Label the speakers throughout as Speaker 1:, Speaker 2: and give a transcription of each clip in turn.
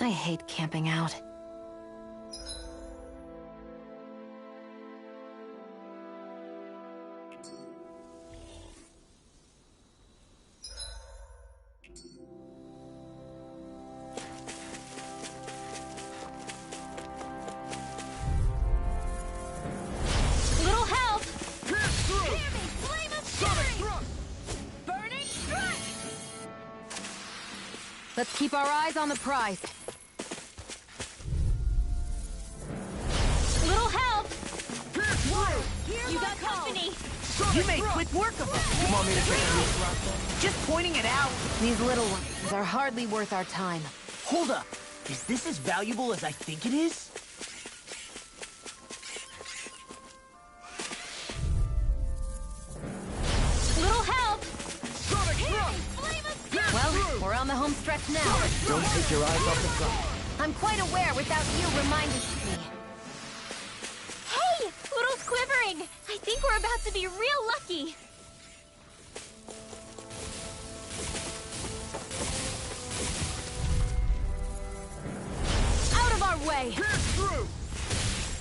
Speaker 1: I hate camping out.
Speaker 2: Little help! Hear me! Flame of fury! Burning strike!
Speaker 1: Let's keep our eyes on the prize.
Speaker 2: Little help! You got company!
Speaker 3: You made quick work of it. You want me to take a look? Just pointing it out.
Speaker 1: These little ones are hardly worth our time.
Speaker 3: Hold up. Is this as valuable as I think it is?
Speaker 2: Little help! Flame of fury!
Speaker 1: Well, we're on the home stretch now.
Speaker 4: Don't take your eyes off the prize.
Speaker 1: I'm quite aware without you reminding me.
Speaker 2: Hey! Little's quivering! I think we're about to be real lucky!
Speaker 1: Out of our way!
Speaker 4: Pierce through!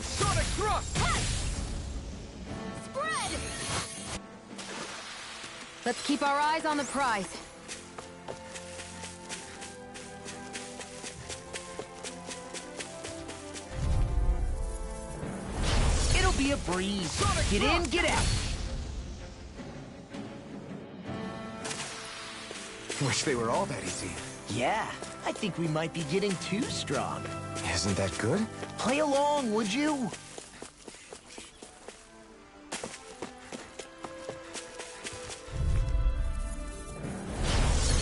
Speaker 4: Sonic thrust!
Speaker 2: Spread!
Speaker 1: Let's keep our eyes on the prize.
Speaker 3: It'll be a breeze. Get in, get out.
Speaker 4: Wish they were all that easy.
Speaker 3: Yeah, I think we might be getting too strong.
Speaker 4: Isn't that good?
Speaker 3: Play along, would you?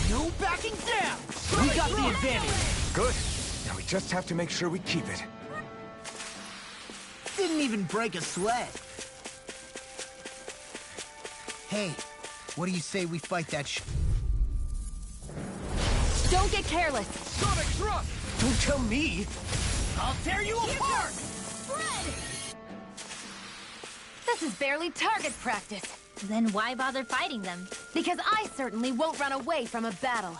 Speaker 3: No backing down! We got the advantage.
Speaker 4: Good. Now we just have to make sure we keep it.
Speaker 3: Didn't even break a sweat. Hey, what do you say we fight that
Speaker 1: Don't get careless.
Speaker 4: Sonic thrust!
Speaker 3: Don't tell me! I'll tear you apart!
Speaker 2: Spread!
Speaker 1: This is barely target practice.
Speaker 2: Then why bother fighting them?
Speaker 1: Because I certainly won't run away from a battle.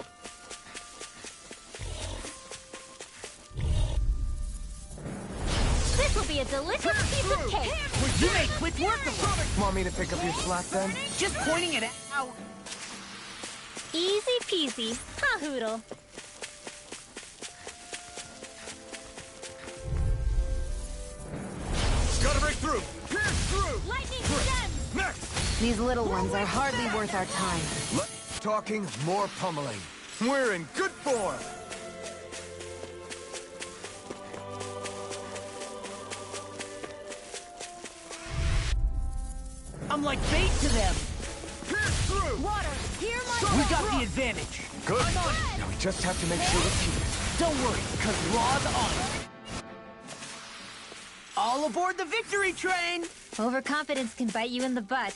Speaker 2: This will be a delicious piece of cake!
Speaker 3: You made quick work of it!
Speaker 4: Want me to pick up your slack then?
Speaker 3: Just pointing it out.
Speaker 2: Easy peasy, huh, Hootle?
Speaker 4: Gotta break through! Pierce through!
Speaker 2: Lightning stems!
Speaker 4: Next!
Speaker 1: These little ones are hardly worth our time.
Speaker 4: Less talking, more pummeling. We're in good form!
Speaker 3: I'm like bait to them.
Speaker 4: Pierce through!
Speaker 2: Water, hear my
Speaker 3: We got the advantage.
Speaker 4: Good. Now we just have to make sure we keep it.
Speaker 3: Don't worry, because Raw's on it. All aboard the victory train!
Speaker 2: Overconfidence can bite you in the butt.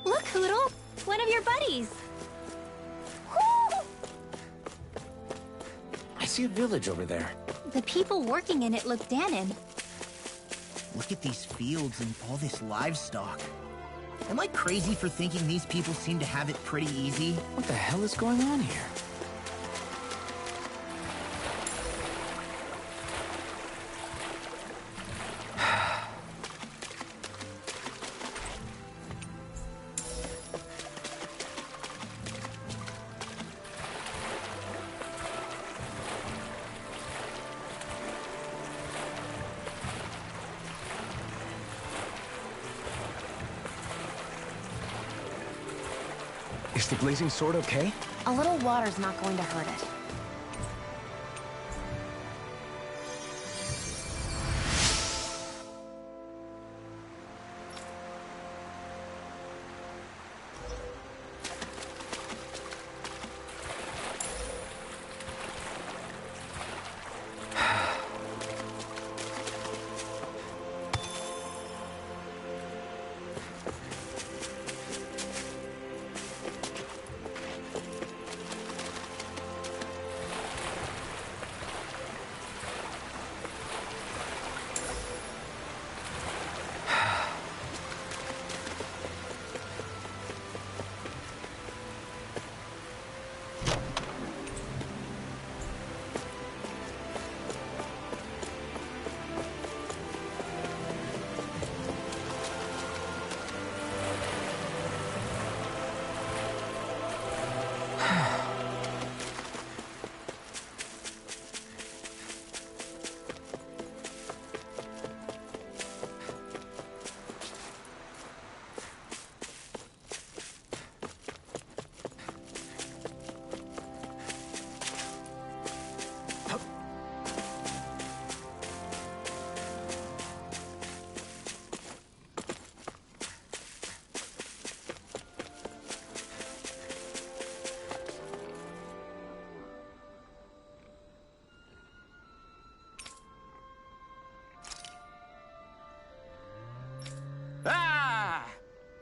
Speaker 2: Look, Hootle! One of your buddies!
Speaker 4: I see a village over there.
Speaker 2: The people working in it look Dahnan.
Speaker 3: Look at these fields and all this livestock. Am I crazy for thinking these people seem to have it pretty easy?
Speaker 4: What the hell is going on here? Is the blazing sword okay?
Speaker 1: A little water's not going to hurt it.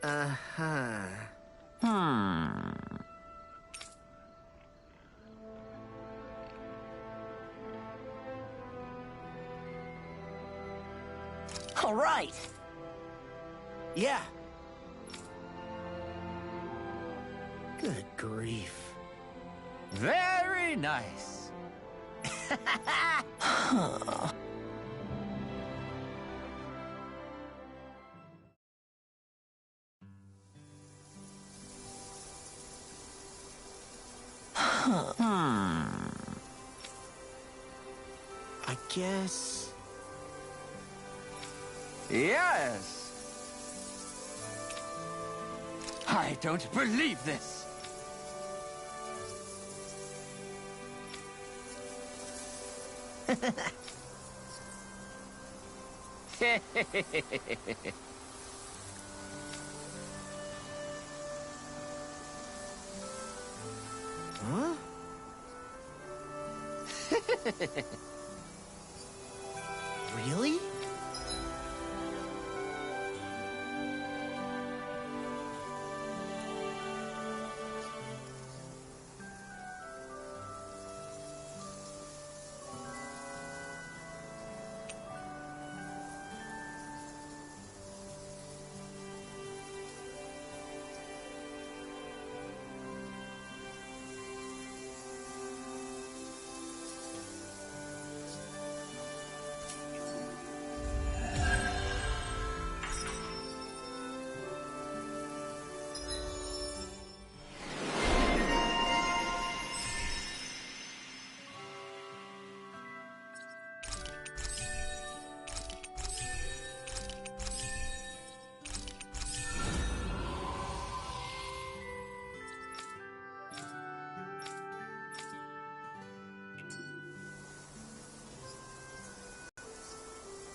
Speaker 3: Uh-huh. All right. Yeah. Good grief.
Speaker 5: Very nice.
Speaker 3: I guess...
Speaker 5: Yes. I don't believe this.
Speaker 3: Huh? Really?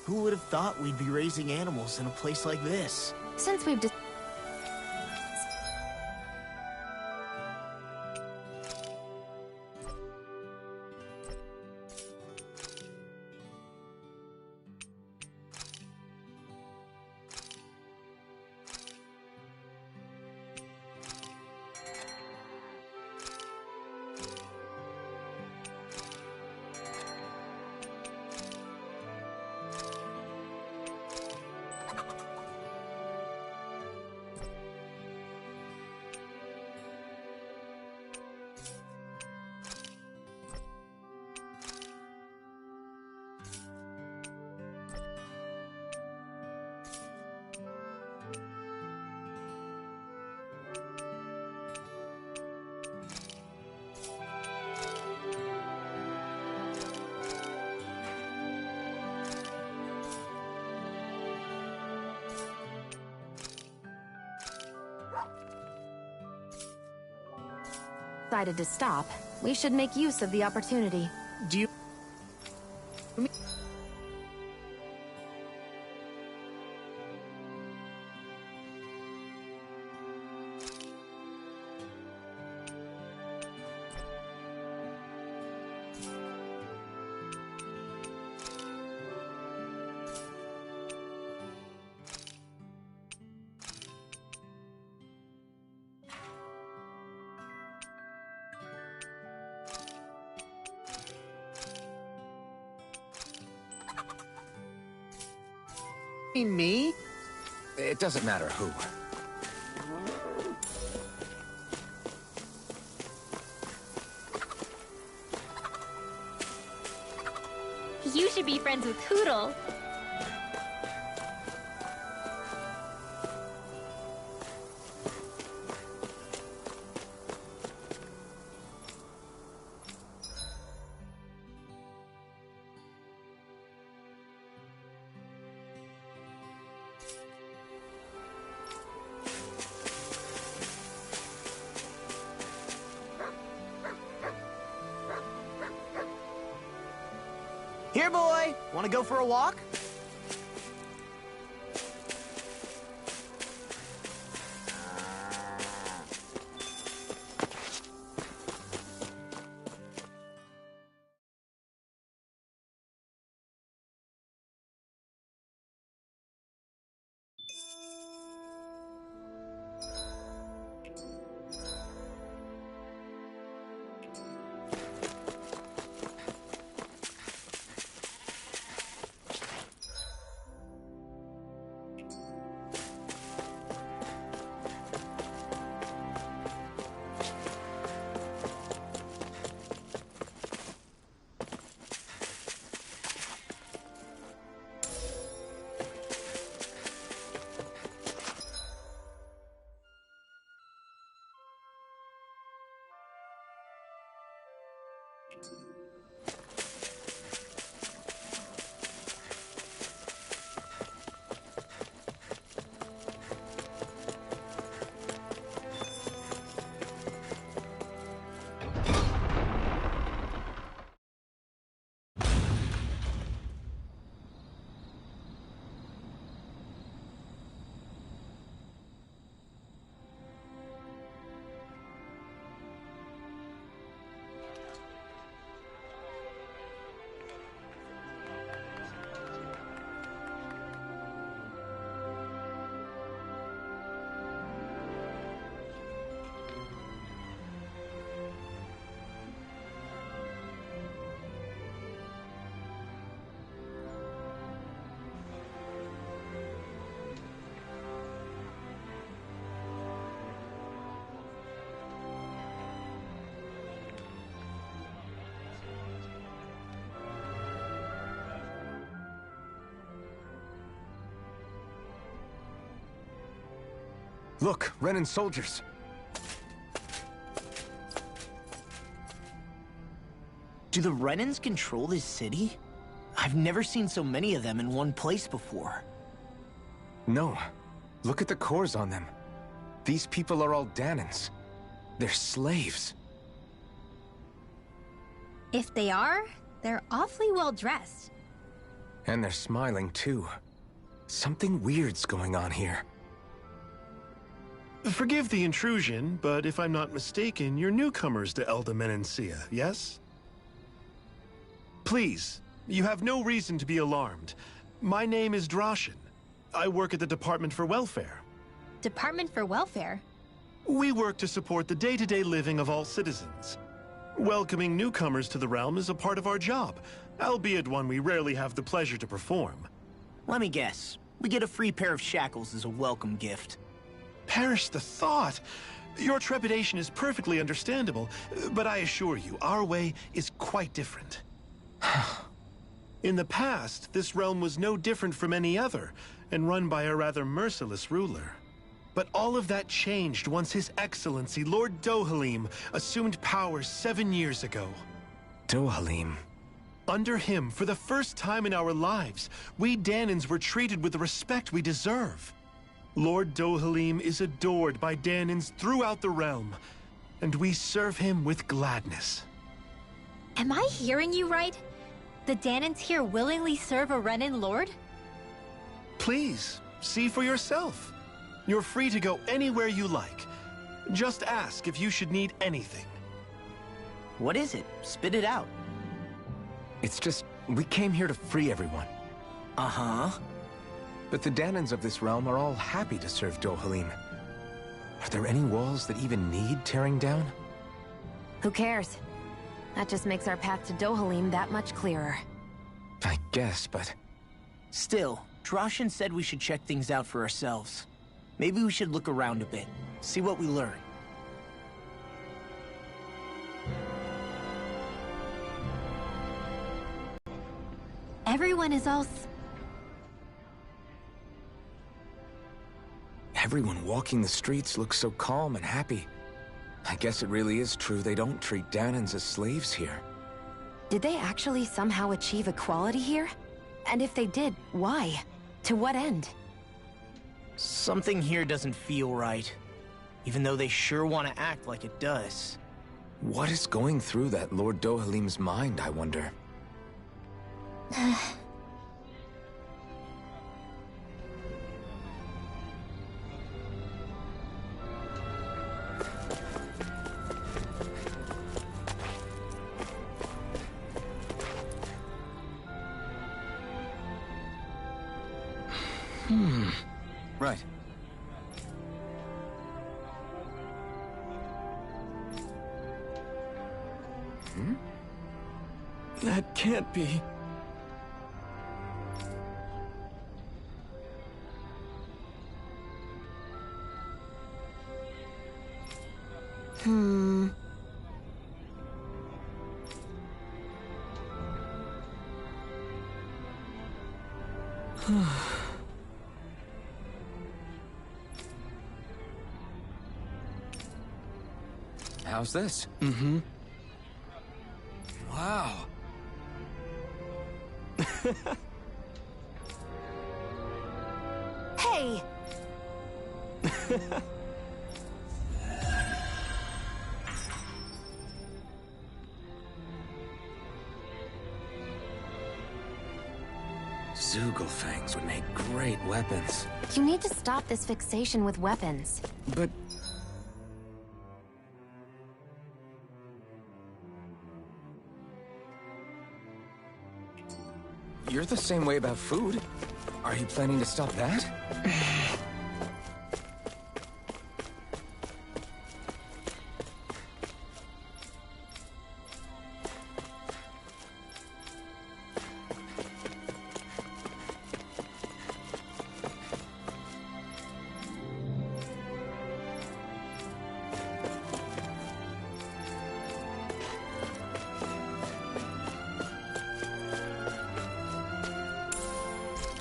Speaker 3: Who would have thought we'd be raising animals in a place like this?
Speaker 1: Since we've decided to stop, we should make use of the opportunity.
Speaker 3: Do you... mean me?
Speaker 4: It doesn't matter who.
Speaker 2: You should be friends with Hootle.
Speaker 3: Here, boy! Want to go for a walk?
Speaker 4: Look, Renan soldiers.
Speaker 3: Do the Renans control this city? I've never seen so many of them in one place before.
Speaker 4: No. Look at the cores on them. These people are all Dahnans. They're slaves.
Speaker 2: If they are, they're awfully well dressed.
Speaker 4: And they're smiling, too. Something weird's going on here.
Speaker 6: Forgive the intrusion, but if I'm not mistaken, you're newcomers to Elda Menancia, yes? Please, you have no reason to be alarmed. My name is Drashin. I work at the Department for Welfare.
Speaker 2: Department for Welfare?
Speaker 6: We work to support the day-to-day living of all citizens. Welcoming newcomers to the realm is a part of our job, albeit one we rarely have the pleasure to perform.
Speaker 3: Let me guess. We get a free pair of shackles as a welcome gift.
Speaker 6: Perish the thought! Your trepidation is perfectly understandable, but I assure you, our way is quite different. In the past, this realm was no different from any other, and run by a rather merciless ruler. But all of that changed once His Excellency, Lord Dohalim, assumed power 7 years ago.
Speaker 4: Dohalim.
Speaker 6: Under him, for the first time in our lives, we Dahnans were treated with the respect we deserve. Lord Dohalim is adored by Dahnans throughout the realm, and we serve him with gladness.
Speaker 2: Am I hearing you right? The Dahnans here willingly serve a Renan lord?
Speaker 6: Please, see for yourself. You're free to go anywhere you like. Just ask if you should need anything.
Speaker 3: What is it? Spit it out.
Speaker 4: It's just, we came here to free everyone.
Speaker 3: Uh-huh.
Speaker 4: But the Dahnans of this realm are all happy to serve Dohalim. Are there any walls that even need tearing down?
Speaker 1: Who cares? That just makes our path to Dohalim that much clearer.
Speaker 4: I guess, but...
Speaker 3: Still, Drashin said we should check things out for ourselves. Maybe we should look around a bit, see what we learn.
Speaker 2: Everyone is all...
Speaker 4: Everyone walking the streets looks so calm and happy. I guess it really is true they don't treat Dahnans as slaves here.
Speaker 1: Did they actually somehow achieve equality here? And if they did, why? To what end?
Speaker 3: Something here doesn't feel right, even though they sure want to act like it does.
Speaker 4: What is going through that Lord Dohalim's mind, I wonder?
Speaker 5: Right.
Speaker 4: That can't be.
Speaker 5: How's this? Wow.
Speaker 1: Hey!
Speaker 4: Zugelfangs would make great weapons.
Speaker 1: You need to stop this fixation with weapons.
Speaker 4: But... You're the same way about food. Are you planning to stop that?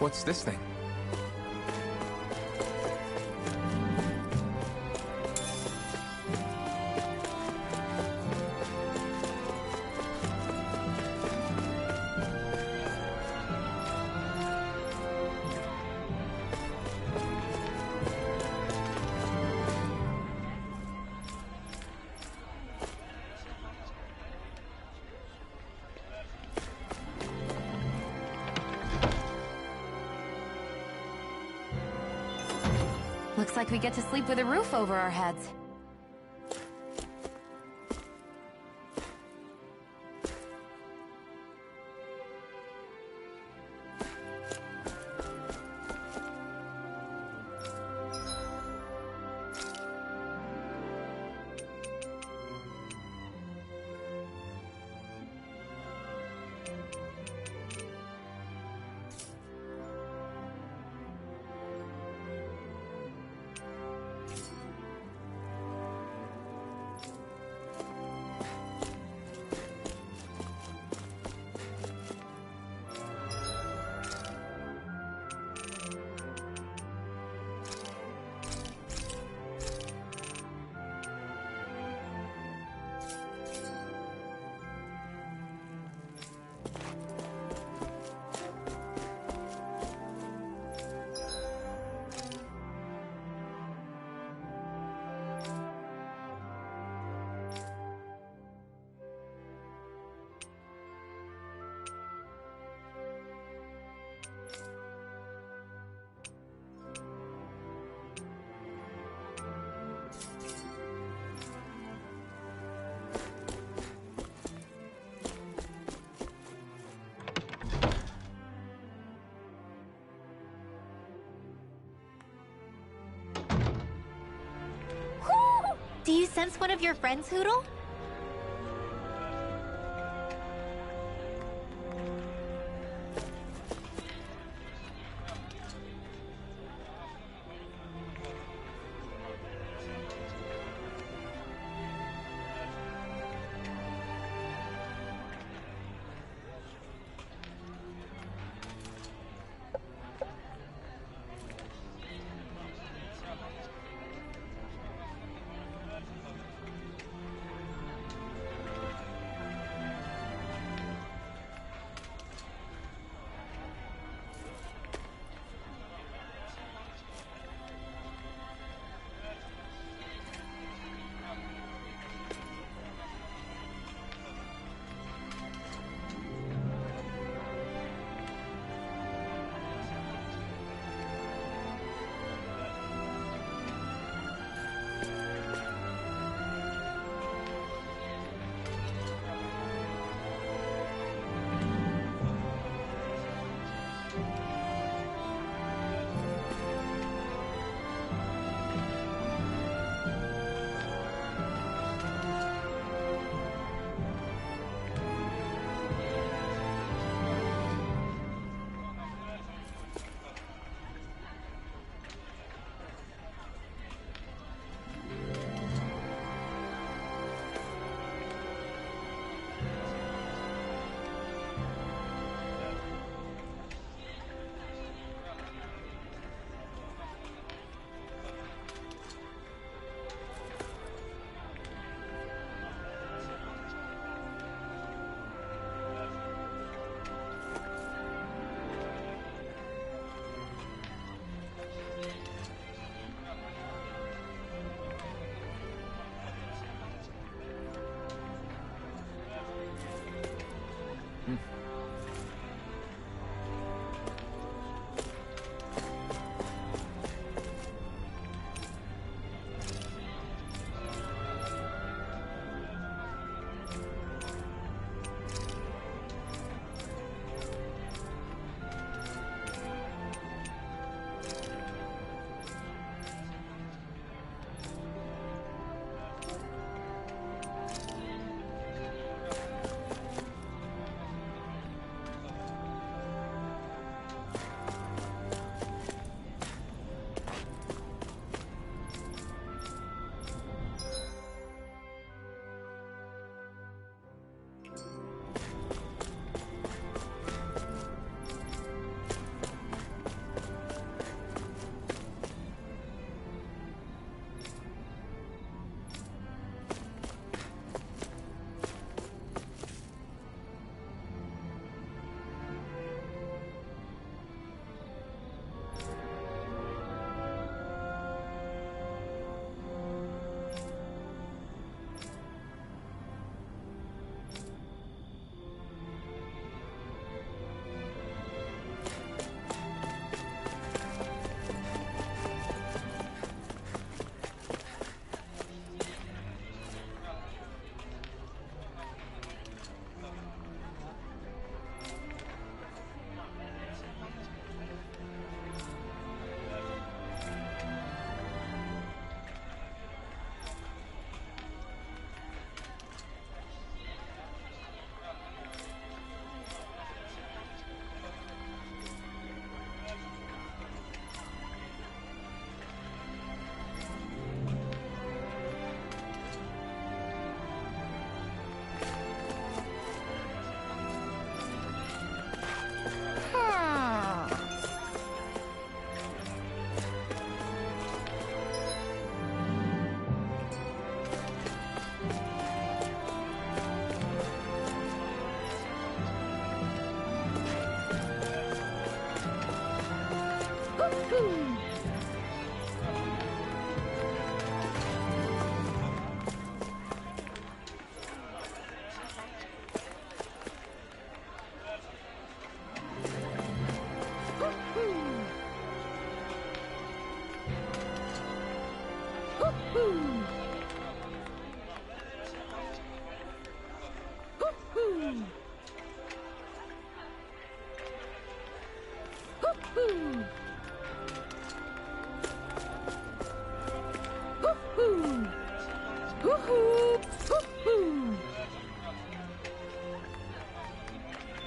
Speaker 4: What's this thing?
Speaker 1: Looks like we get to sleep with a roof over our heads.
Speaker 2: Do you sense one of your friends, Hootle?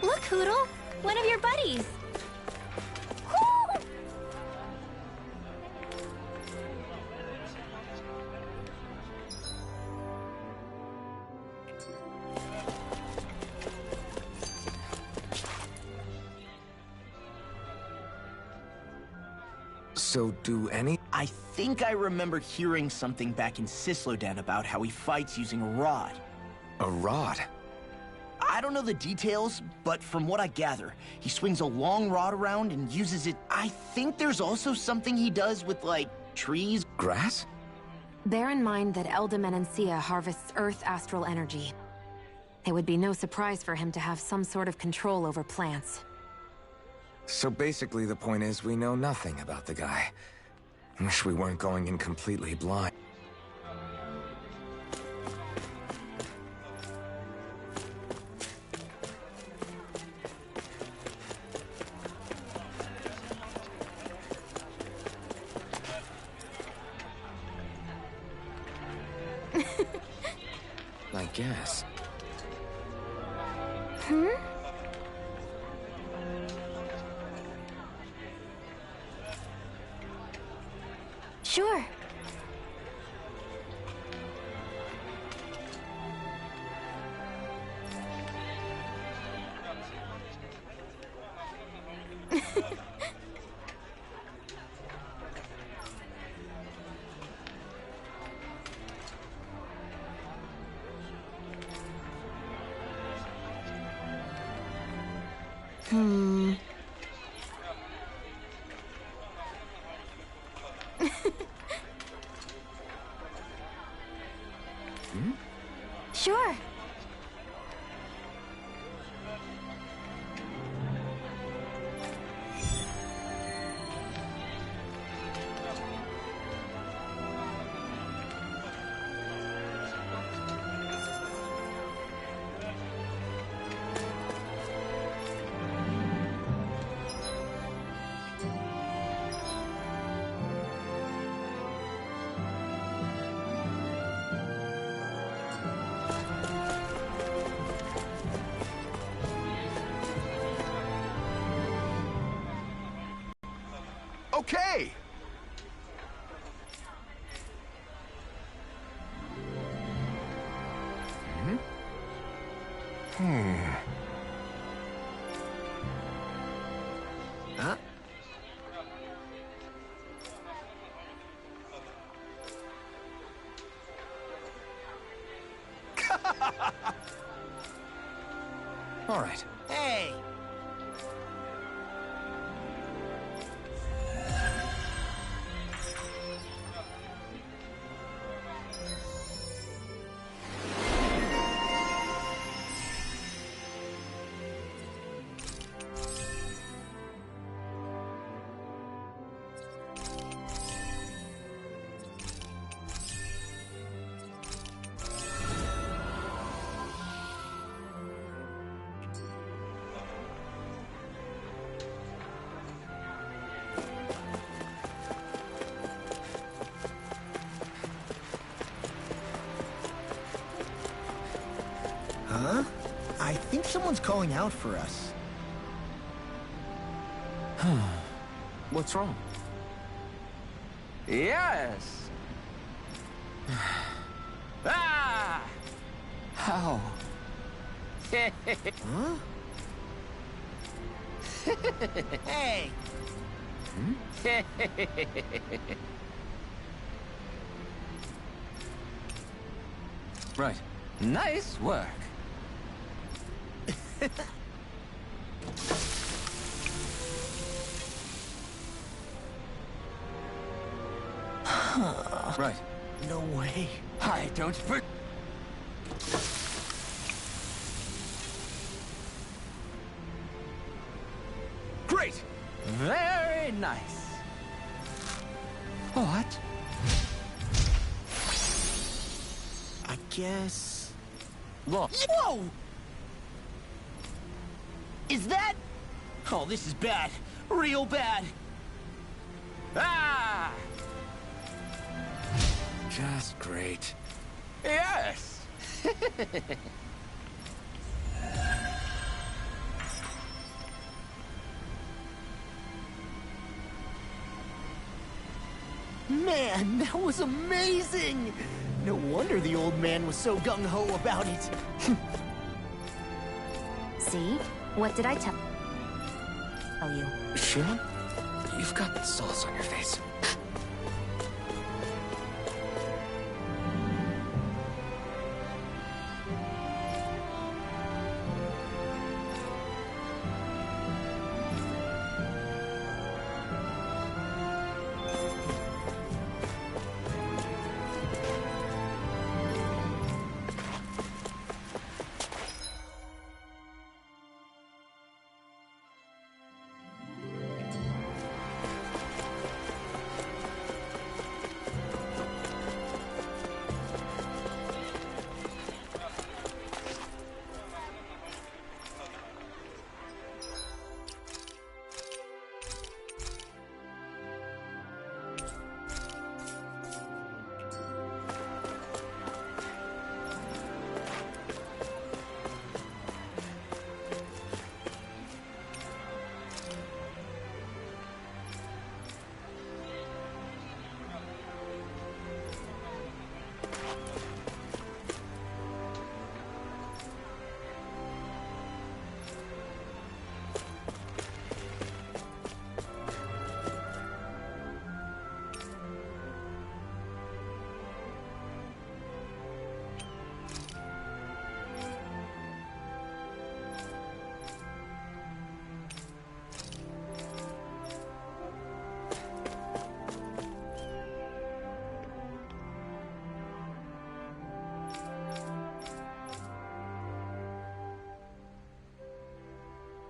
Speaker 2: Look, Hootle! One of your buddies! Woo!
Speaker 4: So do any...
Speaker 3: I think I remember hearing something back in Sislodan about how he fights using a rod.
Speaker 4: A rod?
Speaker 3: I don't know the details, but from what I gather, he swings a long rod around and uses it. I think there's also something he does with, like, trees.
Speaker 4: Grass?
Speaker 1: Bear in mind that Elda harvests Earth astral energy. It would be no surprise for him to have some sort of control over plants.
Speaker 4: So basically the point is we know nothing about the guy. Wish we weren't going in completely blind. I guess.
Speaker 2: Sure. Sure.
Speaker 6: Okay!
Speaker 3: Huh?
Speaker 4: All right.
Speaker 3: Hey! Huh? I think someone's calling out for us.
Speaker 5: What's wrong? Yes! Ah! How?
Speaker 3: Huh? Hey!
Speaker 5: Right. Nice work. Right.
Speaker 3: No way.
Speaker 5: I don't for... Great! Very nice. What?
Speaker 3: I guess...
Speaker 5: Look.
Speaker 3: Whoa! Is that... Oh, this is bad. Real bad.
Speaker 5: Ah!
Speaker 4: Just great.
Speaker 5: Yes!
Speaker 3: Man, that was amazing! No wonder the old man was so gung-ho about it.
Speaker 2: See? What did I tell you?
Speaker 4: Sheila? You've got sauce on your face.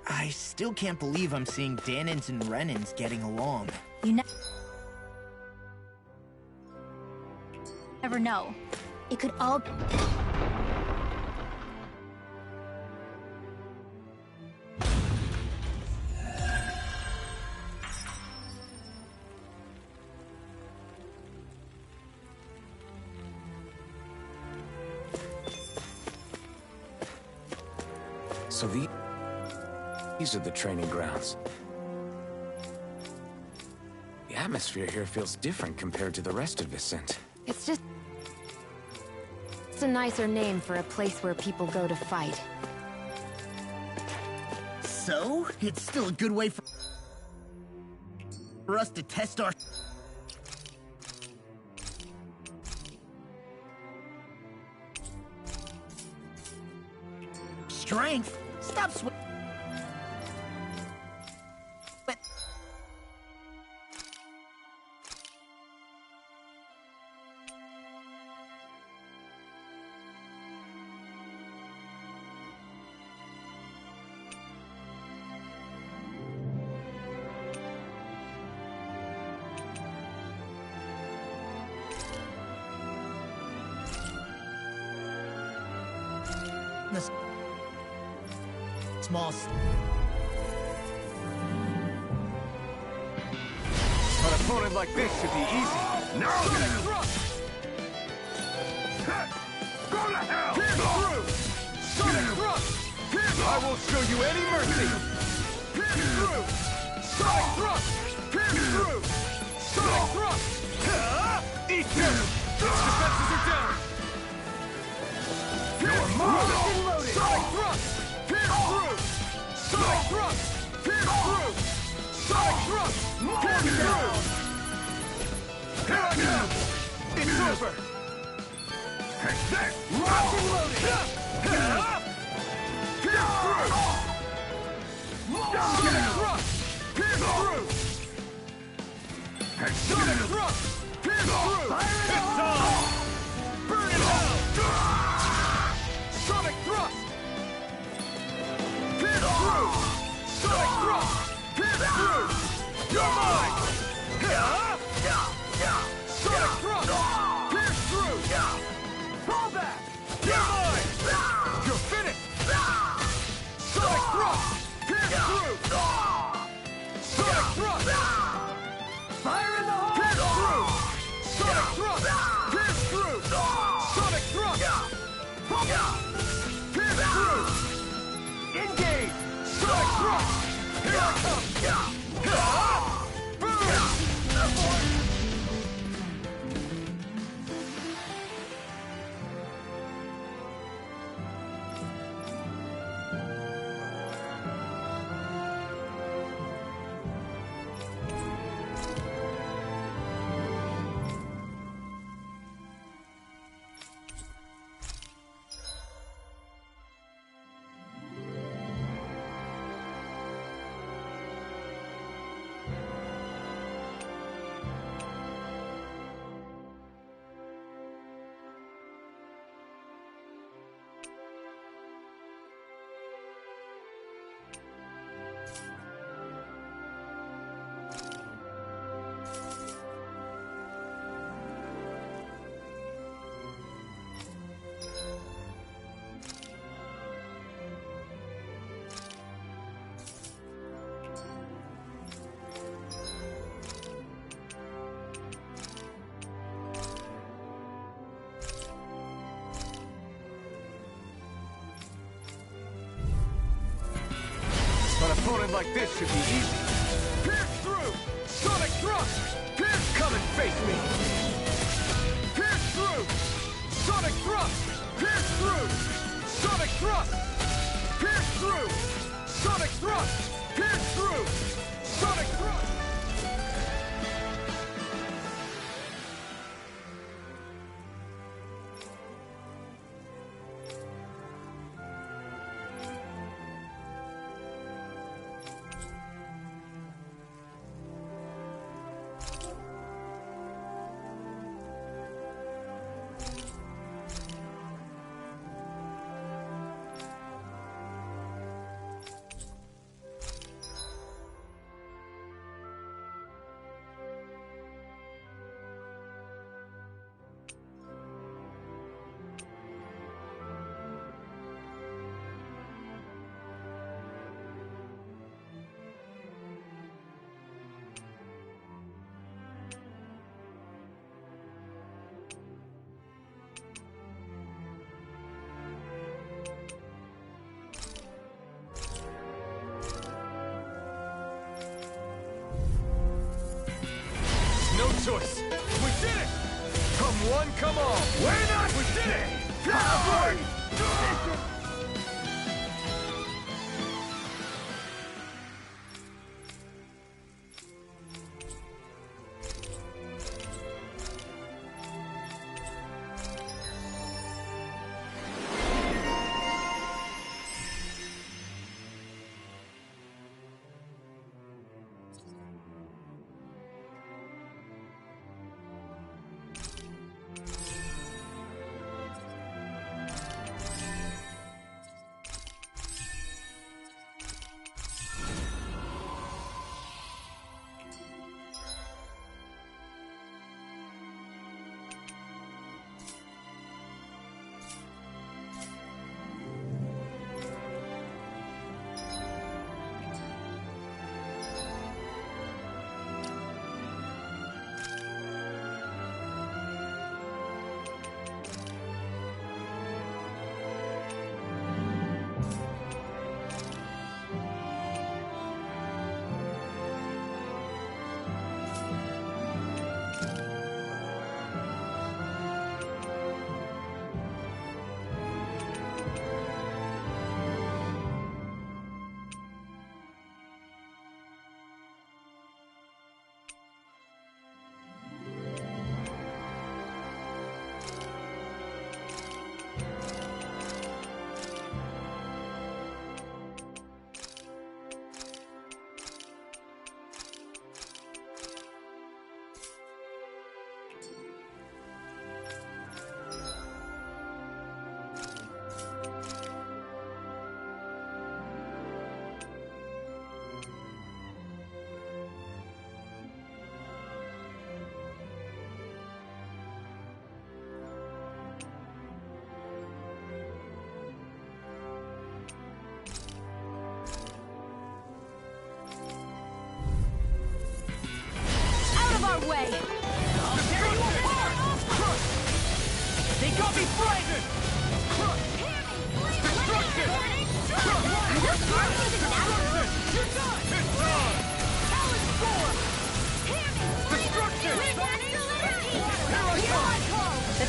Speaker 3: I still can't believe I'm seeing Dahnans and Renans getting along.
Speaker 2: You never know. It could all...
Speaker 4: So these are the training grounds. The atmosphere here feels different compared to the rest of Vicent.
Speaker 1: It's just... It's a nicer name for a place where people go to fight.
Speaker 3: So, it's still a good way for us to test our... strength? Stop small...
Speaker 4: An opponent like this should be easy.
Speaker 5: No! Go to hell! Pierce through! Sonic thrust! I won't show you any mercy! Pierce through! Sonic thrust! Pierce through! Sonic thrust! Eat them! Defenses are down! Pierce through! Sonic thrust! Pierce through! Sonic thrust! Pierce through! Sonic thrust! Pierce through! Here I come! It's over! Take this! Locked and loaded! Pierce through! Sonic thrust! Pierce through! Sonic thrust! Pierce through! It's on! Burn in hell! Sonic thrust! Pierce through! Sonic thrust! Pierce through! You're mine! Sonic thrust! Pierce through! Fall back! You're mine! You're finished! Sonic thrust! Pierce through! Sonic thrust! Fire in the hole! Pierce through! Sonic thrust! Pierce through! Sonic thrust! Pierce through! Engage! Sonic thrust! Here I come! Boom! An opponent like this should be easy. Pierce through! Sonic thrust! Pierce! Come and face me! Pierce through! Sonic thrust! Pierce through! Sonic thrust! Pierce through! Sonic thrust! Pierce through! Sonic thrust! No choice. We did it! Come one, come all. We're not. We did it! Forward!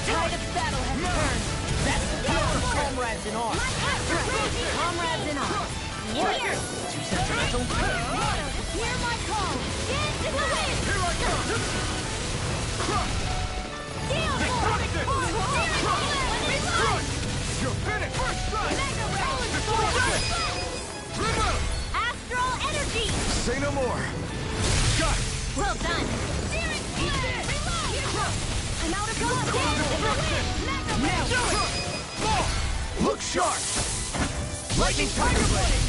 Speaker 1: tide of battle has turned.
Speaker 3: That's the power of comrades in arms.
Speaker 1: Comrades in arms.
Speaker 2: Warrior!
Speaker 3: Too sentimental?
Speaker 2: Hear my call! Dance in the wind!
Speaker 5: Here I come!
Speaker 2: Deal force!
Speaker 5: You're finished! First strike!
Speaker 2: Astral energy!
Speaker 5: Say no more! Got it!
Speaker 2: Well done! I'm out of gun!
Speaker 5: Look sharp! Lightning Tiger Blade!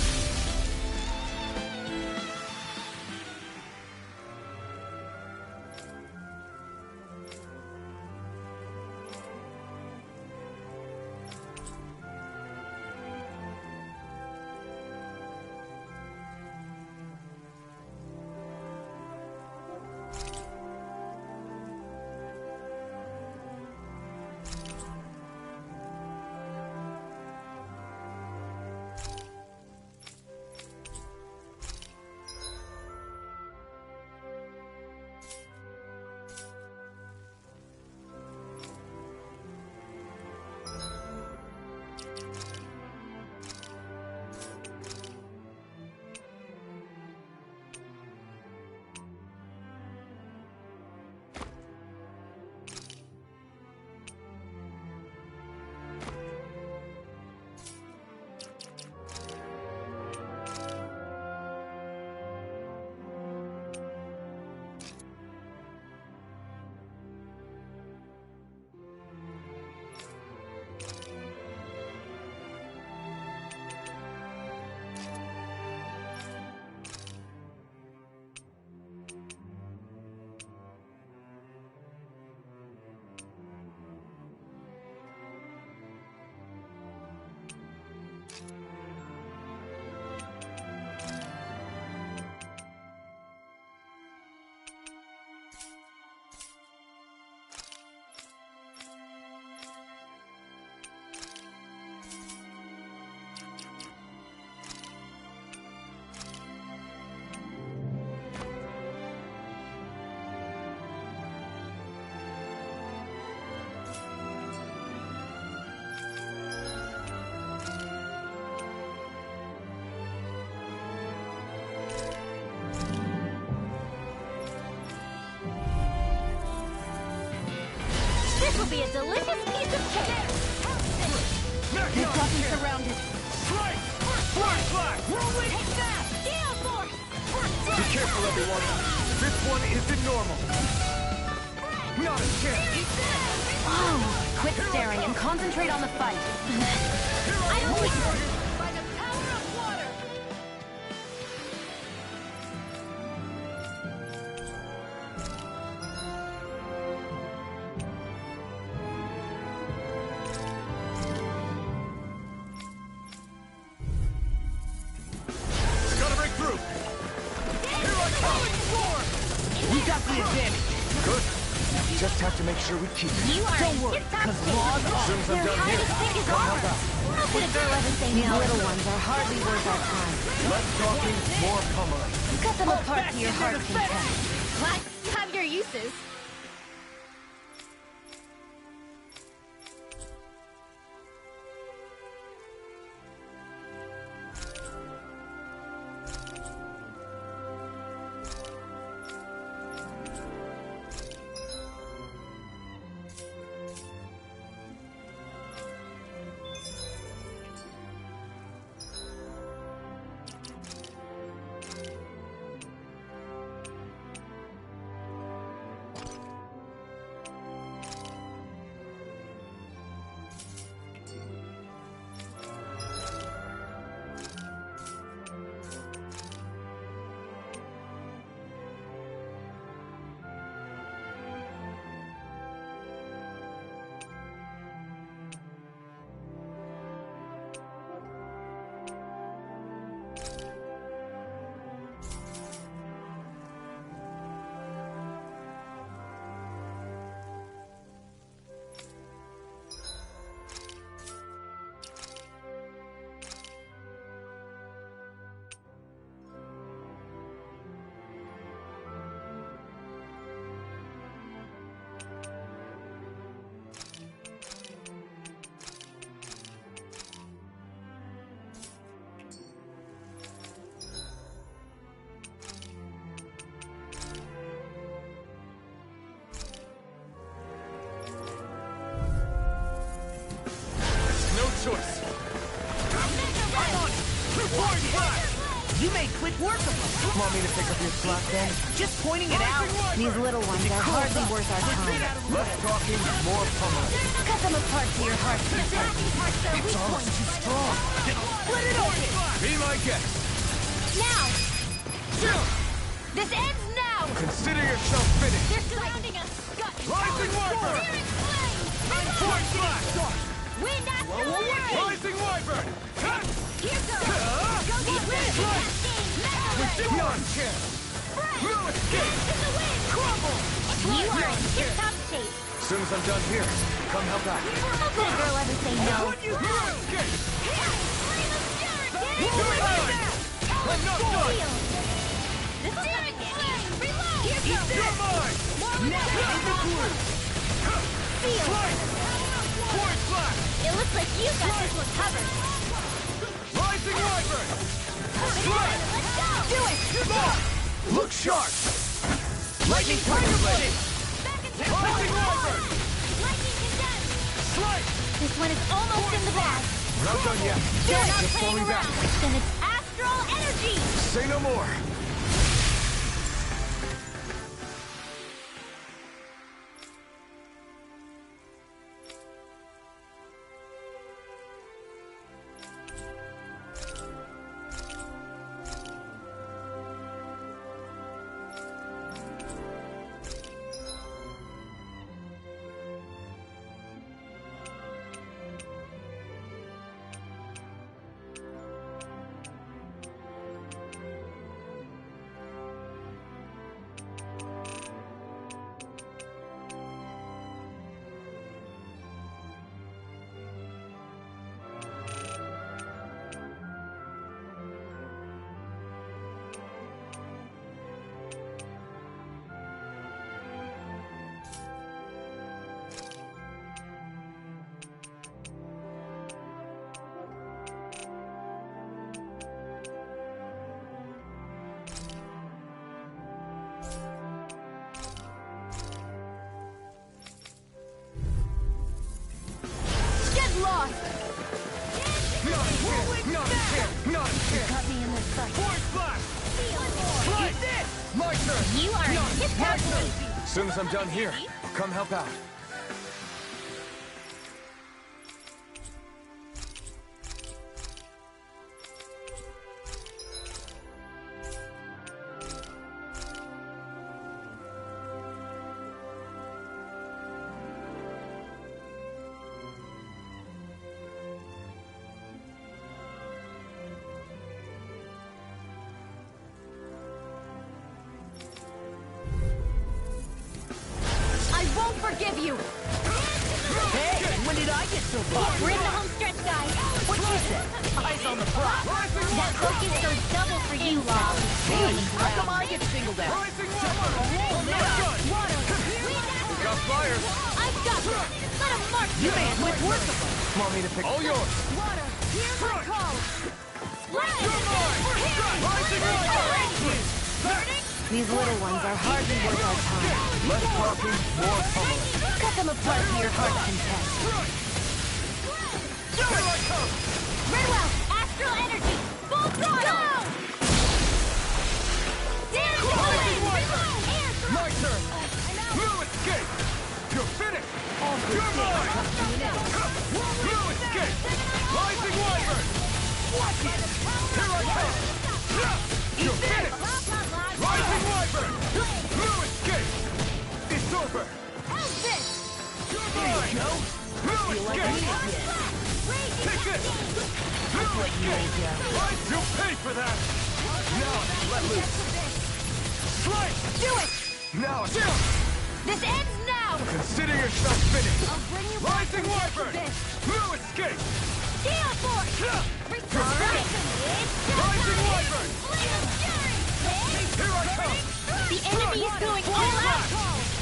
Speaker 2: This will be a delicious piece of cake!
Speaker 1: They've gotten surrounded.
Speaker 5: Strike! Flash flash!
Speaker 2: Whirlwind fast! Gale force!
Speaker 5: Be careful, everyone! This one isn't normal! Not a chance!
Speaker 1: Oh, quit staring and concentrate on the fight.
Speaker 2: I don't think so! By the power of water!
Speaker 5: Gotta break through! Here I come!
Speaker 3: We got the advantage.
Speaker 5: Good. Just have to make sure we keep it.
Speaker 2: You are
Speaker 3: Don't worry,
Speaker 2: in tip-top
Speaker 3: because
Speaker 2: shape.
Speaker 3: laws are.
Speaker 5: As soon as I'm
Speaker 2: Your
Speaker 5: done here,
Speaker 2: hardest thing is
Speaker 5: come help
Speaker 2: ours.
Speaker 5: out.
Speaker 2: How could a girl ever say
Speaker 1: These
Speaker 2: no?
Speaker 1: little ones are hardly worth our time.
Speaker 5: Less talking, more pummeling.
Speaker 1: Cut them apart to your heart's content.
Speaker 2: What? You have your uses.
Speaker 5: choice. I'm on it. Void Blast.
Speaker 3: You made quick work of them.
Speaker 4: Want me to pick up your slack then?
Speaker 3: Just pointing it out.
Speaker 1: These little ones are hardly worth our time.
Speaker 4: Less talking, more pummeling.
Speaker 1: Cut them apart to your heart's content.
Speaker 3: It's almost too strong. Split it open.
Speaker 5: Be my guest.
Speaker 2: Now! This ends now!
Speaker 5: Consider yourself finished.
Speaker 2: They're surrounding us!
Speaker 5: Rising Wyvern.
Speaker 2: Searing flame!
Speaker 5: Void Blast.
Speaker 2: Wind after wind!
Speaker 5: Rising Wyvern.
Speaker 2: Here goes! Go get wind!
Speaker 5: Beyond chance. No escape.
Speaker 2: the wind!
Speaker 5: Crumble.
Speaker 2: You are in tip-top shape!
Speaker 4: As soon as I'm done here, come help out.
Speaker 2: A good girl ever say no!
Speaker 5: No escape.
Speaker 2: Flame of fury!
Speaker 5: I'm not done.
Speaker 2: The steering flame! Reload! Here goes!
Speaker 5: You're mine. Slice. Void Blast.
Speaker 2: It looks like you got this one covered!
Speaker 5: Rising Wyvern. Slice.
Speaker 2: Let's go! Do it!
Speaker 5: Look sharp.
Speaker 3: Lightning Tiger Blade.
Speaker 5: Rising Wyvern.
Speaker 2: Lightning condensed!
Speaker 5: Slice.
Speaker 2: This one is almost in the bag!
Speaker 4: We're not done yet.
Speaker 2: You're not
Speaker 4: Just
Speaker 2: playing
Speaker 4: fall me back.
Speaker 2: around! Then it's Astral Energy!
Speaker 4: Say no more.
Speaker 2: Lost!
Speaker 5: Not a chance. Not a chance.
Speaker 2: Got me in this fight.
Speaker 5: Void Blast. Slice. My turn.
Speaker 2: You are in tip-top shape!
Speaker 4: As soon as I'm done here, come help out.
Speaker 2: Forgive you!
Speaker 3: Hey, when did I get so far?
Speaker 2: We're in the home stretch, guys!
Speaker 3: What you said? Eyes on the prize.
Speaker 2: That focus goes double for you, Law!
Speaker 3: Hey, how come I get singled out?
Speaker 5: Rising Wyvern.
Speaker 2: Water!
Speaker 5: Got fire.
Speaker 2: I've got it! Let him march!
Speaker 3: You made quick work of them.
Speaker 4: Want me to pick
Speaker 5: All yours.
Speaker 2: Water! Here's my call! Right!
Speaker 5: You're mine. Rising Wyvern.
Speaker 1: These little ones are hardly worth our time.
Speaker 4: less talking, more pummeling.
Speaker 1: Cut them apart to your heart's content.
Speaker 5: Here I come.
Speaker 2: Redwell! Astral Energy! Full throttle! Damn it!
Speaker 5: My turn. No escape. You're finished. You're mine. No escape. Rising Wyvern. Here I come. You're finished. Rising Wyvern. No escape. It's over. You're mine. No escape. Take this. No escape. You pay for that. Now let loose. Slice.
Speaker 2: Do it!
Speaker 5: Now it's
Speaker 2: This ends now!
Speaker 5: Consider yourself finished.
Speaker 2: I'll bring you back
Speaker 5: Rising
Speaker 2: from
Speaker 5: Wyvern.
Speaker 2: this.
Speaker 5: No escape.
Speaker 2: Steel Force!
Speaker 5: Rising Wyvern. Here I come.
Speaker 2: The enemy is going all out!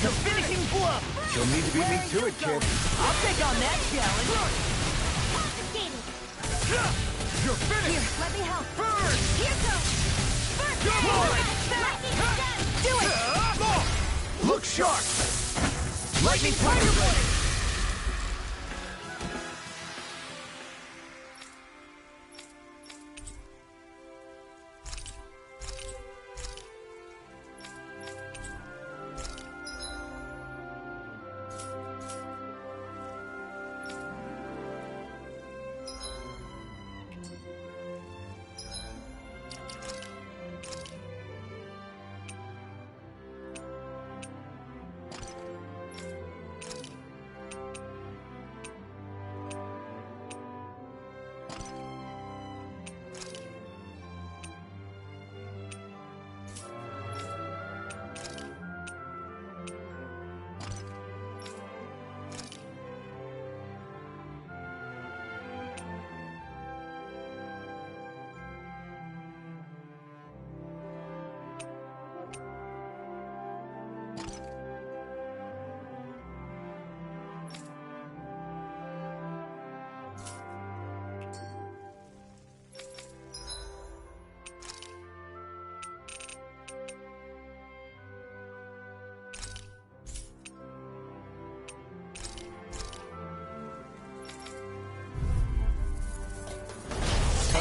Speaker 3: The finishing blow.
Speaker 4: You'll need to beat me to it, kid.
Speaker 3: I'll take on that challenge.
Speaker 2: Confiscated.
Speaker 5: You're finished.
Speaker 2: Here, let me help.
Speaker 5: Burn.
Speaker 2: Here goes! First
Speaker 5: Come
Speaker 2: aid!
Speaker 5: on.
Speaker 2: Lightning Condemned! Do it!
Speaker 5: Look sharp. Lightning Tiger Blade.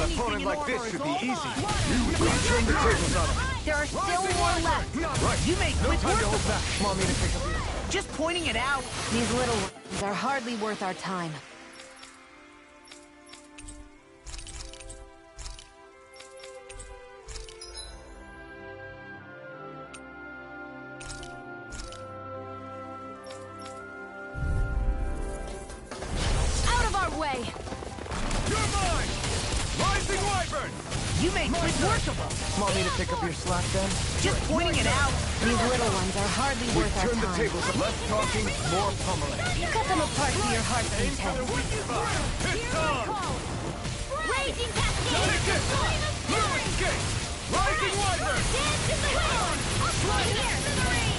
Speaker 5: An opponent like this should be easy. You turn the tables on him.
Speaker 1: There are still more left.
Speaker 5: Right.
Speaker 3: You make
Speaker 5: No
Speaker 3: quick
Speaker 5: time
Speaker 3: work
Speaker 5: to hold
Speaker 3: of
Speaker 5: back. Want me to pick up your...
Speaker 3: just pointing it out.
Speaker 1: These little ones are hardly worth our time. Out of our way!
Speaker 5: You're mine! Rising Wyvern!
Speaker 3: You make quick work of them.
Speaker 4: Want me to pick up your slack then?
Speaker 3: Just pointing it out.
Speaker 1: These little ones are hardly worth our
Speaker 5: Turn the
Speaker 1: time.
Speaker 5: tables. Less talking, more pummeling.
Speaker 1: Cut them apart to your heart's
Speaker 5: Aim for the
Speaker 1: content.
Speaker 5: weak spot. It's on!
Speaker 2: Raging Cascade!
Speaker 5: Take it! No escape! Rising Wyvern!
Speaker 2: Dance in the wind! I'll fly here!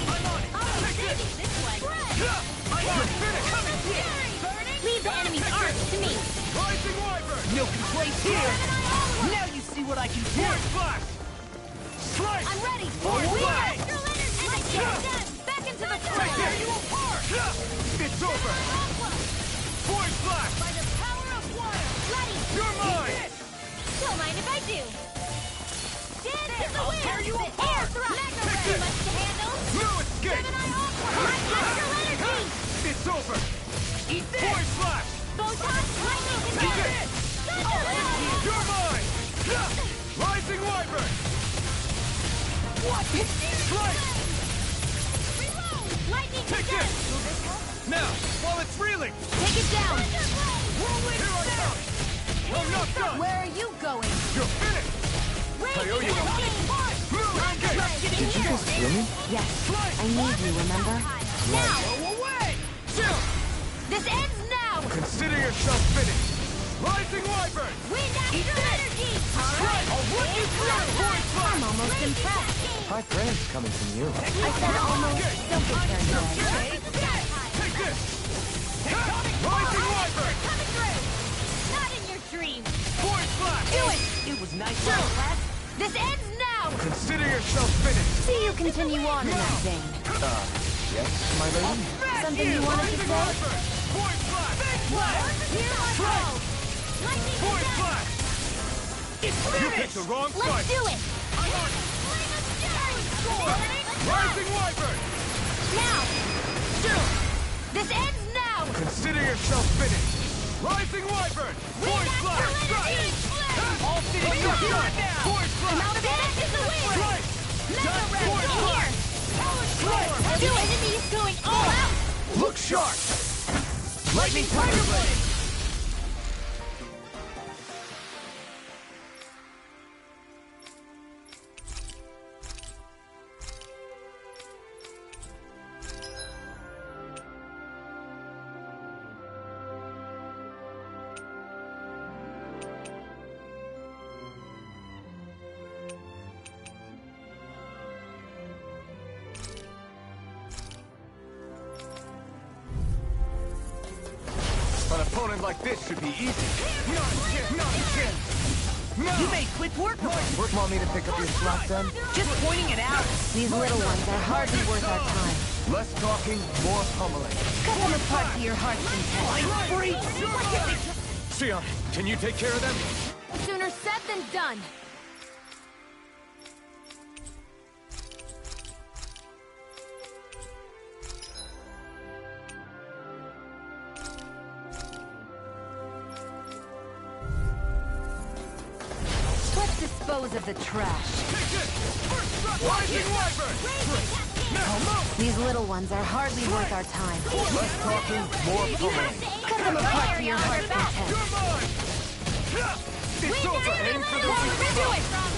Speaker 5: I'm on it!
Speaker 2: I'll be
Speaker 5: Take it!
Speaker 2: saving this one!
Speaker 5: You're finished!
Speaker 2: Coming here! Leave the enemy's arms to me!
Speaker 5: Rising Wyvern!
Speaker 3: No complaints here. Now you see what I can do.
Speaker 5: Force Blast! Slice!
Speaker 2: I'm ready!
Speaker 5: Force
Speaker 2: We
Speaker 5: Blast!
Speaker 2: Astral Energy! And I can't done! Back into the fray!
Speaker 5: Tear you apart! It's over! Force Blast!
Speaker 2: By the power of water! Ready!
Speaker 5: You're mine!
Speaker 2: Don't mind if I do! Dance in the wind!
Speaker 5: tear you
Speaker 2: The
Speaker 5: apart!
Speaker 2: air thrust!
Speaker 5: Take
Speaker 2: Too
Speaker 5: it!
Speaker 2: much to handle!
Speaker 5: No escape!
Speaker 2: Gemini Aqua! My Astral Energy!
Speaker 5: It's over!
Speaker 3: Eat this.
Speaker 5: Force Blast!
Speaker 2: Photon Lightning
Speaker 5: Take
Speaker 2: Control!
Speaker 5: it!
Speaker 2: Thunder!
Speaker 5: You're mine! Rising Wyvern!
Speaker 3: What?
Speaker 5: Slice!
Speaker 2: Lightning
Speaker 5: Take
Speaker 2: Control!
Speaker 5: this! Now, while it's reeling!
Speaker 1: Take it down!
Speaker 2: Whirlwind
Speaker 5: Here I come! I'm not done!
Speaker 1: Where are you going?
Speaker 5: You're finished! I owe you one. No escape!
Speaker 4: Did you just hear me?
Speaker 1: Yes. I need you, remember?
Speaker 2: Now!
Speaker 5: Go away! Chill!
Speaker 2: This ends now!
Speaker 5: Consider yourself finished! Rising Wyvern!
Speaker 2: Wind Astral Energy!
Speaker 5: Alright! I'll work you through! Force Blast!
Speaker 1: I'm almost impressed.
Speaker 4: High praise coming from you.
Speaker 1: I said almost. Don't get carried away.
Speaker 5: Take this! Rising Wyvern!
Speaker 2: Coming through! Not in your dreams!
Speaker 5: Force Blast!
Speaker 2: Do it!
Speaker 3: It was nice.
Speaker 2: This ends now!
Speaker 5: Consider yourself finished!
Speaker 1: See you continue on in that vein.
Speaker 4: Yes, my lady?
Speaker 1: Something you wanted to say?
Speaker 5: Force Blast!
Speaker 2: Here I go! Lightning
Speaker 5: Force
Speaker 2: Control!
Speaker 5: Blast! You picked the wrong
Speaker 2: Let's
Speaker 5: fight!
Speaker 2: do it!
Speaker 5: Rising Wyvern!
Speaker 2: Now! This ends now!
Speaker 5: Consider yourself finished! Rising Wyvern! Force Blast!
Speaker 3: All finished.
Speaker 5: You're done! Force
Speaker 2: I'm
Speaker 5: Blast!
Speaker 2: out of it! In the wind!
Speaker 5: Slice!
Speaker 2: Mega Ray!
Speaker 5: Force
Speaker 2: Here!
Speaker 5: Blast!
Speaker 2: The enemy is going all out!
Speaker 5: Look sharp! Lightning Tiger Blade! An opponent like this should be easy. Not a chance! Not a chance! No!
Speaker 3: You made quick work of them.
Speaker 4: Want me to pick up your slack then?
Speaker 3: Just pointing it out.
Speaker 1: These little ones are hardly worth our time.
Speaker 5: Less talking, more pummeling.
Speaker 1: Cut them apart to your heart's content.
Speaker 3: I'm free.
Speaker 5: Sion, can you take care of them?
Speaker 1: Sooner said than done. Let's dispose of the trash.
Speaker 5: Take this! Rising Wyvern! Now move!
Speaker 1: These little ones are hardly worth our time.
Speaker 5: Less talking, more pummeling.
Speaker 1: Cut them apart to your heart's content.
Speaker 5: You're mine! It's over! Aim for the weak spot!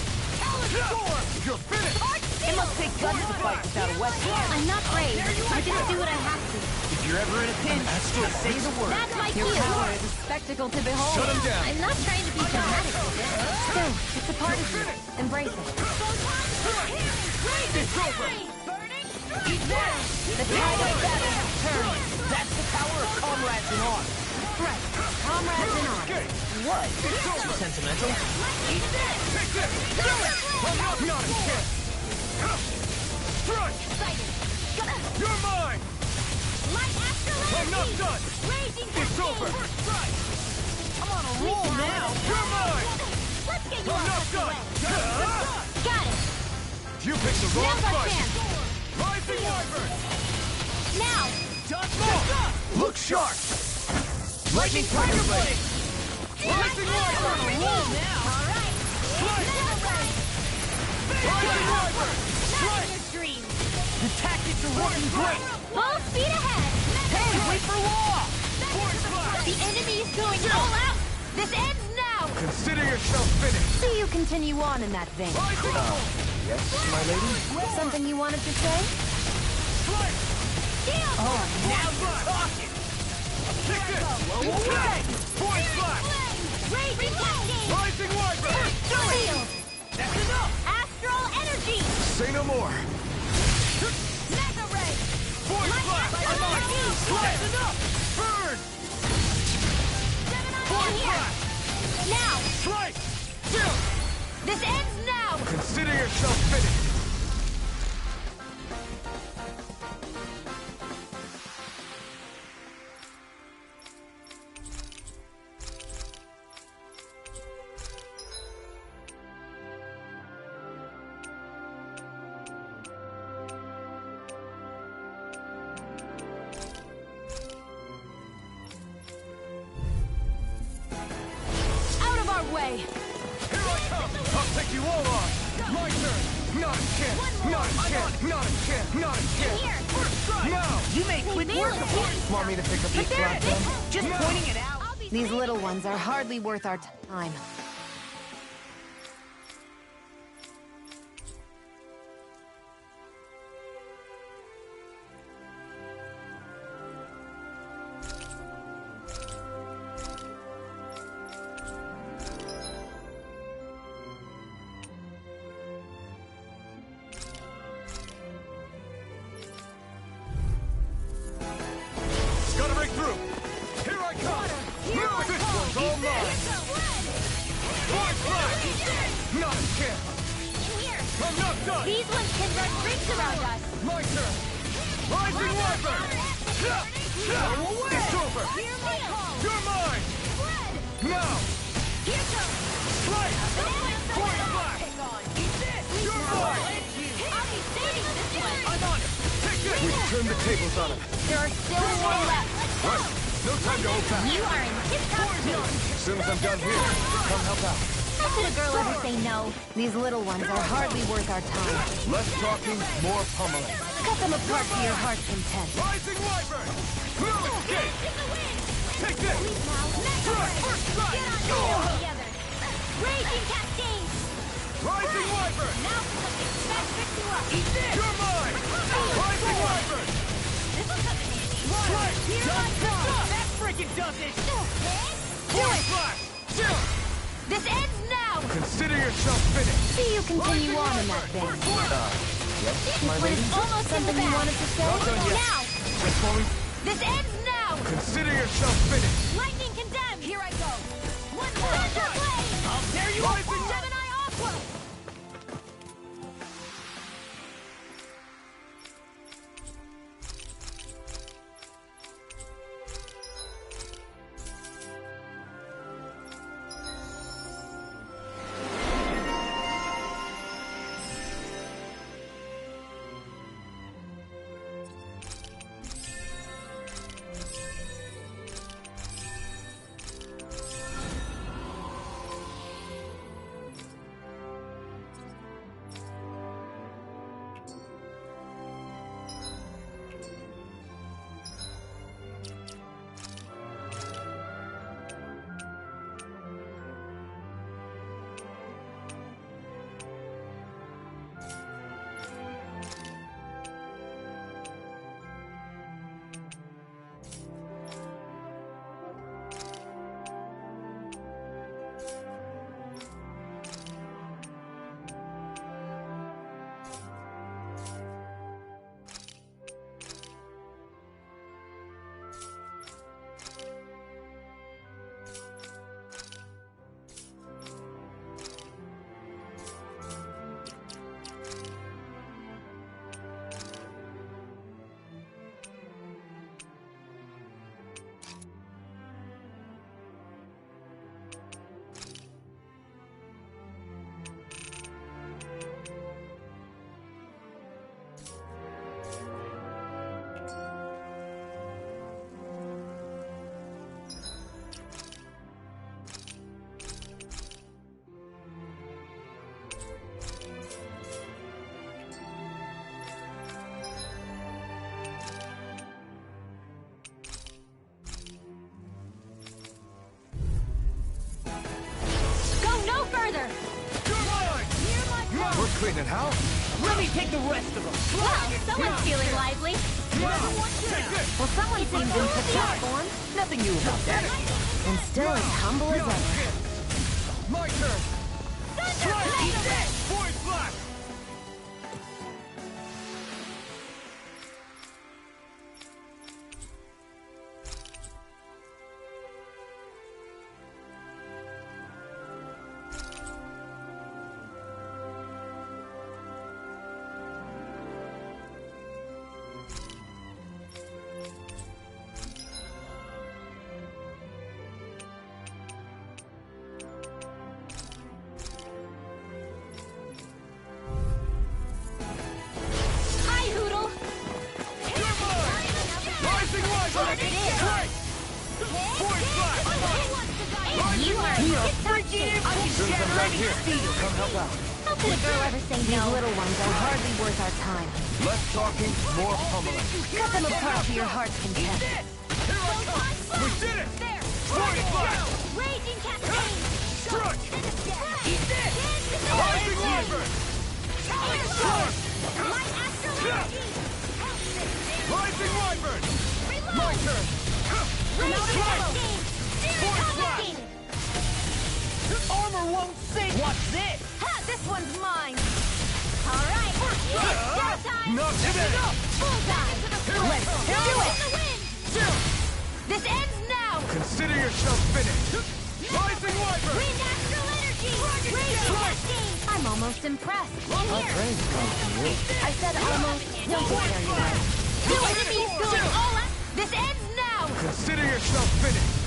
Speaker 5: Storm! You're finished!
Speaker 3: It must take guts to fight without a weapon.
Speaker 1: I'm not brave. I just do what I have to.
Speaker 3: If you're ever in a pinch, just say the word.
Speaker 2: That's my
Speaker 1: Your
Speaker 2: cue!
Speaker 1: power is a spectacle to behold.
Speaker 5: Shut him down!
Speaker 2: I'm not trying to be dramatic.
Speaker 1: Still, it's a part of you. Embrace it.
Speaker 5: It's over!
Speaker 3: Eat that.
Speaker 1: The tide of battle has turned.
Speaker 3: That's the power of comrades in arms.
Speaker 1: Right. Comrades in arms.
Speaker 5: Escape!
Speaker 3: What? Too sentimental.
Speaker 5: Take this! Do it! Not a chance! Strike! You're mine!
Speaker 2: Light Astral
Speaker 5: I'm not
Speaker 2: Energy!
Speaker 5: done!
Speaker 2: Raging
Speaker 5: It's over!
Speaker 3: I'm on a roll now.
Speaker 5: You're mine!
Speaker 2: Let's get you
Speaker 5: I'm
Speaker 2: all
Speaker 5: not
Speaker 2: tucked
Speaker 5: done!
Speaker 2: away. Got it!
Speaker 5: You picked the wrong
Speaker 2: Now's our
Speaker 5: fight!
Speaker 2: chance!
Speaker 5: Rising Wyvern!
Speaker 2: Now!
Speaker 3: Look sharp!
Speaker 5: Lightning Tiger Blade! Rising Wyvern!
Speaker 2: Alright!
Speaker 5: Rising Wyvern!
Speaker 2: Not in your dreams!
Speaker 3: The tactics are working great!
Speaker 2: Full speed ahead!
Speaker 3: Hey, wait for law!
Speaker 5: Force Blast!
Speaker 2: The enemy is going all out! This ends now!
Speaker 5: Consider yourself finished!
Speaker 1: Do you continue on in that vein?
Speaker 5: Rising
Speaker 4: Yes, my lady?
Speaker 1: Something you wanted to say?
Speaker 5: Strike!
Speaker 2: Shield!
Speaker 3: Now you're talking!
Speaker 5: Kick this!
Speaker 3: Away!
Speaker 5: Force Blast!
Speaker 2: Raging Cascade!
Speaker 5: Rising Wyvern!
Speaker 2: Shield!
Speaker 3: That's enough!
Speaker 2: Astral Energy!
Speaker 5: Say no more!
Speaker 2: Mega Ray!
Speaker 5: Force Blast!
Speaker 3: That's enough!
Speaker 5: Burn!
Speaker 2: Gemini
Speaker 5: Force
Speaker 2: here!
Speaker 5: Blast!
Speaker 2: Now!
Speaker 5: Strike!
Speaker 2: This ends now!
Speaker 5: Consider yourself finished!
Speaker 2: Out of our way!
Speaker 5: Here I come! I'll take you all on! My turn! Not a chance! Not a chance! Not a chance! Not a chance!
Speaker 2: Here!
Speaker 5: Now!
Speaker 3: You made quick work of it!
Speaker 4: Want me to pick up the slack then?
Speaker 3: Just pointing it out!
Speaker 1: These little ones are hardly worth our time.
Speaker 5: Gotta break through! Here I come! Now this one's all mine! Force Blast! Not a chance! I'm not done!
Speaker 2: These ones can run rings around us!
Speaker 5: My turn! Rising Wyvern! It's over!
Speaker 2: Hear my call!
Speaker 5: You're mine! Now!
Speaker 2: Here comes!
Speaker 5: Strike! Force
Speaker 2: Pick
Speaker 5: Blast!
Speaker 2: on! Eat this!
Speaker 5: You're mine!
Speaker 2: I'll be saving this one!
Speaker 3: I'm on it!
Speaker 5: Take this! We've turned the tables on him.
Speaker 2: There are still more left!
Speaker 5: Right! No time to hold back!
Speaker 2: You are in tip-top shape!
Speaker 5: As soon as I'm done here, come help out.
Speaker 2: How could a girl ever say no?
Speaker 1: These little ones are hardly worth our time.
Speaker 5: Less talking, more pummeling.
Speaker 1: Cut them apart to your heart's content.
Speaker 5: Rising Wyvern! No escape! Take this!
Speaker 2: Strike!
Speaker 5: First strike!
Speaker 2: Get on together! Raging Cascade!
Speaker 5: Rising Wyvern!
Speaker 2: Now for something that tricks you up! Eat this!
Speaker 5: You're mine! Rising Wyvern!
Speaker 2: This will come in handy!
Speaker 5: Strike!
Speaker 2: Here I come!
Speaker 3: That freaking does it!
Speaker 5: Force Blast!
Speaker 2: This ends now!
Speaker 5: Consider yourself finished!
Speaker 1: See you continue on in that vein.
Speaker 2: This one is almost
Speaker 1: Something you wanted to say?
Speaker 2: Now!
Speaker 5: Just while we...
Speaker 2: This ends now!
Speaker 5: Consider yourself finished!
Speaker 2: Lightning condemned! Here I go! One more! Thunder Blade!
Speaker 3: I'll tear you
Speaker 5: Rising
Speaker 2: Gemini Aqua!
Speaker 5: clean it out.
Speaker 3: Let me take the rest of them.
Speaker 2: Wow, someone's feeling lively.
Speaker 1: Well, someone seems in such form.
Speaker 3: Nothing new about that.
Speaker 1: And still as humble as ever.
Speaker 5: My turn.
Speaker 2: Thunder!
Speaker 5: Void Blast!
Speaker 2: Hi, Hoodle!
Speaker 5: Rising Wyvern! Strike! Void Blast!
Speaker 2: You are freaking
Speaker 4: Soon right here. Come help out.
Speaker 2: How could a girl ever say
Speaker 1: These
Speaker 2: no?
Speaker 1: little ones are hardly worth our time.
Speaker 5: Less talking, more pummeling.
Speaker 1: Cut them apart to your heart's content.
Speaker 5: Here I come! We did it!
Speaker 2: There!
Speaker 5: Void Blast!
Speaker 2: Raging Cascade!
Speaker 5: Strike!
Speaker 2: Eat this!
Speaker 5: Rising Wyvern! Strike!
Speaker 2: Light Astral Energy!
Speaker 5: Rising Wyvern! My turn!
Speaker 2: Raging Cascade!
Speaker 5: Void Blast!
Speaker 3: Armor won't sink. Watch this.
Speaker 1: Ha! This one's mine!
Speaker 2: All right! Go time!
Speaker 5: Not today!
Speaker 2: Bullseye!
Speaker 1: Let's do it!
Speaker 2: The wind!
Speaker 1: This ends now!
Speaker 5: Consider yourself finished! Rising Wyvern!
Speaker 2: Wind Astral Energy! Raging Cascade!
Speaker 1: I'm almost impressed.
Speaker 2: Here!
Speaker 1: I said almost. Don't worry.
Speaker 2: The enemy's going all out!
Speaker 1: This ends now!
Speaker 5: Consider yourself finished!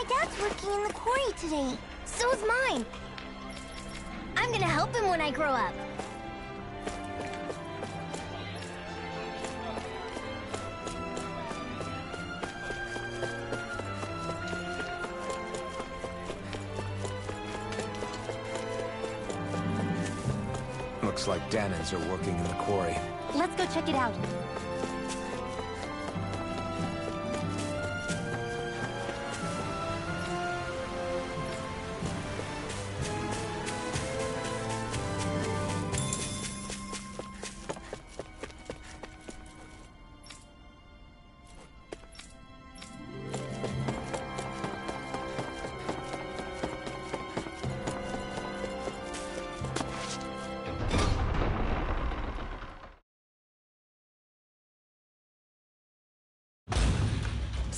Speaker 2: Dad's working in the quarry today. So is mine. I'm gonna help him when I grow up.
Speaker 4: Looks like Dahnans are working in the quarry.
Speaker 1: Let's go check it out.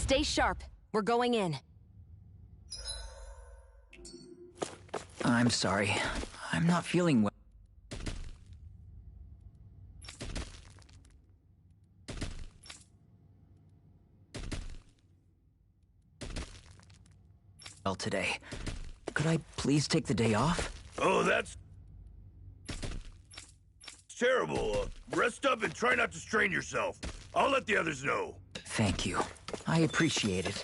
Speaker 1: Stay sharp. We're going in.
Speaker 7: I'm sorry. I'm not feeling well today. Could I please take the day off?
Speaker 5: Oh, that's terrible. Rest up and try not to strain yourself. I'll let the others know.
Speaker 7: Thank you. I appreciate it.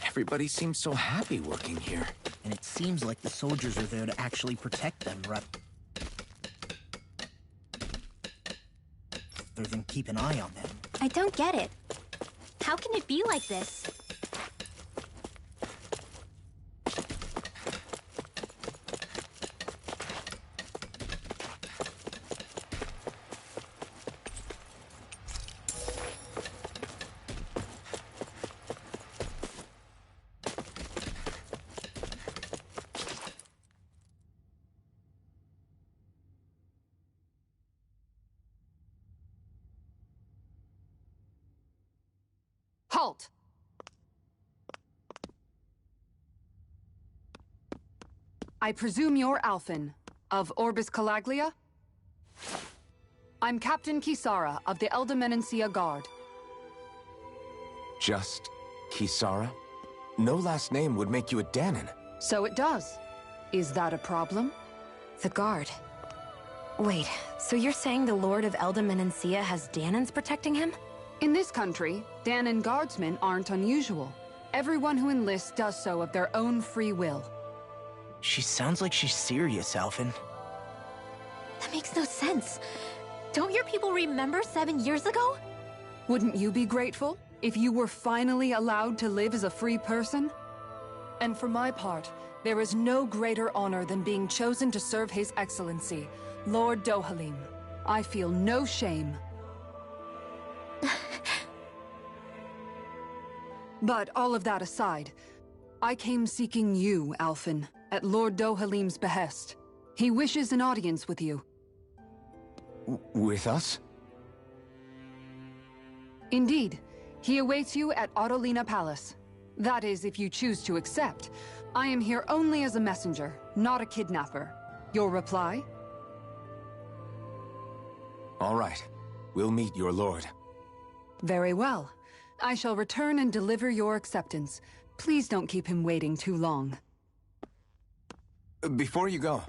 Speaker 4: Everybody seems so happy working here.
Speaker 3: And it seems like the soldiers are there to actually protect them, rather than keep an eye on them.
Speaker 2: I don't get it. How can it be like this?
Speaker 8: Halt! I presume you're Alphen, of Orbis Calaglia? I'm Captain Kisara of the Elder Guard.
Speaker 4: Just Kisara? No last name would make you a Dahnan.
Speaker 8: So it does. Is that a problem?
Speaker 1: The Guard. Wait, so you're saying the Lord of Elder Menancia has Dahnans protecting him?
Speaker 8: In this country, Dahnan guardsmen aren't unusual. Everyone who enlists does so of their own free will.
Speaker 3: She sounds like she's serious, Alphen.
Speaker 2: That makes no sense. Don't your people remember 7 years ago?
Speaker 8: Wouldn't you be grateful if you were finally allowed to live as a free person? And for my part, there is no greater honor than being chosen to serve His Excellency, Lord Dohalim. I feel no shame. But all of that aside, I came seeking you, Alphen, at Lord Dohalim's behest. He wishes an audience with you.
Speaker 4: With us?
Speaker 8: Indeed. He awaits you at Autolina Palace. That is, if you choose to accept. I am here only as a messenger, not a kidnapper. Your reply?
Speaker 4: All right. We'll meet your lord.
Speaker 8: Very well. I shall return and deliver your acceptance. Please don't keep him waiting too long.
Speaker 4: Before you go,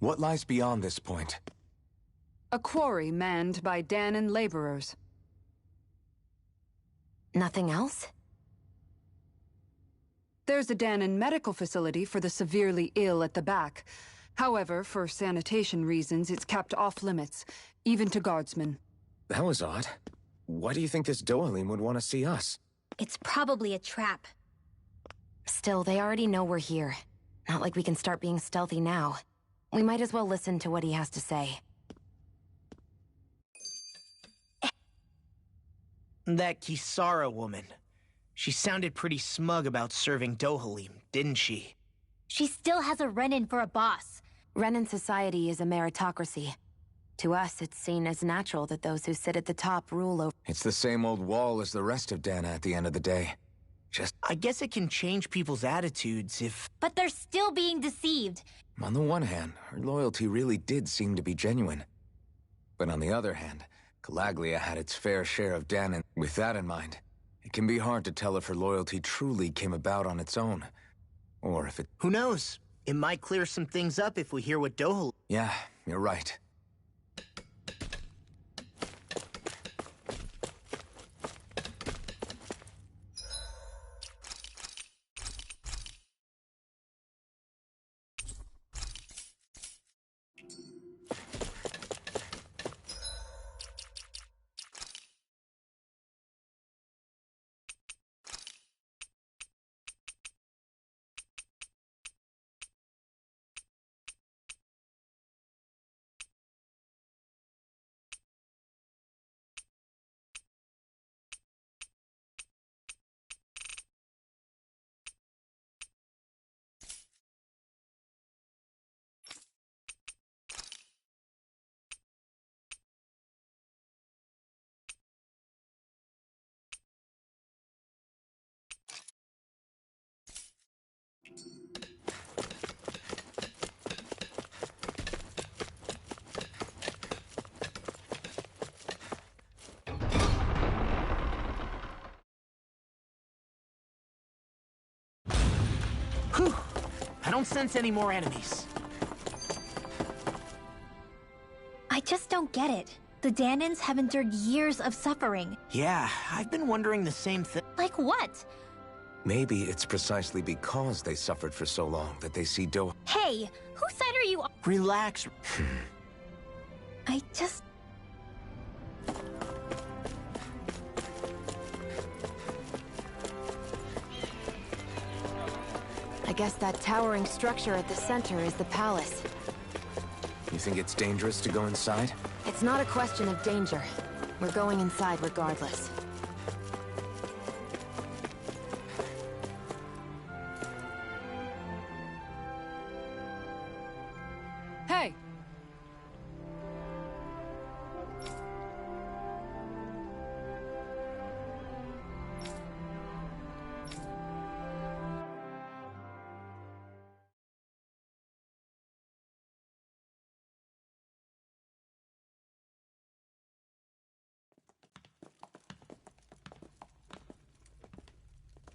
Speaker 4: what lies beyond this point?
Speaker 8: A quarry manned by Dahnan laborers.
Speaker 1: Nothing else?
Speaker 8: There's a Dahnan medical facility for the severely ill at the back. However, for sanitation reasons, it's kept off limits, even to guardsmen.
Speaker 4: That was odd. Why do you think this Dohalim would want to see us?
Speaker 2: It's probably a trap.
Speaker 1: Still, they already know we're here. Not like we can start being stealthy now. We might as well listen to what he has to say.
Speaker 3: That Kisara woman. She sounded pretty smug about serving Dohalim, didn't she?
Speaker 2: She still has a Renan for a boss.
Speaker 1: Renan society is a meritocracy. To us, it's seen as natural that those who sit at the top rule over...
Speaker 4: It's the same old wall as the rest of Dahna at the end of the day.
Speaker 3: I guess it can change people's attitudes if...
Speaker 2: But they're still being deceived.
Speaker 4: On the one hand, her loyalty really did seem to be genuine. But on the other hand, Calaglia had its fair share of Danon. With that in mind, it can be hard to tell if her loyalty truly came about on its own, or if it...
Speaker 3: Who knows? It might clear some things up if we hear what Dohel...
Speaker 4: Yeah, you're right.
Speaker 3: Whew! I don't sense any more enemies.
Speaker 2: I just don't get it. The Danons have endured years of suffering.
Speaker 3: Yeah, I've been wondering the same thing.
Speaker 2: Like what?
Speaker 4: Maybe it's precisely because they suffered for so long that they see
Speaker 2: Hey, whose side are you on?
Speaker 3: Relax.
Speaker 2: I just...
Speaker 1: I guess that towering structure at the center is the palace.
Speaker 4: You think it's dangerous to go inside?
Speaker 1: It's not a question of danger. We're going inside regardless.
Speaker 8: Hey!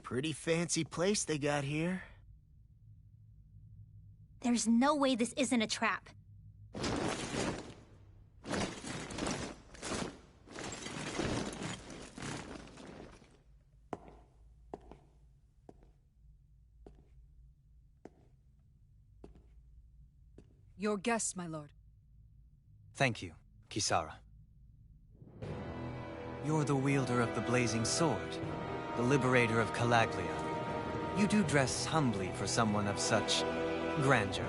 Speaker 3: Pretty fancy place they got here.
Speaker 2: There's no way this isn't a trap.
Speaker 8: Your guests, my lord.
Speaker 9: Thank you, Kisara. You're the wielder of the blazing sword, the liberator of Calaglia. You do dress humbly for someone of such grandeur.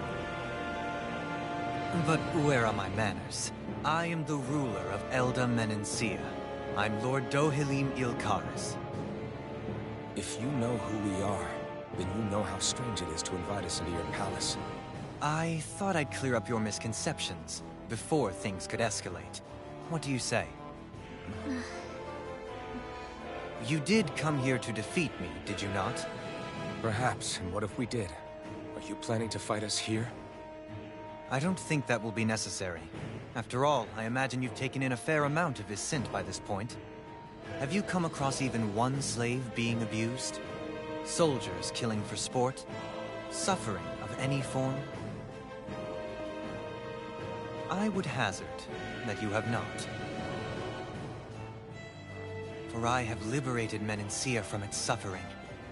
Speaker 9: But where are my manners? I am the ruler of Elda Menencia. I'm Lord Dohalim Ilkaris.
Speaker 4: If you know who we are, then you know how strange it is to invite us into your palace.
Speaker 9: I thought I'd clear up your misconceptions before things could escalate. What do you say? You did come here to defeat me, did you not?
Speaker 4: Perhaps, and what if we did? Are you planning to fight us here?
Speaker 9: I don't think that will be necessary. After all, I imagine you've taken in a fair amount of his scent by this point. Have you come across even one slave being abused? Soldiers killing for sport? Suffering of any form? I would hazard that you have not. For I have liberated Menencia from its suffering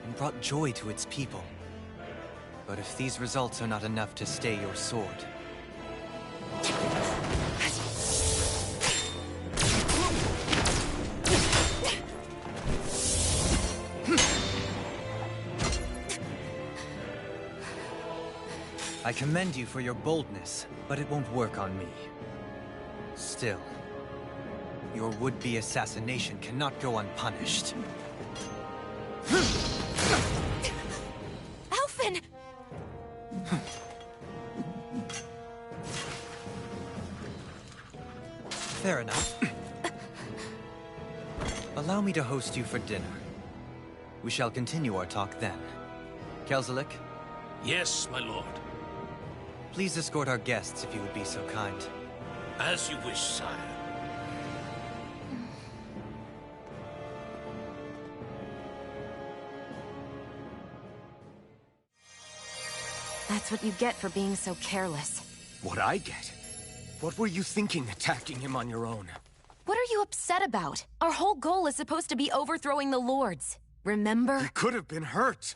Speaker 9: and brought joy to its people. But if these results are not enough to stay your sword... I commend you for your boldness, but it won't work on me. Still, your would-be assassination cannot go unpunished.
Speaker 2: Alphen!
Speaker 9: Fair enough. Allow me to host you for dinner. We shall continue our talk then. Kelzelik?
Speaker 10: Yes, my lord.
Speaker 9: Please escort our guests if you would be so kind.
Speaker 10: As you wish, sire.
Speaker 1: That's what you get for being so careless.
Speaker 4: What I get? What were you thinking attacking him on your own?
Speaker 1: What are you upset about? Our whole goal is supposed to be overthrowing the Lords. Remember?
Speaker 4: He could have been hurt.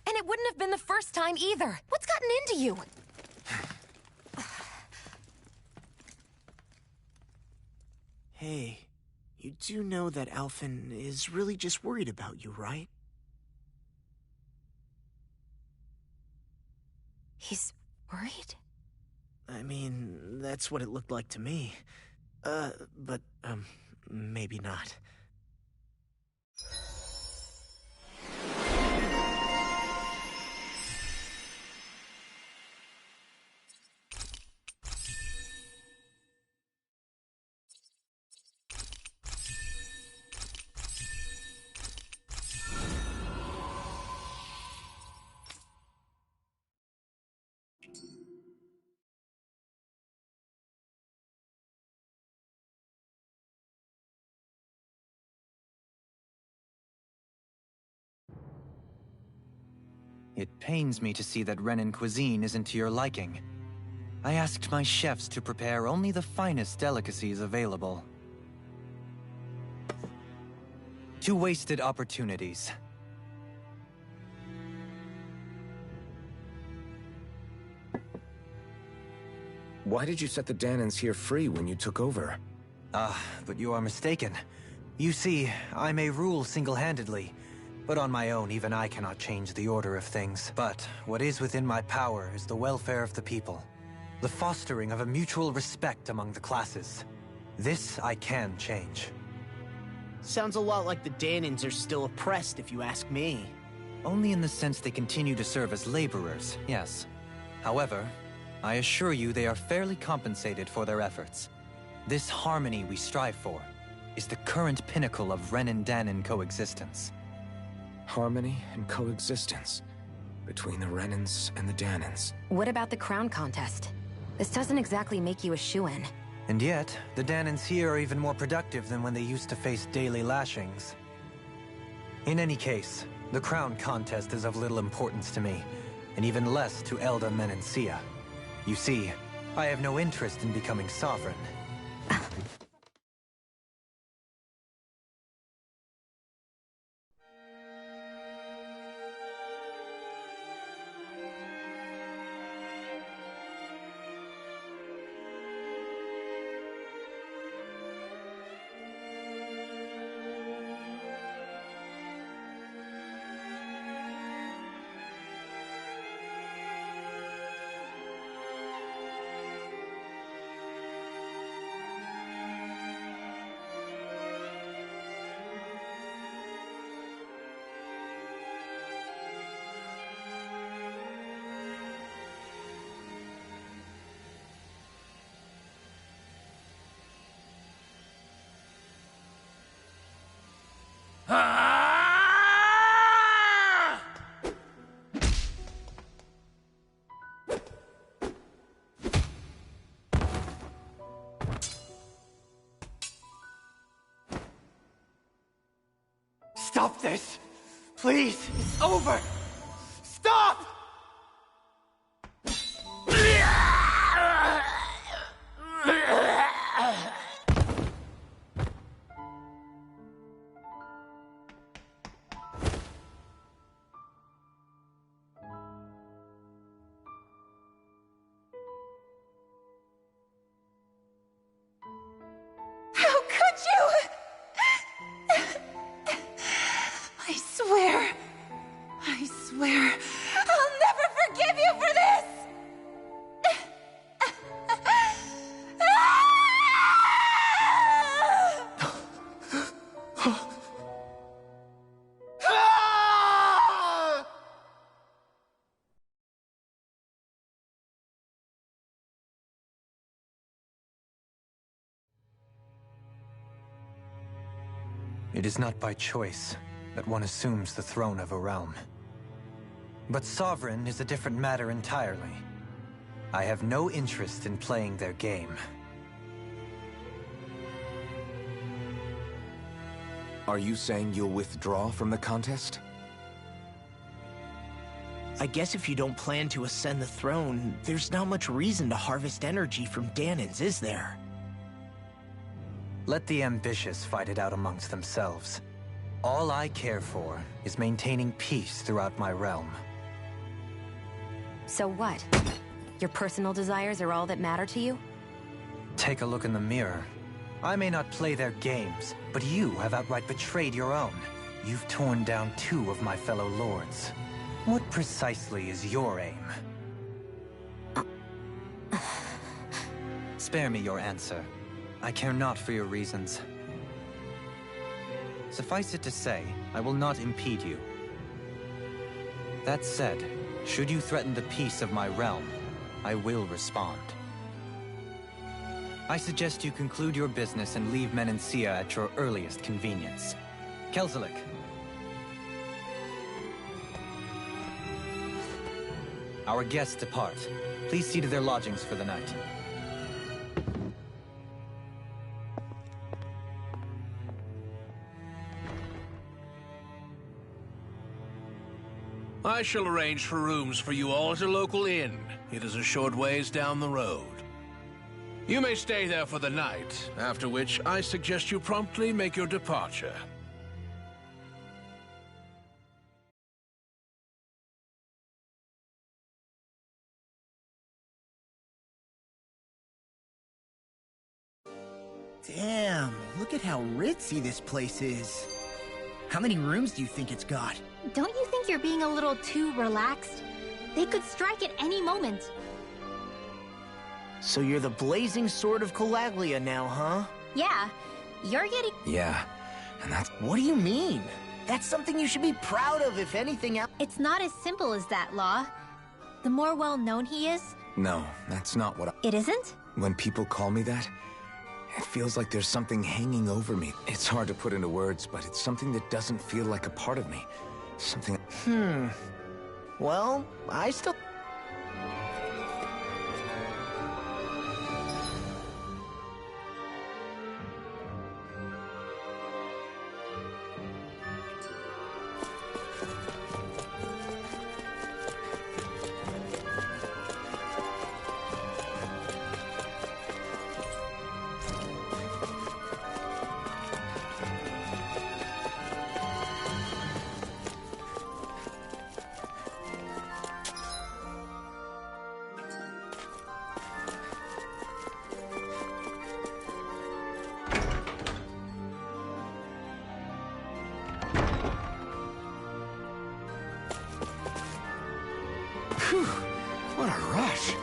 Speaker 1: And it wouldn't have been the first time either. What's gotten into you?
Speaker 3: Hey, you do know that Alphen is really just worried about you, right?
Speaker 1: He's worried?
Speaker 3: I mean, that's what it looked like to me. But maybe not.
Speaker 9: It pains me to see that Renan cuisine isn't to your liking. I asked my chefs to prepare only the finest delicacies available. 2 wasted opportunities.
Speaker 4: Why did you set the Danans here free when you took over?
Speaker 9: But you are mistaken. You see, I may rule single-handedly, but on my own, even I cannot change the order of things. But what is within my power is the welfare of the people. The fostering of a mutual respect among the classes. This I can change.
Speaker 3: Sounds a lot like the Danans are still oppressed, if you ask me.
Speaker 9: Only in the sense they continue to serve as laborers, yes. However, I assure you they are fairly compensated for their efforts. This harmony we strive for is the current pinnacle of Renan-Danan coexistence.
Speaker 4: Harmony and coexistence between the Renans and the Danans.
Speaker 1: What about the crown contest? This doesn't exactly make you a shoo-in.
Speaker 9: And yet, the Danans here are even more productive than when they used to face daily lashings. In any case, the crown contest is of little importance to me, and even less to Elda Menancia. You see, I have no interest in becoming sovereign.
Speaker 3: Stop this! Please! It's over! Stop!
Speaker 11: How could you? I swear, I'll never forgive you for this!
Speaker 9: It is not by choice that one assumes the throne of a realm. But sovereign is a different matter entirely. I have no interest in playing their game.
Speaker 4: Are you saying you'll withdraw from the contest?
Speaker 3: I guess if you don't plan to ascend the throne, there's not much reason to harvest energy from Dahnans, is there?
Speaker 9: Let the ambitious fight it out amongst themselves. All I care for is maintaining peace throughout my realm.
Speaker 1: So what? Your personal desires are all that matter to you?
Speaker 9: Take a look in the mirror. I may not play their games, but you have outright betrayed your own. You've torn down 2 of my fellow lords. What precisely is your aim? Spare me your answer. I care not for your reasons. Suffice it to say, I will not impede you. That said, should you threaten the peace of my realm, I will respond. I suggest you conclude your business and leave Menancia at your earliest convenience. Kelzelik. Our guests depart. Please see to their lodgings for the night.
Speaker 10: I shall arrange for rooms for you all at a local inn. It is a short ways down the road. You may stay there for the night, after which I suggest you promptly make your departure.
Speaker 3: Damn, look at how ritzy this place is. How many rooms do you think it's got?
Speaker 2: Don't you think you're being a little too relaxed? They could strike at any moment.
Speaker 3: So you're the blazing sword of Calaglia now, huh?
Speaker 2: Yeah, you're getting...
Speaker 4: Yeah, and that's...
Speaker 3: What do you mean? That's something you should be proud of, if anything else.
Speaker 2: It's not as simple as that, Law. The more well-known he is...
Speaker 4: No, that's not what I...
Speaker 2: It isn't?
Speaker 4: When people call me that, it feels like there's something hanging over me. It's hard to put into words, but it's something that doesn't feel like a part of me. Something...
Speaker 3: Well, I still...
Speaker 4: Phew, what a rush.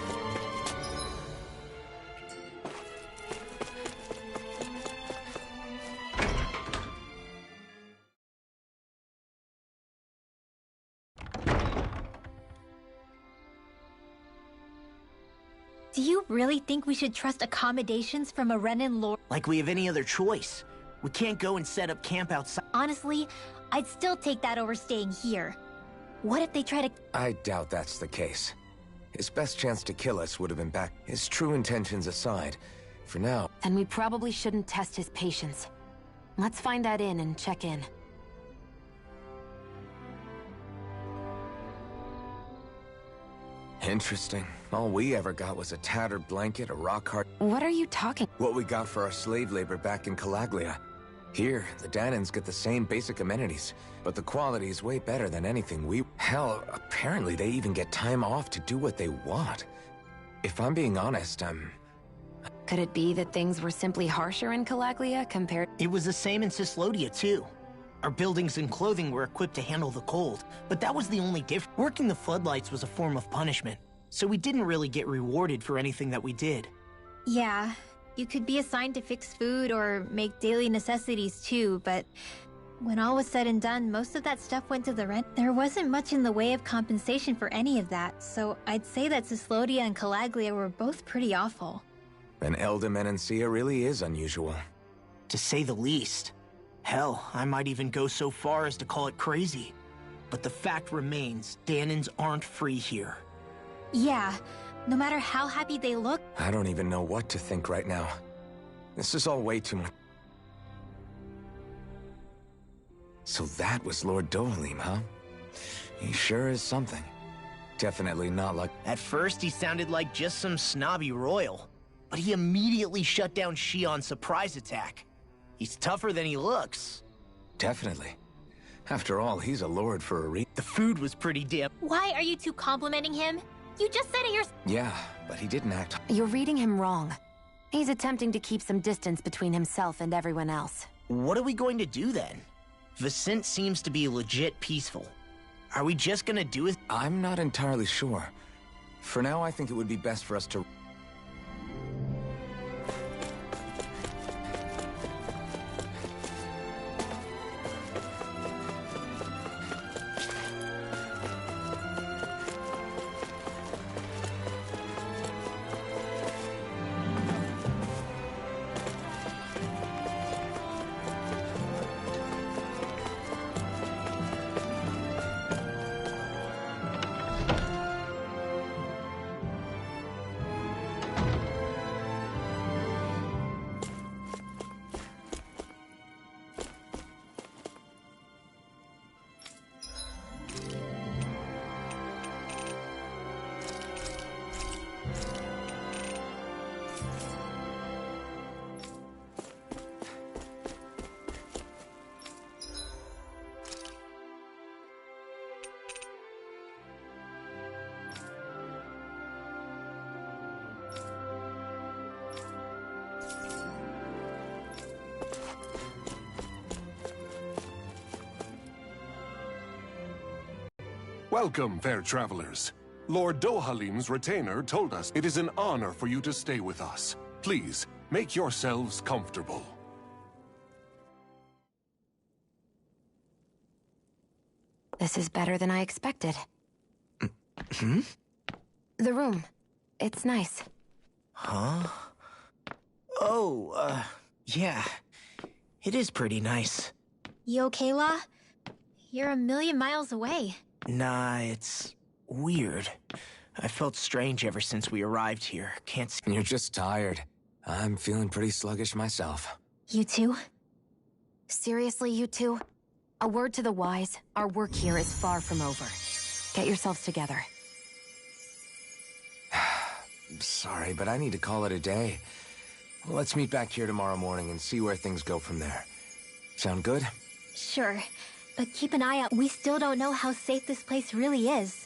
Speaker 2: Do you really think we should trust accommodations from a Renan lord?
Speaker 3: Like we have any other choice. We can't go and set up camp outside.
Speaker 2: Honestly, I'd still take that over staying here. What if they try to...
Speaker 4: I doubt that's the case. His best chance to kill us would have been back. His true intentions aside, for now...
Speaker 1: Then we probably shouldn't test his patience. Let's find that inn and check in.
Speaker 4: Interesting. All we ever got was a tattered blanket, a rock-hard...
Speaker 1: What are you talking?
Speaker 4: What we got for our slave labor back in Calaglia. Here, the Dahnans get the same basic amenities, but the quality is way better than anything we... Hell, apparently they even get time off to do what they want. If I'm being honest,
Speaker 1: Could it be that things were simply harsher in Calaglia compared...
Speaker 3: It was the same in Cyslodia, too. Our buildings and clothing were equipped to handle the cold, but that was the only difference. Working the floodlights was a form of punishment, so we didn't really get rewarded for anything that we did.
Speaker 2: Yeah, you could be assigned to fix food or make daily necessities too, but when all was said and done, most of that stuff went to the rent. There wasn't much in the way of compensation for any of that, so I'd say that Cyslodia and Calaglia were both pretty awful.
Speaker 4: Then Elda Menancia really is unusual.
Speaker 3: To say the least. Hell, I might even go so far as to call it crazy. But the fact remains, Dahnans aren't free here.
Speaker 2: Yeah, no matter how happy they look...
Speaker 4: I don't even know what to think right now. This is all way too much. So that was Lord Dohalim, huh? He sure is something. Definitely not like...
Speaker 3: At first, he sounded like just some snobby royal. But he immediately shut down Shion's surprise attack. He's tougher than he looks.
Speaker 4: Definitely. After all, he's a lord for a reason.
Speaker 3: The food was pretty damn...
Speaker 2: Why are you two complimenting him? You just said it yourself.
Speaker 4: Yeah, but he didn't act...
Speaker 1: You're reading him wrong. He's attempting to keep some distance between himself and everyone else.
Speaker 3: What are we going to do then? Vicente seems to be legit peaceful. Are we just gonna do it?
Speaker 4: I'm not entirely sure. For now, I think it would be best for us to...
Speaker 12: Welcome, fair travelers. Lord Dohalim's retainer told us it is an honor for you to stay with us. Please, make yourselves comfortable.
Speaker 1: This is better than I expected.
Speaker 3: Hmm?
Speaker 1: The room. It's nice.
Speaker 3: Huh? Oh, yeah. It is pretty nice.
Speaker 2: You okay, La? You're a million miles away.
Speaker 3: Nah, it's weird. I felt strange ever since we arrived here. Can't see.
Speaker 4: You're just tired. I'm feeling pretty sluggish myself.
Speaker 2: You too?
Speaker 1: Seriously, you two? A word to the wise, our work here is far from over. Get yourselves together.
Speaker 4: Sorry, but I need to call it a day. Let's meet back here tomorrow morning and see where things go from there. Sound good?
Speaker 2: Sure, but keep an eye out. We still don't know how safe this place really is.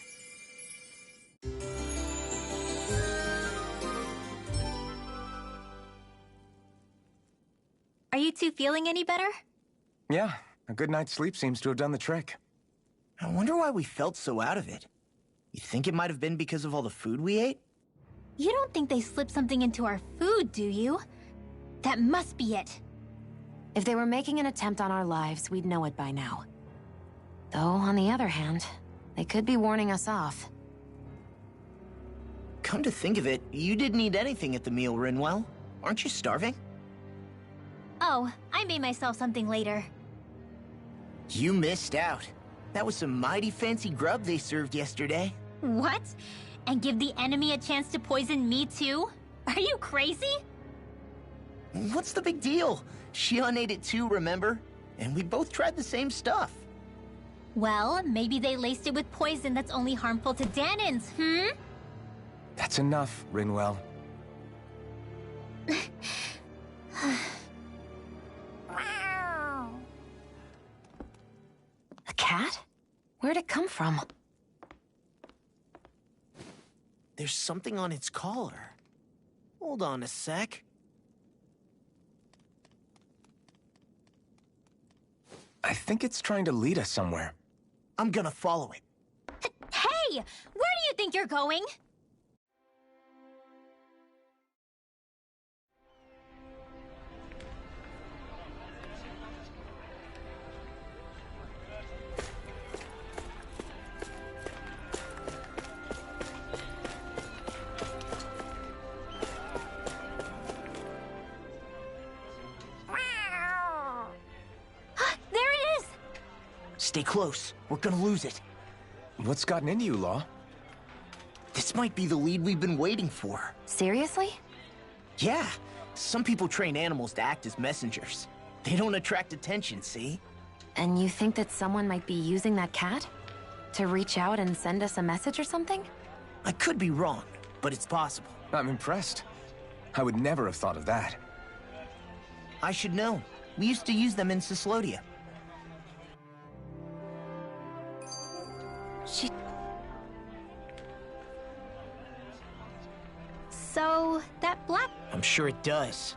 Speaker 2: Are you two feeling any better?
Speaker 4: Yeah, a good night's sleep seems to have done the trick.
Speaker 3: I wonder why we felt so out of it. You think it might have been because of all the food we ate?
Speaker 2: You don't think they slipped something into our food, do you? That must be it.
Speaker 1: If they were making an attempt on our lives, we'd know it by now. Though, on the other hand, they could be warning us off.
Speaker 3: Come to think of it, you didn't eat anything at the meal, Rinwell. Aren't you starving?
Speaker 2: Oh, I made myself something later.
Speaker 3: You missed out. That was some mighty fancy grub they served yesterday.
Speaker 2: What? And give the enemy a chance to poison me too? Are you crazy?
Speaker 3: What's the big deal? Shion ate it too, remember? And we both tried the same stuff.
Speaker 2: Well, maybe they laced it with poison that's only harmful to Danins, hmm?
Speaker 4: That's enough, Rinwell.
Speaker 1: A cat? Where'd it come from?
Speaker 3: There's something on its collar. Hold on a sec.
Speaker 4: I think it's trying to lead us somewhere.
Speaker 3: I'm gonna follow it.
Speaker 2: Hey! Where do you think you're going?
Speaker 3: Stay close. We're gonna lose it.
Speaker 4: What's gotten into you, Law?
Speaker 3: This might be the lead we've been waiting for.
Speaker 1: Seriously?
Speaker 3: Yeah. Some people train animals to act as messengers. They don't attract attention, see?
Speaker 1: And you think that someone might be using that cat? To reach out and send us a message or something?
Speaker 3: I could be wrong, but it's possible.
Speaker 4: I'm impressed. I would never have thought of that.
Speaker 3: I should know. We used to use them in Cyslodia.
Speaker 2: So, that black...
Speaker 3: I'm sure it does.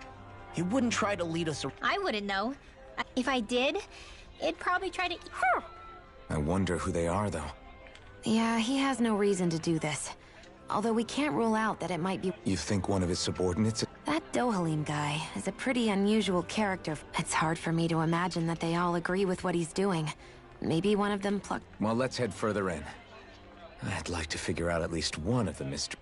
Speaker 3: It wouldn't try to lead us...
Speaker 2: I wouldn't know. If I did, it'd probably try to...
Speaker 4: I wonder who they are, though.
Speaker 1: Yeah, he has no reason to do this. Although we can't rule out that it might be...
Speaker 4: You think one of his subordinates...
Speaker 1: That Dohalim guy is a pretty unusual character. It's hard for me to imagine that they all agree with what he's doing. Maybe one of them plucked...
Speaker 4: Well, let's head further in. I'd like to figure out at least one of the mysteries.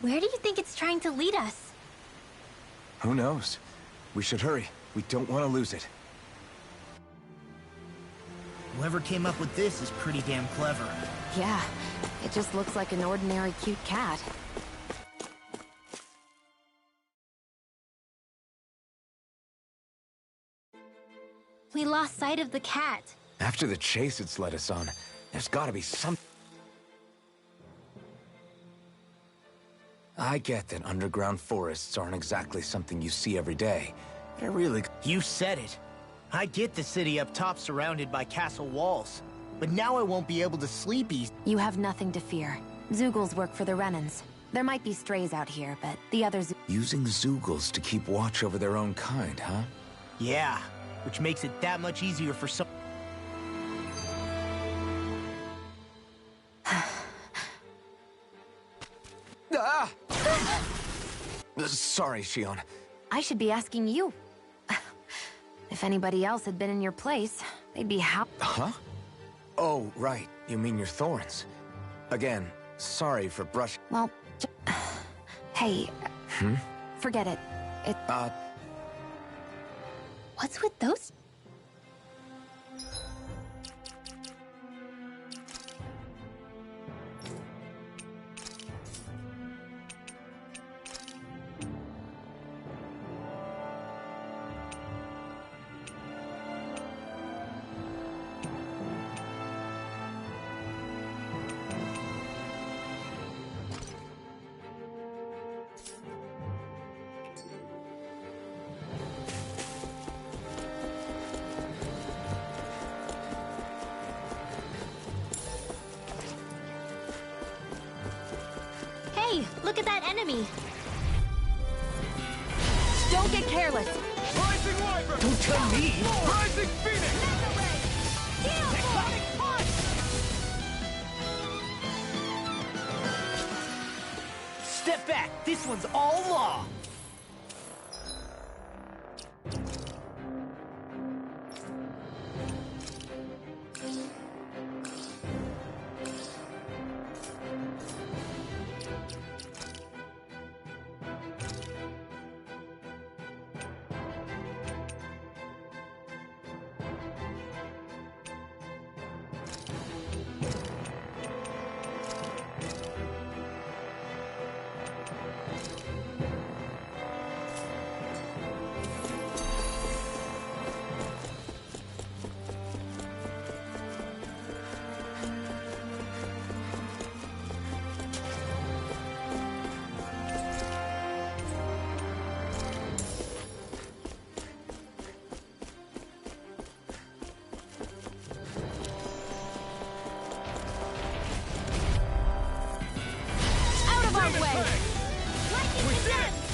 Speaker 2: Where do you think it's trying to lead us?
Speaker 4: Who knows? We should hurry. We don't want to lose it.
Speaker 3: Whoever came up with this is pretty damn clever.
Speaker 1: Yeah, it just looks like an ordinary cute cat.
Speaker 2: We lost sight of the cat.
Speaker 4: After the chase it's led us on, there's gotta be some... I get that underground forests aren't exactly something you see every day. They're really...
Speaker 3: You said it. I get the city up top surrounded by castle walls. But now I won't be able to sleep easy.
Speaker 1: You have nothing to fear. Zeugles work for the Renans. There might be strays out here, but the others...
Speaker 4: Using Zeugles to keep watch over their own kind, huh?
Speaker 3: Yeah, which makes it that much easier for some...
Speaker 4: Ah! Sorry, Shionne.
Speaker 1: I should be asking you. If anybody else had been in your place, they'd be
Speaker 4: Huh? Oh, right. You mean your thorns. Again, sorry for brush...
Speaker 1: Well, hey...
Speaker 4: Hmm?
Speaker 1: Forget it.
Speaker 2: What's with those? Hey, look at that enemy!
Speaker 1: Don't get careless!
Speaker 5: Rising Wyvern!
Speaker 3: Don't tell me!
Speaker 5: Rising Phoenix!
Speaker 3: Tectonic punch! Step back! This one's all law!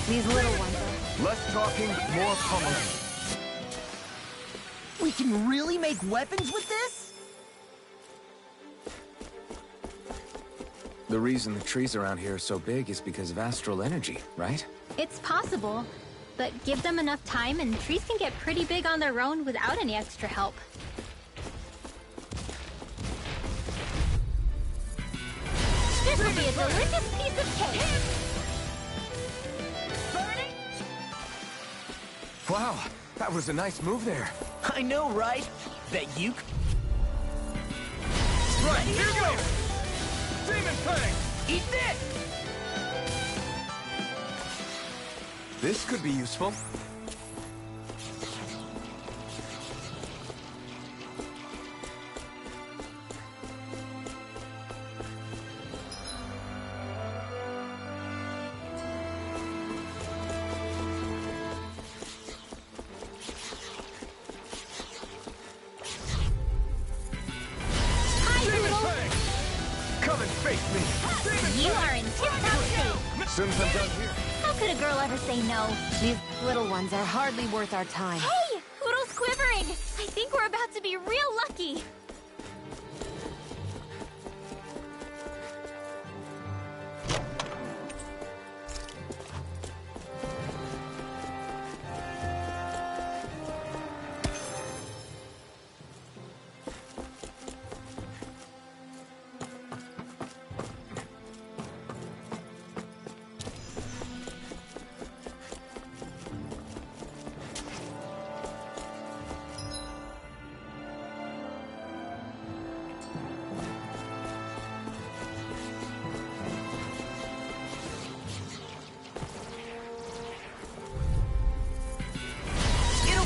Speaker 1: These little ones are...
Speaker 5: Less talking, more pummeling.
Speaker 3: We can really make weapons with this?
Speaker 4: The reason the trees around here are so big is because of astral energy, right?
Speaker 2: It's possible, but give them enough time and trees can get pretty big on their own without any extra help. This will be a delicious piece of cake!
Speaker 4: Wow, that was a nice move there.
Speaker 3: I know, right? Bet you...
Speaker 5: Right, here goes! Demon Fang!
Speaker 3: Eat this!
Speaker 4: This could be useful.
Speaker 5: Come and face me!
Speaker 2: You are in tip-top shape.
Speaker 4: As soon as I'm done here.
Speaker 2: How could a girl ever say no?
Speaker 1: These little ones are hardly worth our time.
Speaker 2: Hey! Poodle's quivering! I think we're about to be real lucky!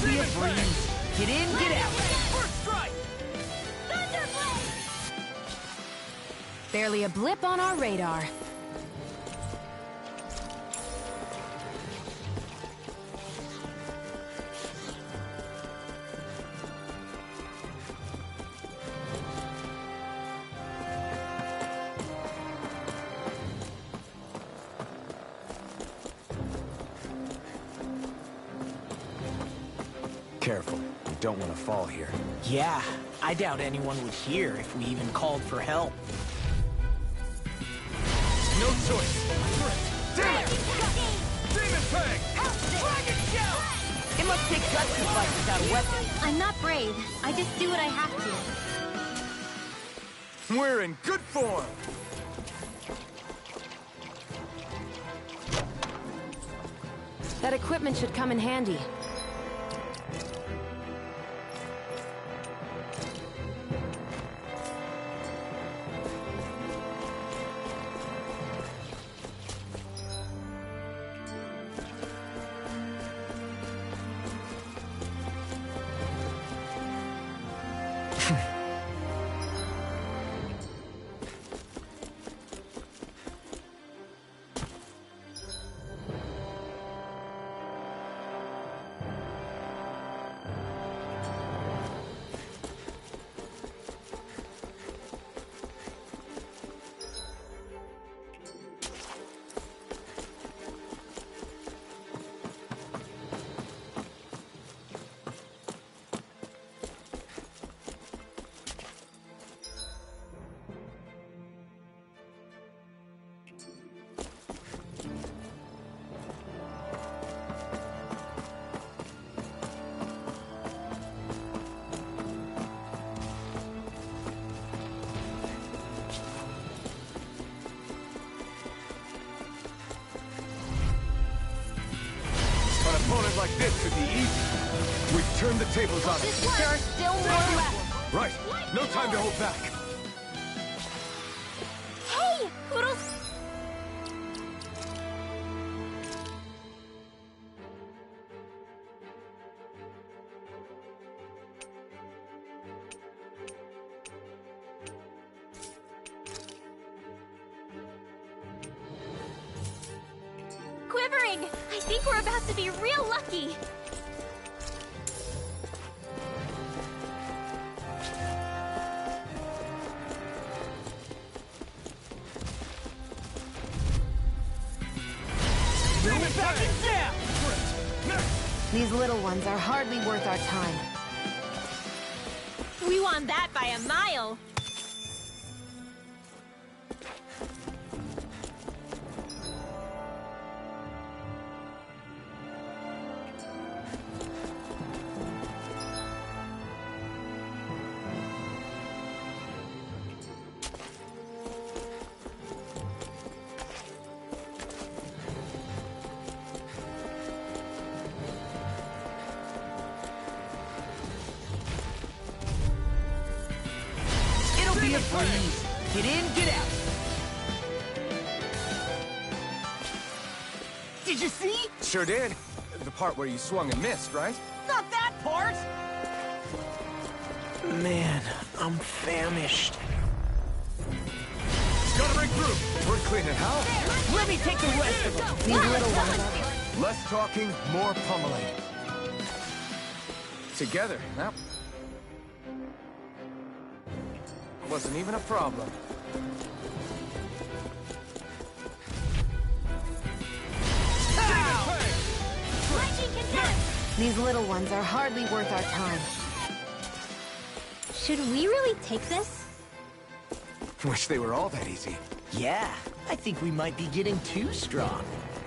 Speaker 3: Be a breeze. Get in, get out.
Speaker 5: First strike!
Speaker 1: Barely a blip on our radar.
Speaker 4: Careful. You don't want to fall here.
Speaker 3: Yeah, I doubt anyone would hear if we even called for help.
Speaker 5: No choice! Damn it! Demon Fang! Dragon Shell!
Speaker 3: It must take guts to fight without a weapon.
Speaker 2: I'm not brave. I just do what I have to.
Speaker 5: We're in good form!
Speaker 1: That equipment should come in handy.
Speaker 5: An opponent like this could be easy. We've turned the tables on it.
Speaker 1: There are still more left.
Speaker 5: Right. No time to hold back.
Speaker 2: Hey! Poodle's... Quivering! I think we're about to be real lucky!
Speaker 1: These little ones are hardly worth our time.
Speaker 2: We won that by a mile!
Speaker 3: Freeze. Get in, get out. Did you see?
Speaker 5: Sure did. The part where you swung and missed, right?
Speaker 3: Not that part! Man, I'm famished.
Speaker 5: Gotta break through! We're cleaning house.
Speaker 3: Let me take the rest of them. These little ones.
Speaker 5: Less talking, more pummeling. Together, now. Wasn't even a problem.
Speaker 1: These little ones are hardly worth our time.
Speaker 2: Should we really take this?
Speaker 5: Wish they were all that easy.
Speaker 3: Yeah, I think we might be getting too strong.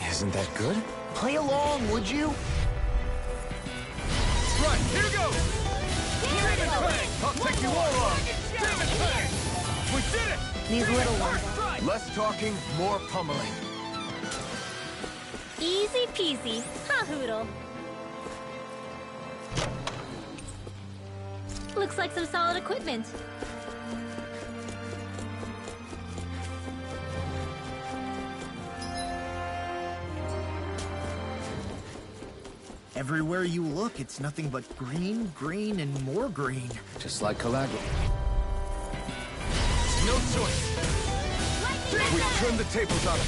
Speaker 4: Isn't that good?
Speaker 3: Play along, would you?
Speaker 5: Right, here goes! Demon Fang! I'll take you all on! Demon Fang! We did it!
Speaker 1: These little ones.
Speaker 5: Less talking, more pummeling.
Speaker 2: Easy peasy. Ha hoodle. Looks like some solid equipment.
Speaker 3: Everywhere you look, it's nothing but green, green, and more green.
Speaker 5: Just like Calaglia. No choice. We trimmed the tables on it.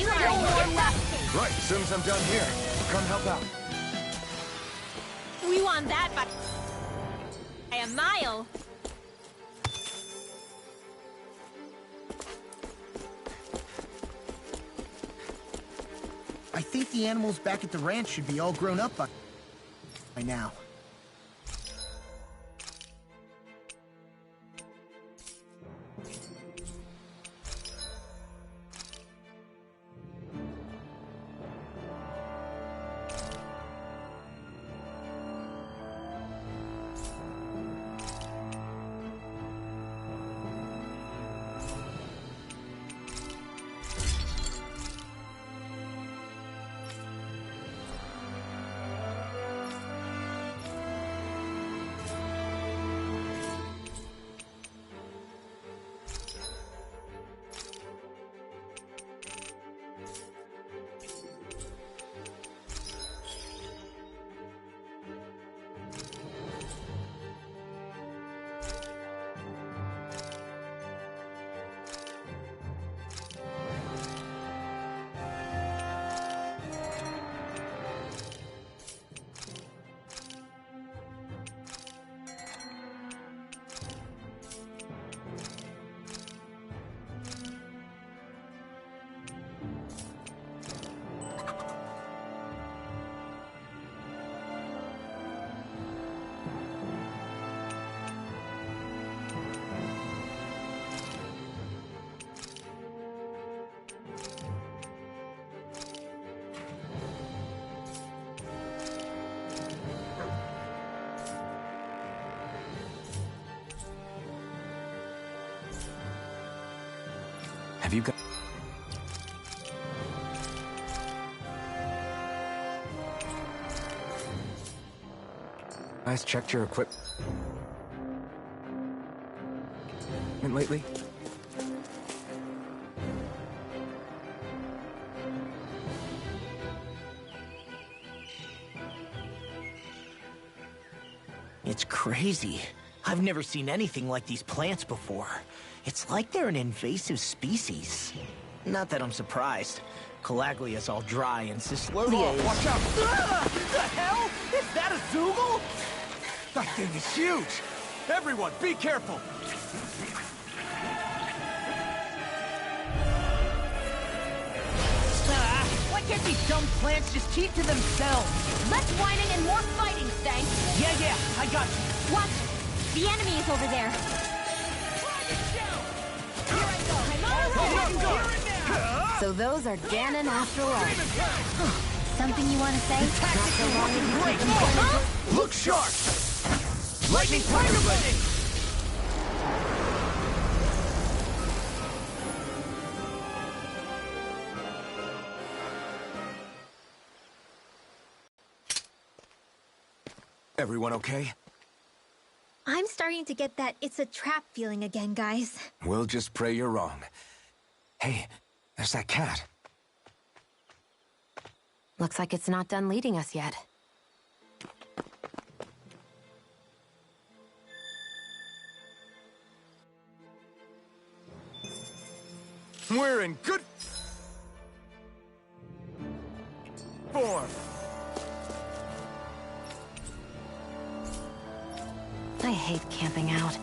Speaker 2: You are your left.
Speaker 5: Right, as soon as I'm done here, I'll come help out.
Speaker 2: We won that by a mile.
Speaker 3: I think the animals back at the ranch should be all grown up by now.
Speaker 4: Have you got... Guys, checked your equipment lately?
Speaker 3: It's crazy. I've never seen anything like these plants before. It's like they're an invasive species. Not that I'm surprised. Calaglia's all dry and Cyslodia is...
Speaker 5: Watch out!
Speaker 3: The hell? Is that a Zoogle?
Speaker 5: That thing is huge! Everyone, be careful!
Speaker 3: Why can't these dumb plants just keep to themselves?
Speaker 11: Less whining and more fighting, Stank.
Speaker 3: Yeah, I got you.
Speaker 2: Watch! The enemy is over there.
Speaker 1: So those are Ganon after all.
Speaker 2: Something you want to say?
Speaker 3: Not so long as you keep them going.
Speaker 5: Look sharp! Lightning Tiger Blade! Everyone okay?
Speaker 2: I'm starting to get that it's a trap feeling again, guys.
Speaker 4: We'll just pray you're wrong. Hey, there's that cat.
Speaker 1: Looks like it's not done leading us yet.
Speaker 5: We're in good form.
Speaker 1: I hate camping out.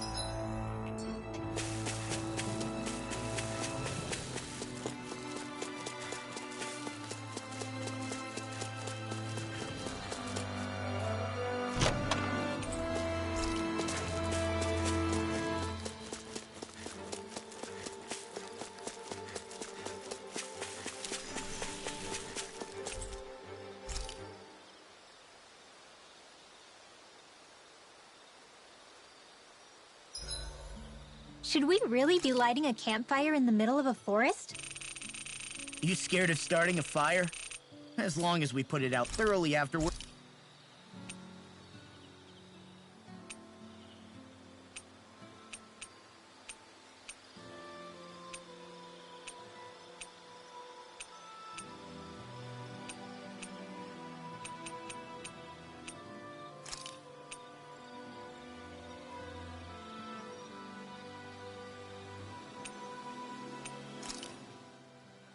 Speaker 2: Should we really be lighting a campfire in the middle of a forest?
Speaker 3: You scared of starting a fire? As long as we put it out thoroughly afterward.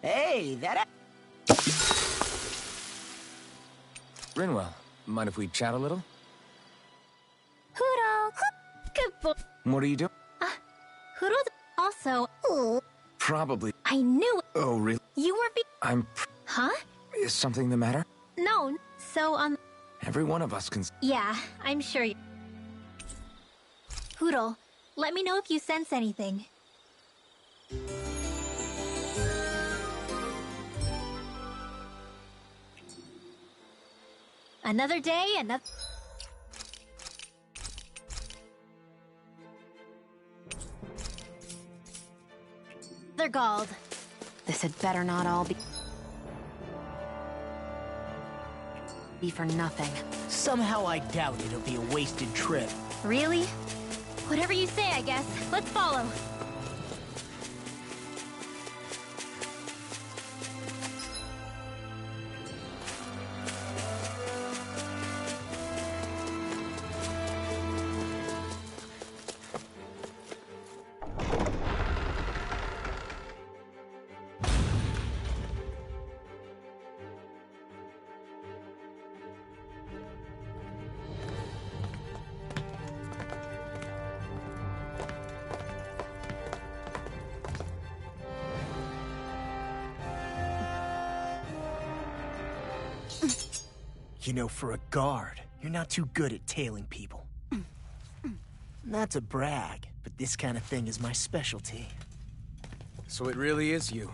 Speaker 3: Hey, that...
Speaker 4: Rinwell, mind if we chat a little?
Speaker 2: Huro! Good boy.
Speaker 4: What are you doing?
Speaker 2: Huro also... Oh.
Speaker 4: Probably.
Speaker 2: I knew it.
Speaker 4: Oh, really?
Speaker 2: You were Huh?
Speaker 4: Is something the matter?
Speaker 2: No. So,
Speaker 4: Every one of us can...
Speaker 2: Yeah, I'm sure you... Huro, let me know if you sense anything. Another day, another... They're galled.
Speaker 1: This had better not all be for nothing.
Speaker 3: Somehow I doubt it'll be a wasted trip.
Speaker 2: Really? Whatever you say, I guess. Let's follow.
Speaker 3: You know, for a guard, you're not too good at tailing people. Not to brag, but this kind of thing is my specialty.
Speaker 4: So it really is you.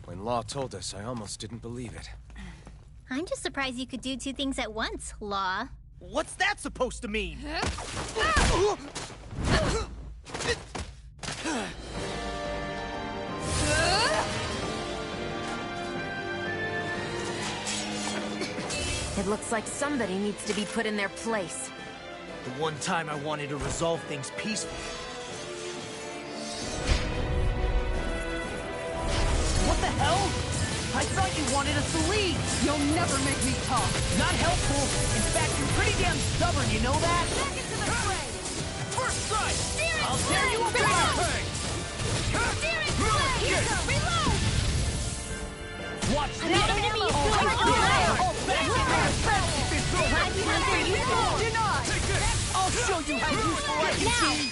Speaker 4: When Law told us, I almost didn't believe it.
Speaker 2: I'm just surprised you could do two things at once, Law.
Speaker 3: What's that supposed to mean?
Speaker 1: It looks like somebody needs to be put in their place.
Speaker 3: The one time I wanted to resolve things peacefully. What the hell? I thought you wanted us to leave!
Speaker 8: You'll never make me talk!
Speaker 3: Not helpful! In fact, you're pretty damn stubborn, you know that?
Speaker 11: Back into the fray!
Speaker 3: First strike! I'll tear you
Speaker 11: Reload!
Speaker 3: apart!
Speaker 11: Steering play! Reload!
Speaker 3: Watch this!
Speaker 11: Another enemy is still
Speaker 3: I'll show you how useful I can be!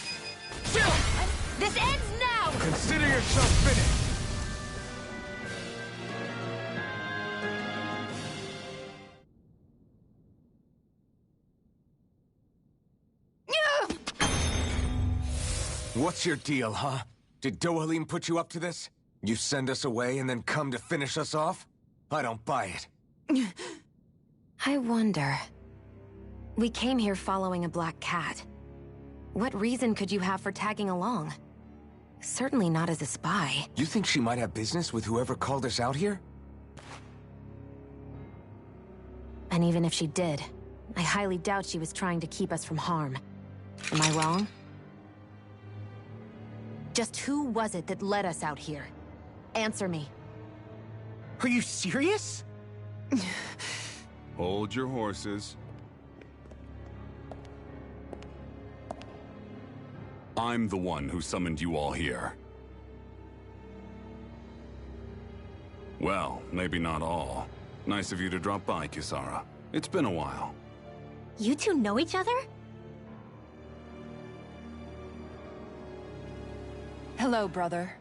Speaker 11: This ends now!
Speaker 5: Consider yourself finished!
Speaker 4: What's your deal, huh? Did Dohalim put you up to this? You send us away and then come to finish us off? I don't buy it.
Speaker 1: I wonder... We came here following a black cat. What reason could you have for tagging along? Certainly not as a spy.
Speaker 4: You think she might have business with whoever called us out here?
Speaker 1: And even if she did, I highly doubt she was trying to keep us from harm. Am I wrong? Just who was it that led us out here? Answer me.
Speaker 3: Are you serious?
Speaker 12: Hold your horses. I'm the one who summoned you all here. Well, maybe not all. Nice of you to drop by, Kisara. It's been a while.
Speaker 2: You two know each other?
Speaker 8: Hello, brother.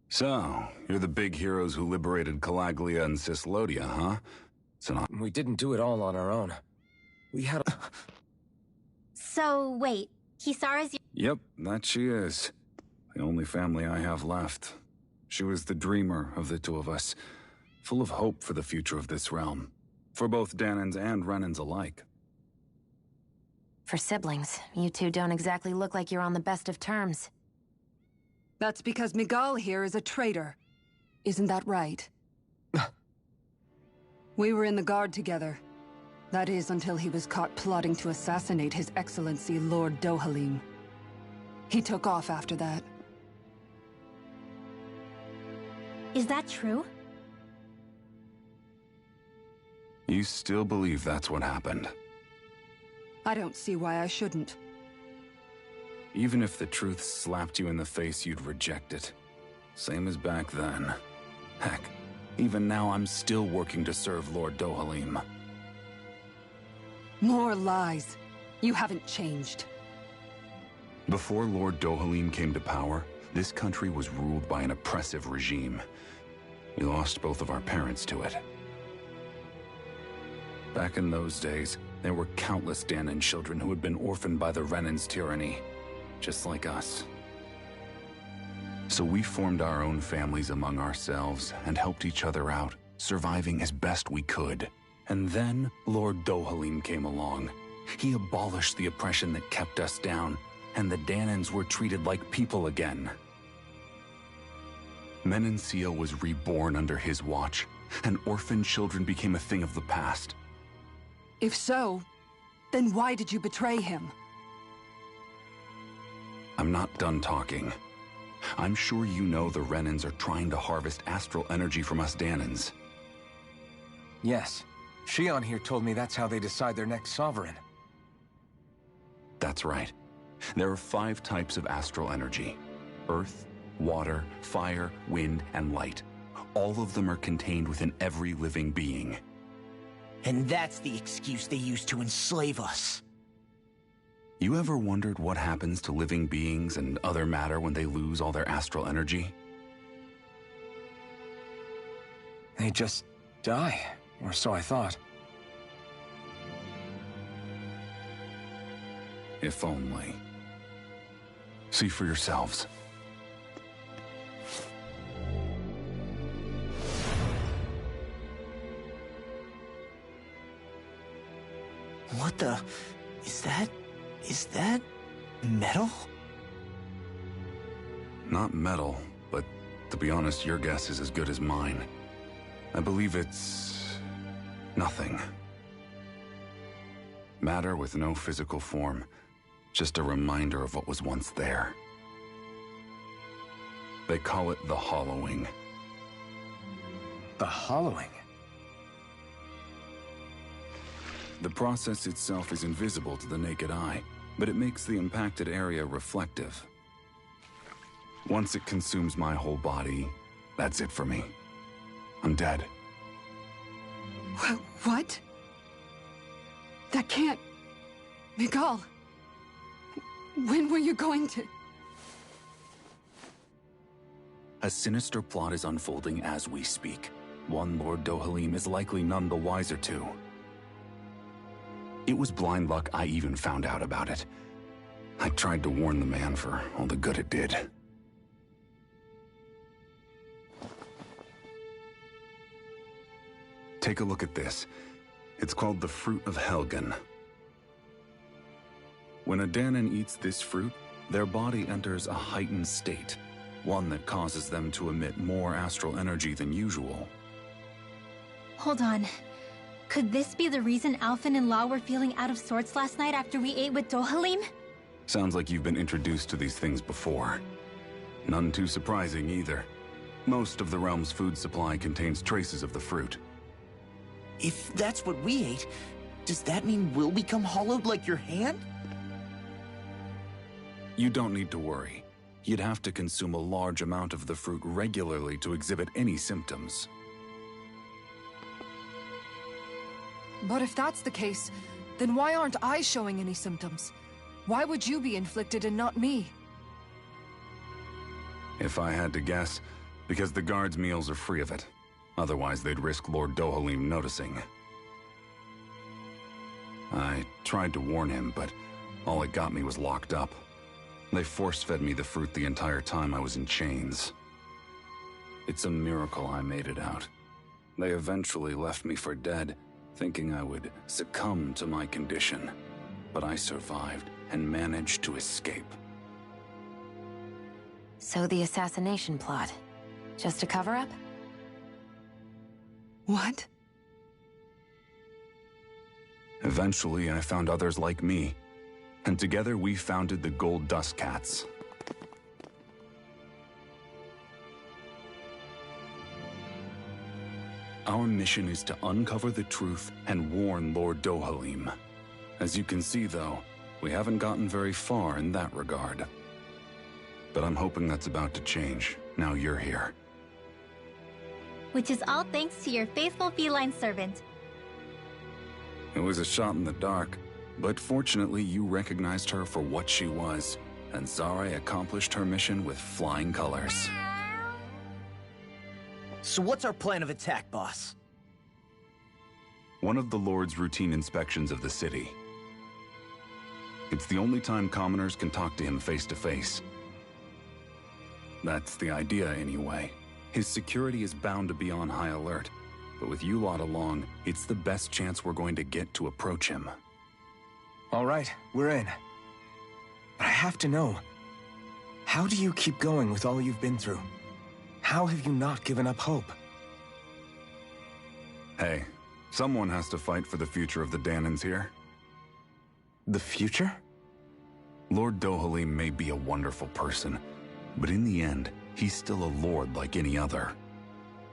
Speaker 12: So, you're the big heroes who liberated Calaglia and Cyslodia, huh?
Speaker 4: We didn't do it all on our own. We had a...
Speaker 2: So, wait. Kisara's your...
Speaker 12: Yep, that she is. The only family I have left. She was the dreamer of the two of us, full of hope for the future of this realm. For both Dahnans and Renans alike.
Speaker 1: For siblings, you two don't exactly look like you're on the best of terms.
Speaker 8: That's because Miguel here is a traitor. Isn't that right? We were in the Guard together. That is, until he was caught plotting to assassinate His Excellency Lord Dohalim. He took off after that.
Speaker 2: Is that true?
Speaker 12: You still believe that's what happened?
Speaker 8: I don't see why I shouldn't.
Speaker 12: Even if the truth slapped you in the face, you'd reject it. Same as back then. Heck, even now I'm still working to serve Lord Dohalim.
Speaker 8: More lies. You haven't changed.
Speaker 12: Before Lord Dohalim came to power, this country was ruled by an oppressive regime. We lost both of our parents to it. Back in those days, there were countless Dahnan children who had been orphaned by the Renan's tyranny, just like us. So we formed our own families among ourselves and helped each other out, surviving as best we could. And then Lord Dohalim came along. He abolished the oppression that kept us down, and the Dahnans were treated like people again. Menancia was reborn under his watch, and orphaned children became a thing of the past.
Speaker 8: If so, then why did you betray him?
Speaker 12: I'm not done talking. I'm sure you know the Renans are trying to harvest astral energy from us Dahnans.
Speaker 4: Yes. Shion here told me that's how they decide their next sovereign.
Speaker 12: That's right. There are 5 types of astral energy. Earth, water, fire, wind, and light. All of them are contained within every living being.
Speaker 3: And that's the excuse they use to enslave us.
Speaker 12: You ever wondered what happens to living beings and other matter when they lose all their astral energy?
Speaker 4: They just die, or so I thought.
Speaker 12: If only. See for yourselves.
Speaker 3: What the... Is that... metal?
Speaker 12: Not metal, but to be honest, your guess is as good as mine. I believe it's... nothing. Matter with no physical form. Just a reminder of what was once there. They call it the hollowing.
Speaker 4: The hollowing?
Speaker 12: The process itself is invisible to the naked eye, but it makes the impacted area reflective. Once it consumes my whole body, that's it for me. I'm dead.
Speaker 8: What? That can't... Miguel... When were you going to...
Speaker 12: A sinister plot is unfolding as we speak. One Lord Dohalim is likely none the wiser to. It was blind luck I even found out about it. I tried to warn the man for all the good it did. Take a look at this. It's called the Fruit of Helgen. When a Danon eats this fruit, their body enters a heightened state, one that causes them to emit more astral energy than usual.
Speaker 2: Hold on. Could this be the reason Alphen and Law were feeling out of sorts last night after we ate with Dohalim?
Speaker 12: Sounds like you've been introduced to these things before. None too surprising either. Most of the realm's food supply contains traces of the fruit.
Speaker 7: If that's what we ate, does that mean we'll become hollowed like your hand?
Speaker 12: You don't need to worry. You'd have to consume a large amount of the fruit regularly to exhibit any symptoms.
Speaker 8: But if that's the case, then why aren't I showing any symptoms? Why would you be inflicted and not me?
Speaker 12: If I had to guess, because the guards' meals are free of it. Otherwise, they'd risk Lord Dohalim noticing. I tried to warn him, but all it got me was locked up. They force-fed me the fruit the entire time I was in chains. It's a miracle I made it out. They eventually left me for dead, thinking I would succumb to my condition. But I survived and managed to escape.
Speaker 1: So the assassination plot, just a cover-up?
Speaker 7: What?
Speaker 12: Eventually, I found others like me, and together we founded the Gold Dust Cats. Our mission is to uncover the truth and warn Lord Dohalim. As you can see, though, we haven't gotten very far in that regard. But I'm hoping that's about to change, now you're here.
Speaker 2: Which is all thanks to your faithful feline servant.
Speaker 12: It was a shot in the dark, but fortunately you recognized her for what she was, and Zare accomplished her mission with flying colors.
Speaker 7: So what's our plan of attack, boss?
Speaker 12: One of the Lord's routine inspections of the city. It's the only time commoners can talk to him face to face. That's the idea, anyway. His security is bound to be on high alert, but with you lot along, it's the best chance we're going to get to approach him.
Speaker 4: All right, we're in. But I have to know, how do you keep going with all you've been through? How have you not given up hope?
Speaker 12: Hey, someone has to fight for the future of the Danons here.
Speaker 4: The future?
Speaker 12: Lord Dohalim may be a wonderful person, but in the end, he's still a lord like any other.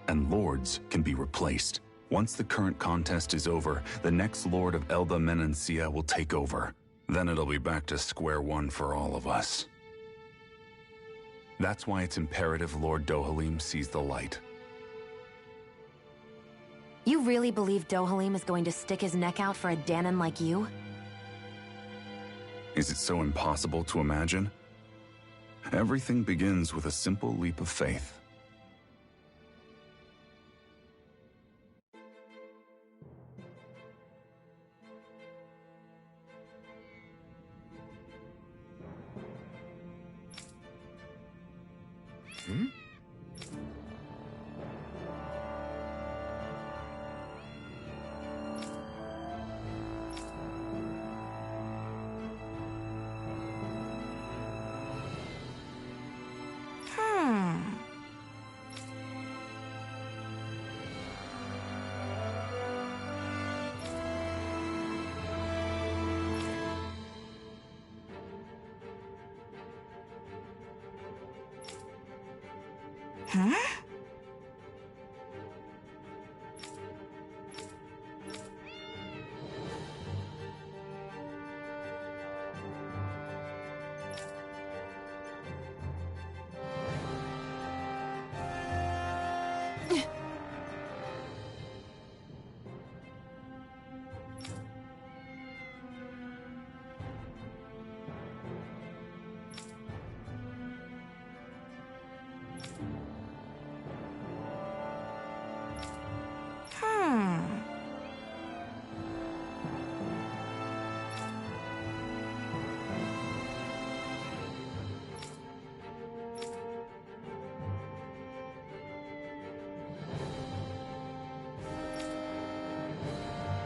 Speaker 12: And lords can be replaced. Once the current contest is over, the next lord of Elba Menancia will take over. Then it'll be back to square one for all of us. That's why it's imperative Lord Dohalim sees the light.
Speaker 1: You really believe Dohalim is going to stick his neck out for a Danon like you?
Speaker 12: Is it so impossible to imagine? Everything begins with a simple leap of faith.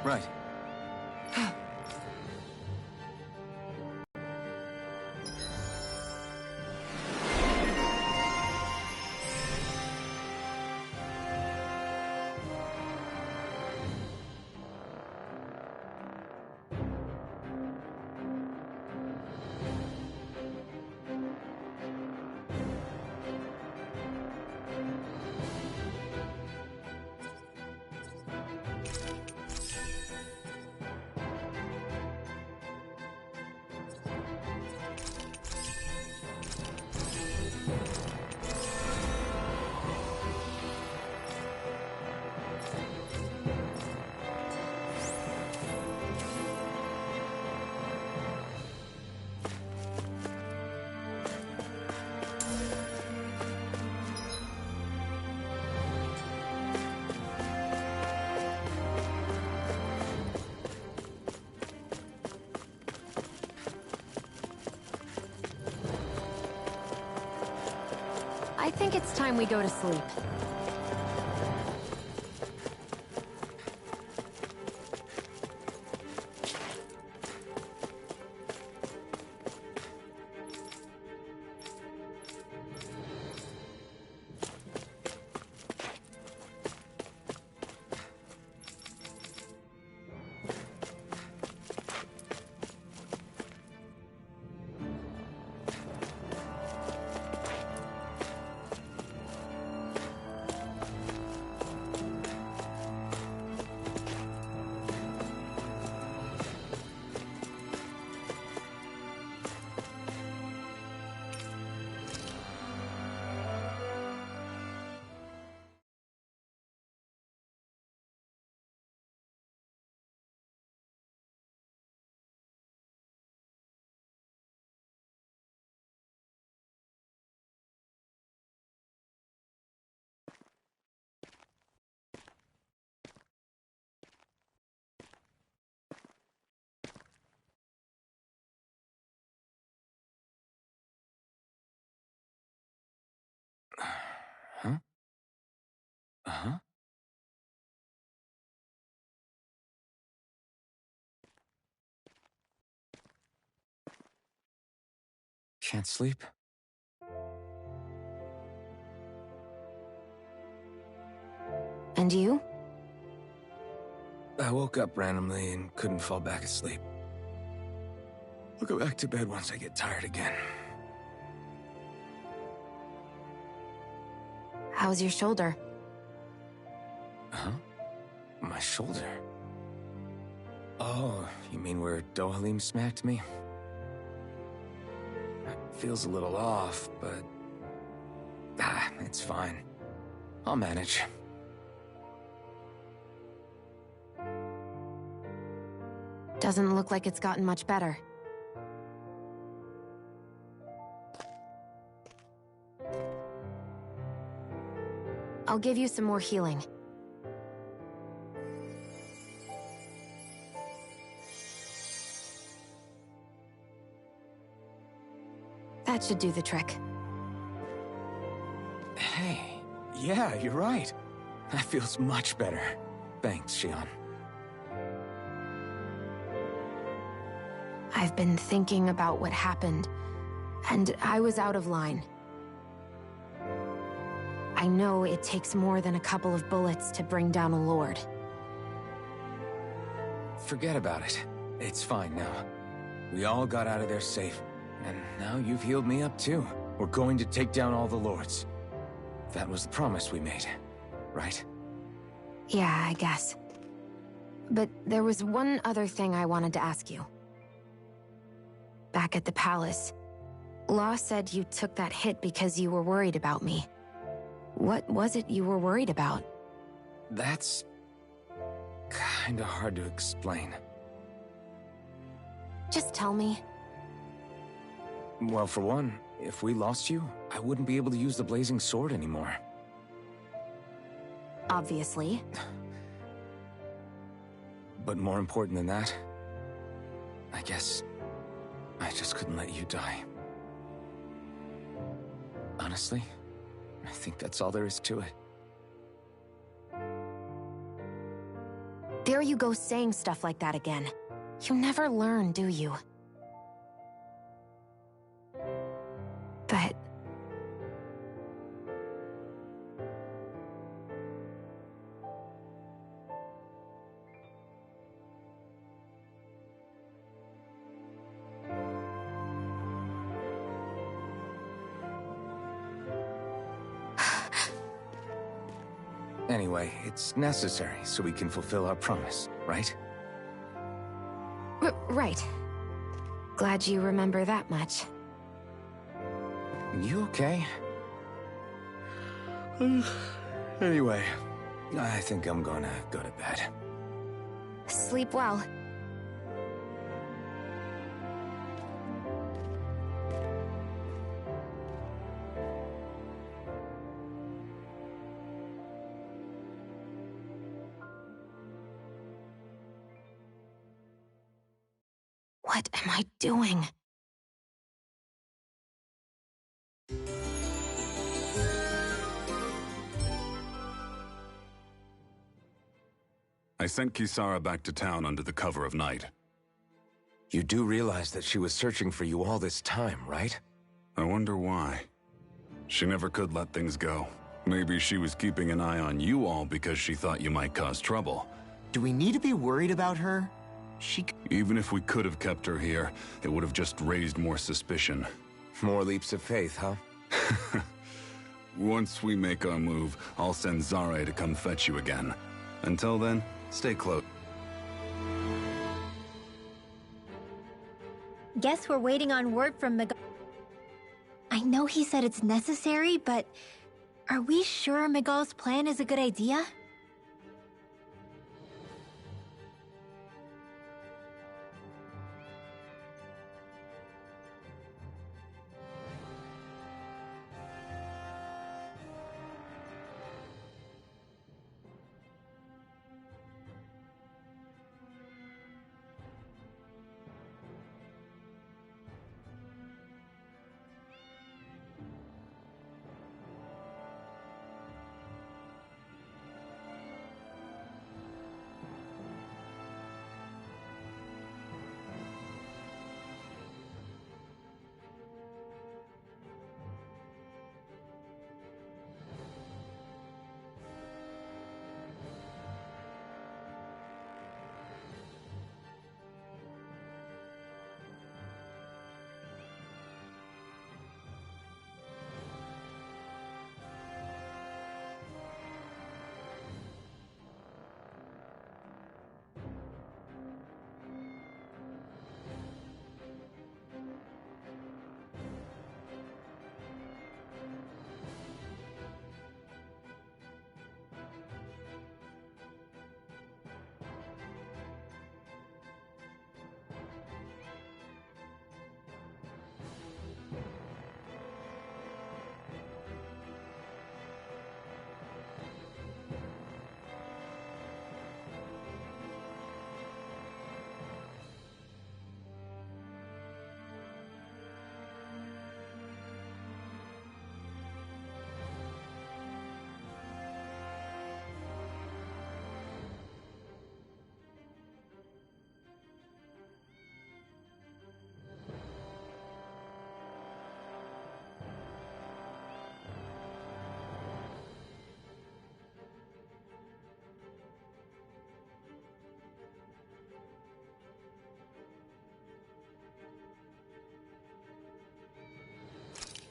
Speaker 9: Right.
Speaker 1: think it's time we go to sleep.
Speaker 4: Huh? Uh-huh. Can't sleep?
Speaker 1: And you?
Speaker 4: I woke up randomly and couldn't fall back asleep. I'll go back to bed once I get tired again.
Speaker 1: How's your shoulder?
Speaker 4: Huh? My shoulder? Oh, you mean where Dohalim smacked me? It feels a little off, but... it's fine. I'll manage.
Speaker 1: Doesn't look like it's gotten much better. I'll give you some more healing. That should do the trick.
Speaker 4: Hey, yeah, you're right. That feels much better. Thanks, Xion.
Speaker 1: I've been thinking about what happened, and I was out of line. I know it takes more than a couple of bullets to bring down a lord.
Speaker 4: Forget about it. It's fine now. We all got out of there safe, and now you've healed me up too. We're going to take down all the lords. That was the promise we made, right?
Speaker 1: Yeah, I guess. But there was one other thing I wanted to ask you. Back at the palace, Law said you took that hit because you were worried about me. What was it you were worried about?
Speaker 4: That's... kinda hard to explain.
Speaker 1: Just tell me.
Speaker 4: Well, for one, if we lost you, I wouldn't be able to use the blazing sword anymore.
Speaker 1: Obviously.
Speaker 4: But more important than that, I guess I just couldn't let you die. Honestly, I think that's all there is to it.
Speaker 1: There you go saying stuff like that again. You never learn, do you? But...
Speaker 4: Anyway, it's necessary so we can fulfill our promise, right?
Speaker 1: Right. Glad you remember that much.
Speaker 4: You okay? Anyway, I think I'm gonna go to bed.
Speaker 1: Sleep well. What am I doing?
Speaker 12: I sent Kisara back to town under the cover of night.
Speaker 4: You do realize that she was searching for you all this time, right?
Speaker 12: I wonder why. She never could let things go. Maybe she was keeping an eye on you all because she thought you might cause trouble.
Speaker 7: Do we need to be worried about her?
Speaker 12: Even if we could have kept her here, it would have just raised more suspicion.
Speaker 4: More leaps of faith, huh?
Speaker 12: Once we make our move, I'll send Zare to come fetch you again. Until then, stay close.
Speaker 2: Guess we're waiting on word from Miguel. I know he said it's necessary, but are we sure Miguel's plan is a good idea?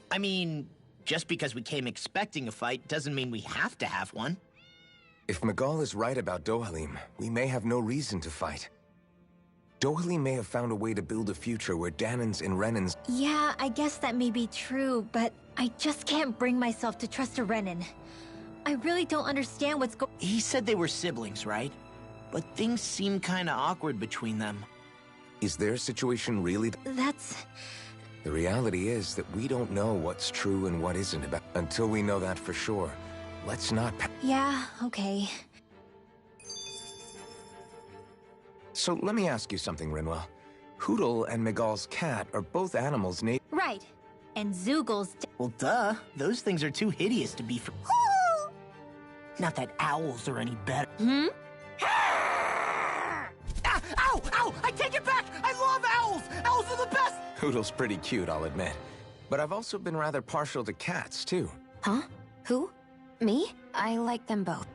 Speaker 3: I mean, just because we came expecting a fight doesn't mean we have to have one.
Speaker 4: If Miguel is right about Dohalim, we may have no reason to fight. Dohalim may have found a way to build a future where Dahnans and Renans...
Speaker 2: Yeah, I guess that may be true, but I just can't bring myself to trust a Renan. I really don't understand what's going...
Speaker 3: He said they were siblings, right? But things seem kinda awkward between them.
Speaker 4: Is their situation really...
Speaker 2: That's...
Speaker 4: The reality is that we don't know what's true and what isn't about... Until we know that for sure, let's not...
Speaker 2: Yeah, okay.
Speaker 4: So let me ask you something, Rinwell. Hootle and Miguel's cat are both animals named...
Speaker 2: Right. And Zoogl's...
Speaker 3: Well, duh. Those things are too hideous to be for... Not that owls are any better.
Speaker 2: Hmm?
Speaker 3: Ah! Ow! Ow! I take it back! I love owls! Owls are the best!
Speaker 4: Hootle's pretty cute, I'll admit. But I've also been rather partial to cats, too.
Speaker 1: Huh? Who? Me? I like them both.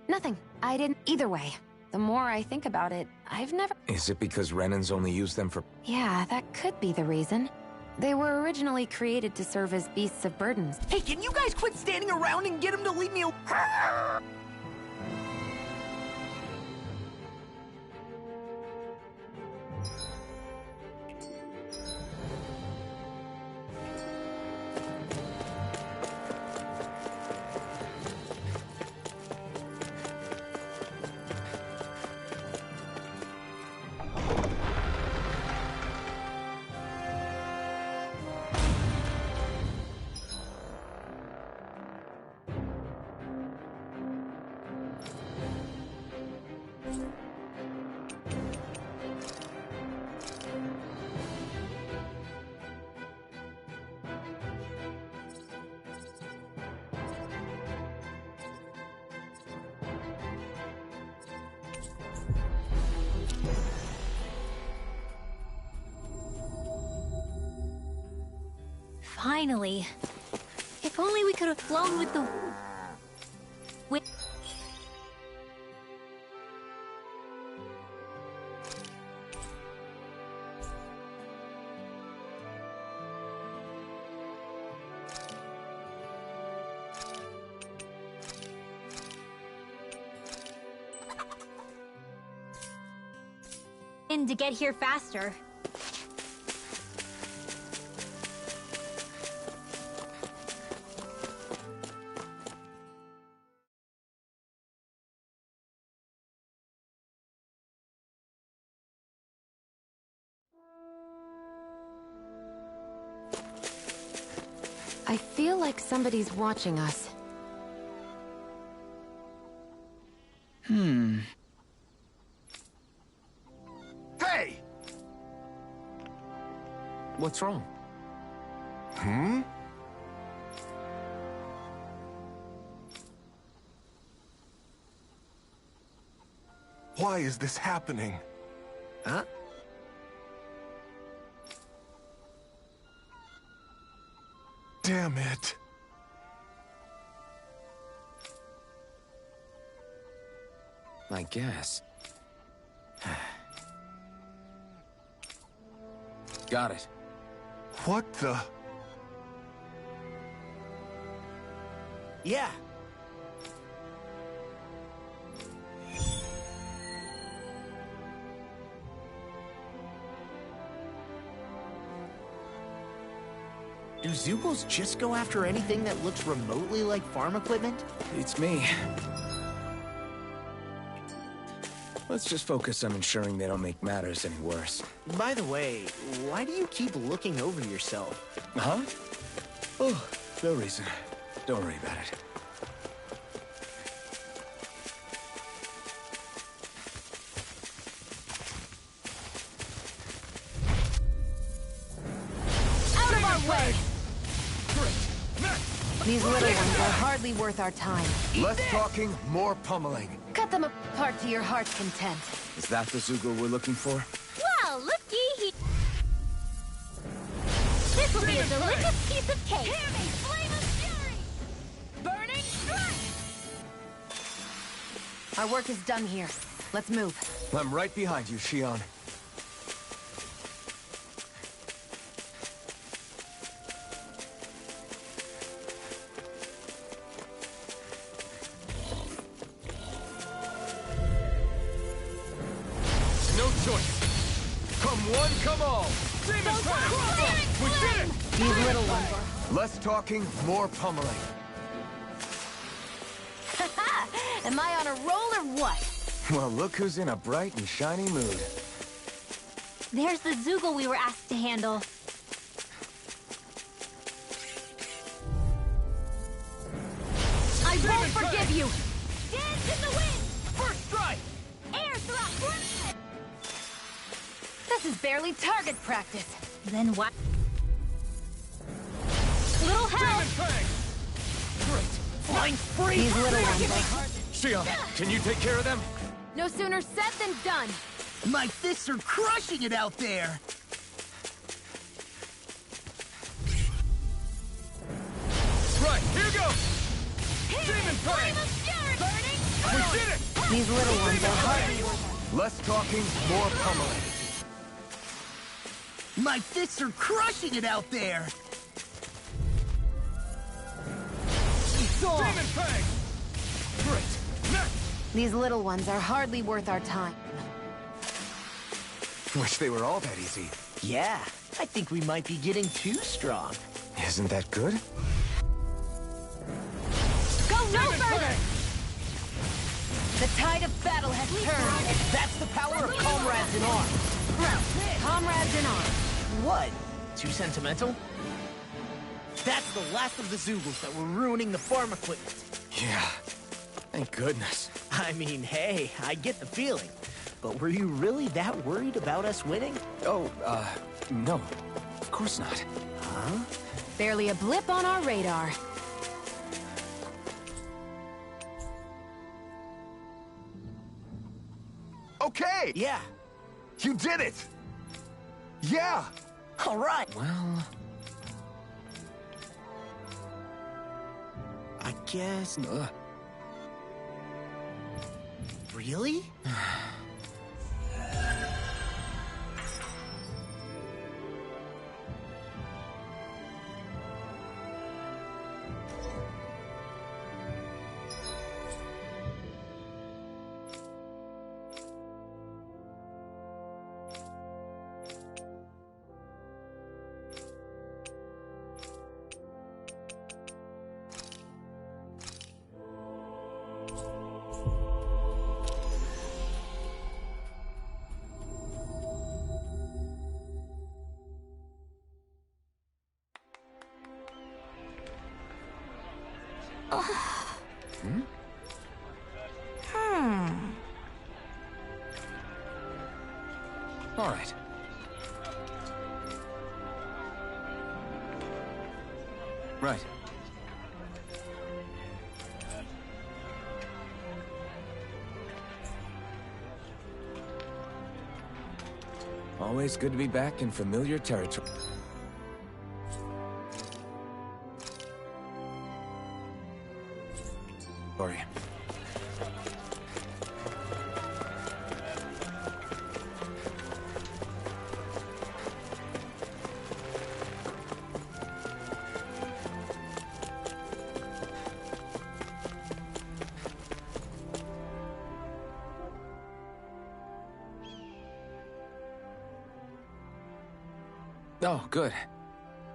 Speaker 1: Nothing. I didn't... Either way. The more I think about it, I've never...
Speaker 4: Is it because Renans only use them for...
Speaker 1: Yeah, that could be the reason. They were originally created to serve as beasts of burdens.
Speaker 3: Hey, can you guys quit standing around and get him to leave me alone?
Speaker 2: Finally. If only we could have flown with the... to get here faster.
Speaker 1: I feel like somebody's watching us.
Speaker 6: Hey!
Speaker 4: What's wrong?
Speaker 6: Why is this happening?
Speaker 4: Huh?
Speaker 6: Damn it.
Speaker 4: I guess. Got it.
Speaker 6: What the?
Speaker 3: Yeah. Do Zeugles just go after anything that looks remotely like farm equipment?
Speaker 4: It's me. Let's just focus on ensuring they don't make matters any worse.
Speaker 3: By the way, why do you keep looking over yourself?
Speaker 4: Huh? Oh, no reason. Don't worry about it.
Speaker 1: Out of our way! These little ones are hardly worth our time.
Speaker 4: Less talking, more pummeling.
Speaker 1: Cut them apart to your heart's content.
Speaker 4: Is that the Zeugle we're looking for?
Speaker 2: Well, looky. This will be a delicious piece of cake. Hear me, flame of fury! Burning strike!
Speaker 1: Our work is done here. Let's move.
Speaker 4: I'm right behind you, Shion.
Speaker 5: No choice. Come one, come all. Demon Fang! We did it!
Speaker 1: These little ones are...
Speaker 4: Less talking, more pummeling.
Speaker 1: Am I on a roll or what?
Speaker 4: Well, look who's in a bright and shiny mood.
Speaker 2: There's the Zeugle we were asked to handle.
Speaker 1: I won't forgive you!
Speaker 2: Dance in the wind!
Speaker 5: First strike!
Speaker 2: Air thrust!
Speaker 1: This is barely target practice.
Speaker 2: Then what? Little help!
Speaker 5: Demon Fang!
Speaker 3: Great. Flying free!
Speaker 1: These little ones are hard.
Speaker 4: Shion, can you take care of them?
Speaker 1: No sooner said than done.
Speaker 3: My fists are crushing it out there!
Speaker 5: Right, here goes! Demon Fang! We did it!
Speaker 1: These little ones are hard.
Speaker 4: Less talking, more pummeling.
Speaker 3: My fists are crushing it out there!
Speaker 5: Demon Fang! Great! Next!
Speaker 1: These little ones are hardly worth our time.
Speaker 4: Wish they were all that easy.
Speaker 3: Yeah, I think we might be getting too strong.
Speaker 4: Isn't that good?
Speaker 1: Go no further! The tide of battle has turned.
Speaker 3: That's the power of comrades in arms.
Speaker 1: Comrades in arms.
Speaker 3: What? Too sentimental? That's the last of the Zeugles that were ruining the farm equipment.
Speaker 4: Yeah. Thank goodness.
Speaker 3: I mean, hey, I get the feeling. But were you really that worried about us winning?
Speaker 4: Oh, no. Of course not.
Speaker 3: Huh?
Speaker 1: Barely a blip on our radar.
Speaker 6: Okay!
Speaker 3: Yeah,
Speaker 4: You did it! Yeah!
Speaker 7: All right.
Speaker 4: Well...
Speaker 7: I guess...
Speaker 3: Really?
Speaker 4: All right. Right. Always good to be back in familiar territory. Sorry. Oh, good.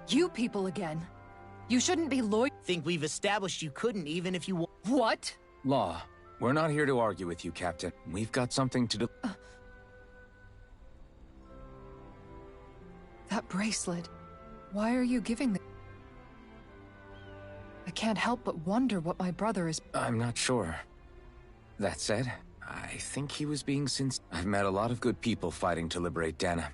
Speaker 8: You people again. You shouldn't be loyal.
Speaker 3: Think we've established you couldn't even if you
Speaker 8: What?
Speaker 4: Law, we're not here to argue with you, Captain. We've got something to do.
Speaker 8: That bracelet. Why are you giving it? I can't help but wonder what my brother is...
Speaker 4: I'm not sure. That said, I think he was being sincere. I've met a lot of good people fighting to liberate Dana.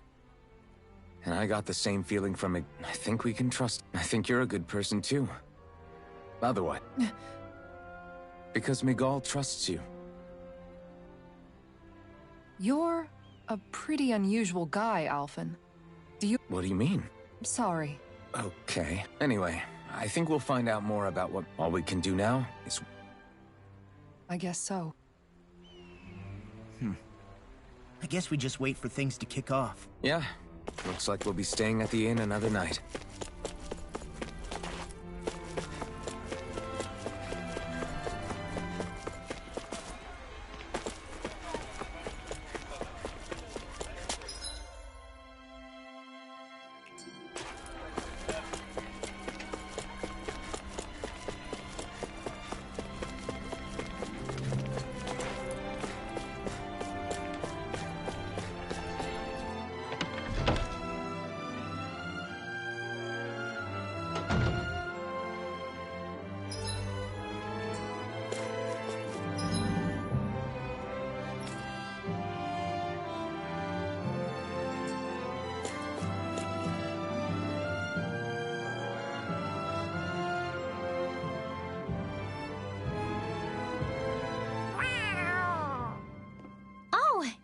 Speaker 4: And I got the same feeling from it. I think we can trust. I think you're a good person too. Otherwise. Because Miguel trusts you.
Speaker 8: You're a pretty unusual guy, Alphen.
Speaker 4: What do you mean?
Speaker 8: Sorry.
Speaker 4: Okay. Anyway, I think we'll find out more about what all we can do now is...
Speaker 8: I guess so.
Speaker 3: I guess we just wait for things to kick off.
Speaker 4: Yeah. Looks like we'll be staying at the inn another night.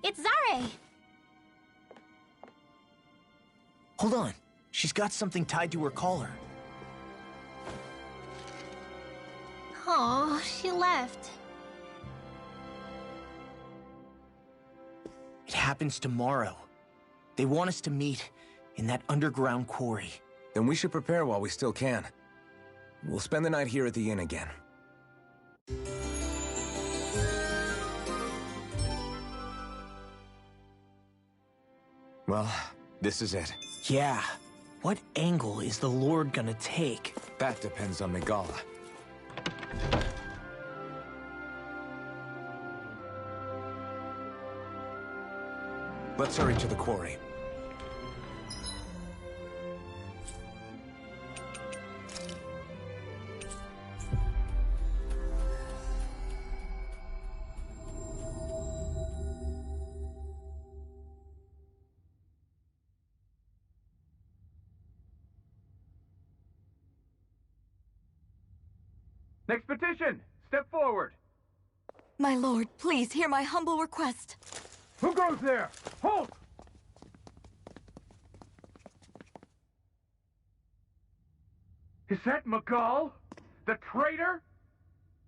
Speaker 2: It's Zare!
Speaker 3: Hold on. She's got something tied to her collar.
Speaker 2: Oh, she left.
Speaker 3: It happens tomorrow. They want us to meet in that underground quarry.
Speaker 4: Then we should prepare while we still can. We'll spend the night here at the inn again. Well, this is it.
Speaker 3: Yeah. What angle is the Lord gonna take?
Speaker 4: That depends on Migala. Let's hurry to the quarry.
Speaker 5: Next petition! Step forward!
Speaker 11: My lord, please hear my humble request.
Speaker 5: Who goes there? Halt! Is that Miguel? The traitor?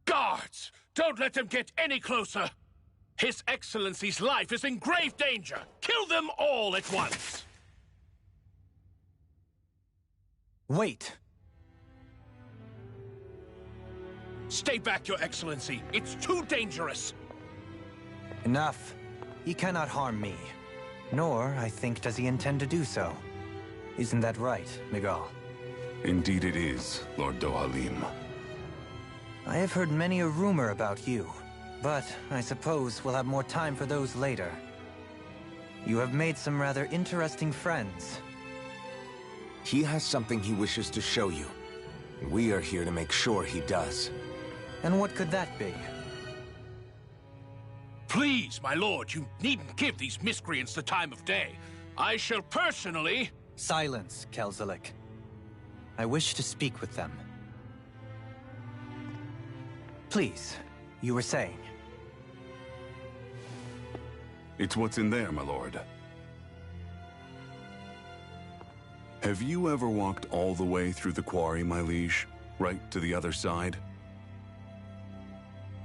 Speaker 10: Guards! Don't let them get any closer! His Excellency's life is in grave danger! Kill them all at once!
Speaker 9: Wait!
Speaker 10: Stay back, Your Excellency! It's too dangerous!
Speaker 9: Enough. He cannot harm me. Nor, I think, does he intend to do so. Isn't that right, Miguel?
Speaker 12: Indeed it is, Lord Dohalim.
Speaker 9: I have heard many a rumor about you, but I suppose we'll have more time for those later. You have made some rather interesting friends.
Speaker 4: He has something he wishes to show you. We are here to make sure he does.
Speaker 9: And what could that be?
Speaker 10: Please, my lord, you needn't give these miscreants the time of day. I shall personally...
Speaker 9: Silence, Kelzelik. I wish to speak with them. Please, you were saying.
Speaker 12: It's what's in there, my lord. Have you ever walked all the way through the quarry, my liege? Right to the other side?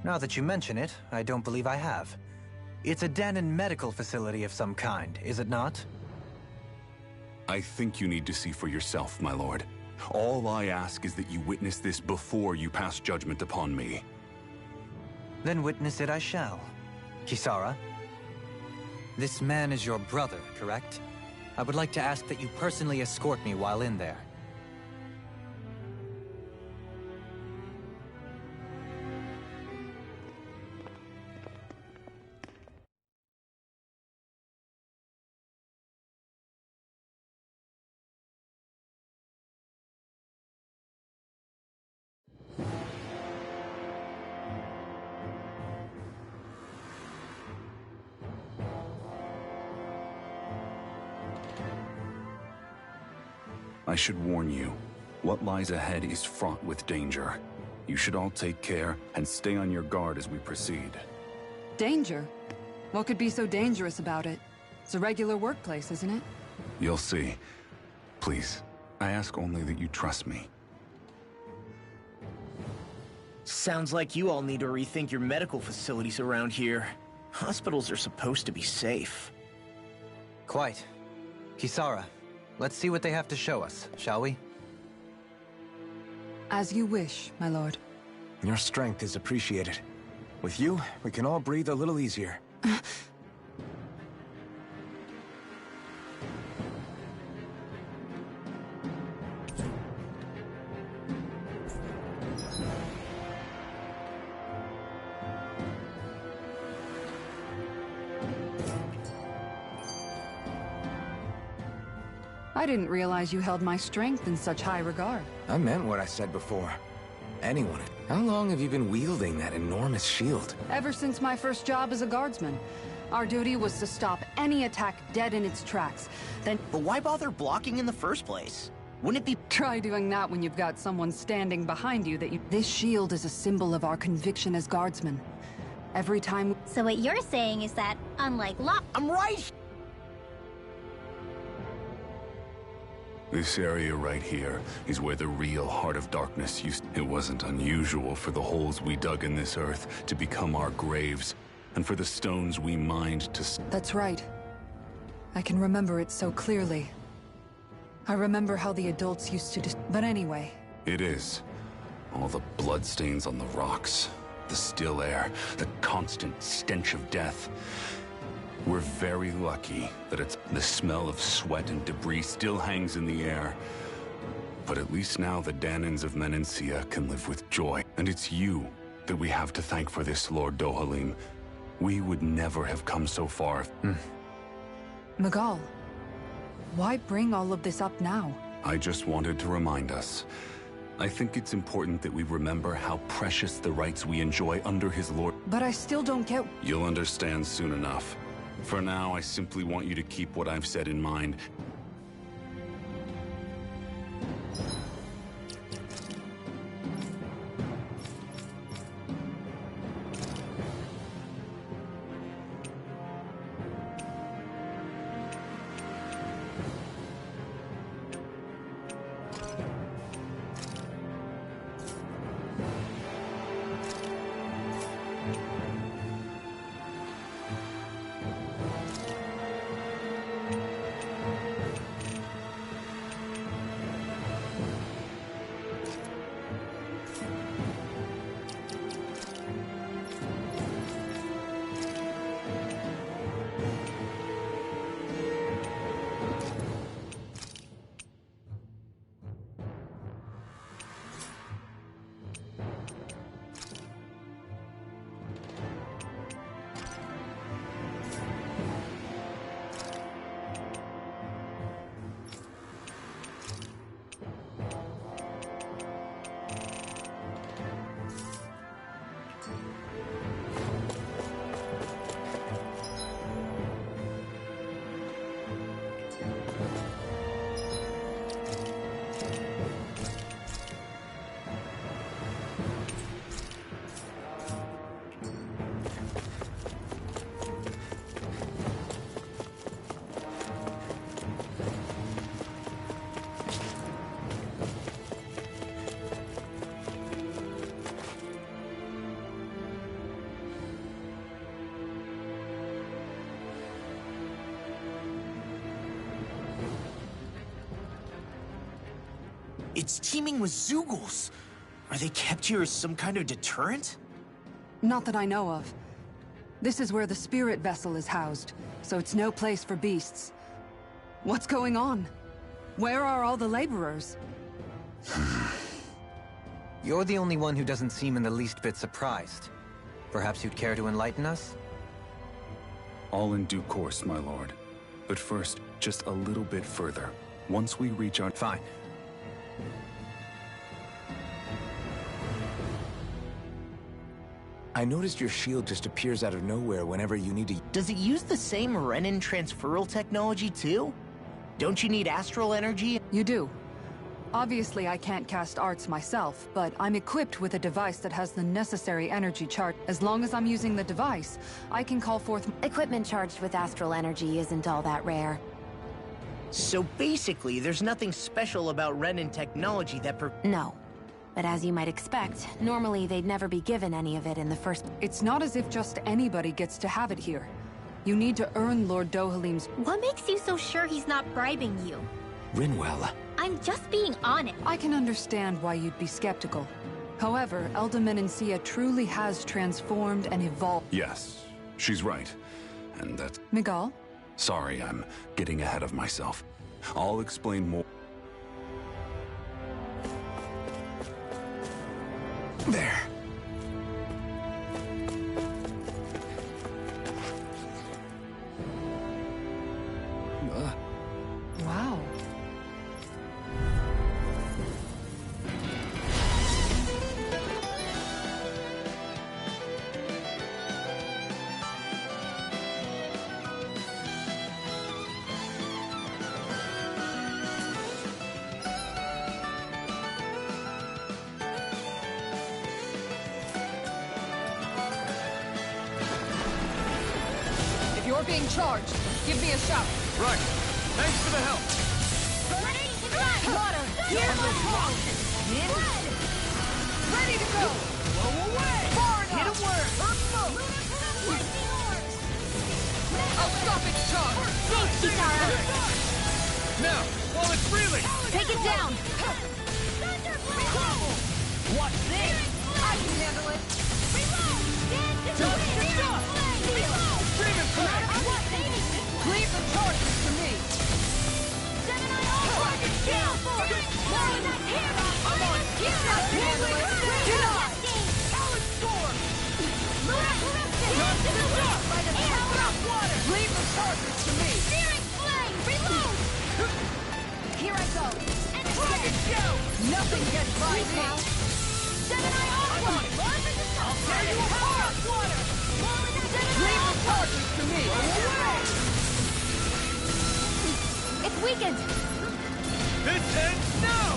Speaker 9: Now that you mention it, I don't believe I have. It's a Dahnan medical facility of some kind, is it not?
Speaker 12: I think you need to see for yourself, my lord. All I ask is that you witness this before you pass judgment upon me.
Speaker 9: Then witness it I shall. Kisara, this man is your brother, correct? I would like to ask that you personally escort me while in there.
Speaker 12: I should warn you, what lies ahead is fraught with danger. You should all take care and stay on your guard as we proceed.
Speaker 8: Danger? What could be so dangerous about it? It's a regular workplace, isn't it?
Speaker 12: You'll see. Please, I ask only that you trust me.
Speaker 7: Sounds like you all need to rethink your medical facilities around here. Hospitals are supposed to be safe.
Speaker 9: Quite. Kisara, let's see what they have to show us, shall we?
Speaker 8: As you wish, my lord.
Speaker 4: Your strength is appreciated. With you, we can all breathe a little easier.
Speaker 8: I didn't realize you held my strength in such high regard.
Speaker 4: I meant what I said before. Anyone. How long have you been wielding that enormous shield?
Speaker 8: Ever since my first job as a guardsman. Our duty was to stop any attack dead in its tracks. Then...
Speaker 7: But why bother blocking in the first place? Wouldn't it be...
Speaker 8: Try doing that when you've got someone standing behind you that you... This shield is a symbol of our conviction as guardsmen. Every time...
Speaker 2: So what you're saying is that, unlike Locke...
Speaker 7: I'm right!
Speaker 12: This area right here is where the real Heart of Darkness used. It wasn't unusual for the holes we dug in this earth to become our graves, and for the stones we mined to...
Speaker 8: That's right. I can remember it so clearly. I remember how the adults used to but anyway.
Speaker 12: It is. All the bloodstains on the rocks, the still air, the constant stench of death. We're very lucky that the smell of sweat and debris still hangs in the air. But at least now the Dahnans of Menancia can live with joy. And it's you that we have to thank for this, Lord Dohalim. We would never have come so far if...
Speaker 8: Miguel, why bring all of this up now?
Speaker 12: I just wanted to remind us. I think it's important that we remember how precious the rights we enjoy under his lord...
Speaker 8: But I still don't get...
Speaker 12: You'll understand soon enough. For now, I simply want you to keep what I've said in mind.
Speaker 7: It's teeming with Zeugles. Are they kept here as some kind of deterrent?
Speaker 8: Not that I know of. This is where the spirit vessel is housed, so it's no place for beasts. What's going on? Where are all the laborers?
Speaker 9: You're the only one who doesn't seem in the least bit surprised. Perhaps you'd care to enlighten us?
Speaker 12: All in due course, my lord. But first, just a little bit further. Once we reach our...
Speaker 9: Fine.
Speaker 4: I noticed your shield just appears out of nowhere whenever you need to...
Speaker 7: Does it use the same Renin transferal technology too? Don't you need astral energy?
Speaker 8: You do. Obviously, I can't cast arts myself, but I'm equipped with a device that has the necessary energy charge. As long as I'm using the device, I can call forth...
Speaker 1: Equipment charged with astral energy isn't all that rare.
Speaker 7: So basically, there's nothing special about Renin technology that
Speaker 1: No. But as you might expect, normally they'd never be given any of it in the first...
Speaker 8: It's not as if just anybody gets to have it here. You need to earn Lord Dohalim's...
Speaker 2: What makes you so sure he's not bribing you?
Speaker 4: Rinwell.
Speaker 2: I'm just being honest.
Speaker 8: I can understand why you'd be skeptical. However, Elda Menancia truly has transformed and evolved.
Speaker 12: Yes, she's right. And that's...
Speaker 8: Miguel?
Speaker 12: Sorry, I'm getting ahead of myself. I'll explain more.
Speaker 4: There.
Speaker 8: Wow. If you're being charged, give me a shout.
Speaker 5: Right. Thanks for the help.
Speaker 11: Ready to drive! Water! Here we go!
Speaker 8: Ready to go!
Speaker 5: Blow away!
Speaker 8: Far enough!
Speaker 5: Hit a word!
Speaker 8: I'll stop its charge!
Speaker 11: Thanks, Kitara!
Speaker 5: Now, while it's reeling!
Speaker 11: Take it down!
Speaker 5: Watch this!
Speaker 8: I can handle it!
Speaker 5: Demon Flame!
Speaker 8: Leave the charges to me! Leave the charges to me! Here I go! Nothing gets by me!
Speaker 5: I'll tear you apart!
Speaker 8: Leave the charges to me!
Speaker 11: It's weakened!
Speaker 5: This ends now!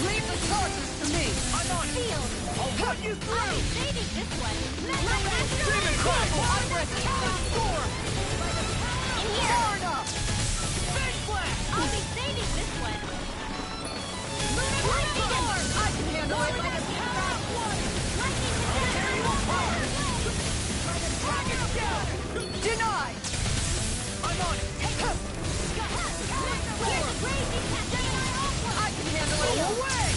Speaker 8: Leave the charges to me!
Speaker 5: I'm on
Speaker 11: Shield!
Speaker 5: I'll cut you
Speaker 11: I'll
Speaker 5: through!
Speaker 11: be saving this one!
Speaker 5: Demon Flame!
Speaker 8: I'm ready! Score!
Speaker 11: In here!
Speaker 8: Far enough!
Speaker 5: Big Blast!
Speaker 11: I'll be saving this one! Lightning storm!
Speaker 8: I can handle it! Denied!
Speaker 5: I'm on it!
Speaker 8: I can handle it!
Speaker 5: Away!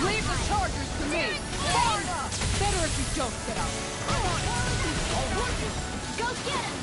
Speaker 8: Leave the chargers to me! Far enough! Better if you don't get out!
Speaker 11: Go get him!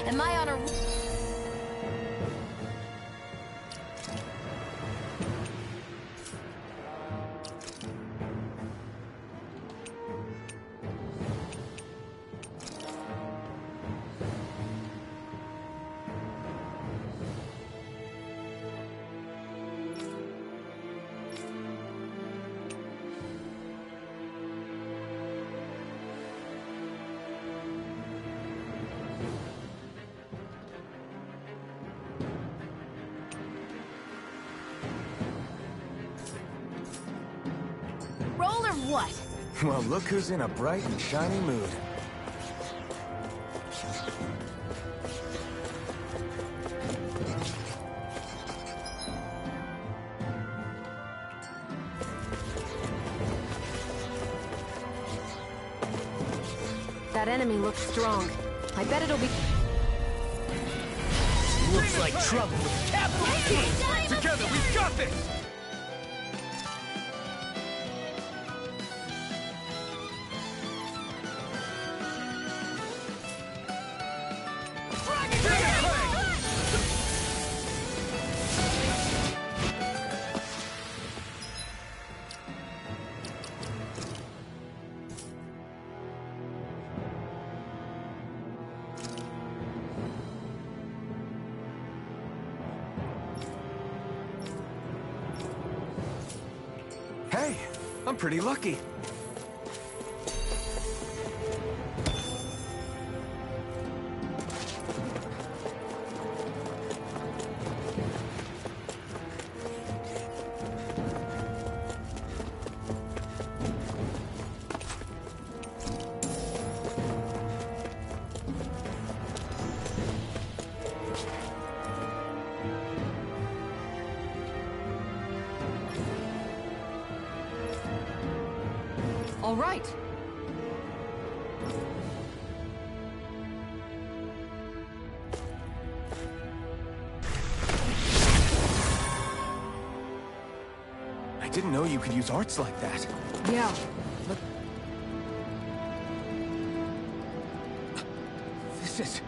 Speaker 1: Am I on a... What?
Speaker 4: Well, look who's in a bright and shiny mood.
Speaker 1: That enemy looks strong. I bet it'll be...
Speaker 7: Looks like trouble with capital T!
Speaker 5: Together, we've got this!
Speaker 4: Hey, I'm pretty lucky.
Speaker 8: All right.
Speaker 4: I didn't know you could use arts like that.
Speaker 8: Yeah, but
Speaker 4: This is...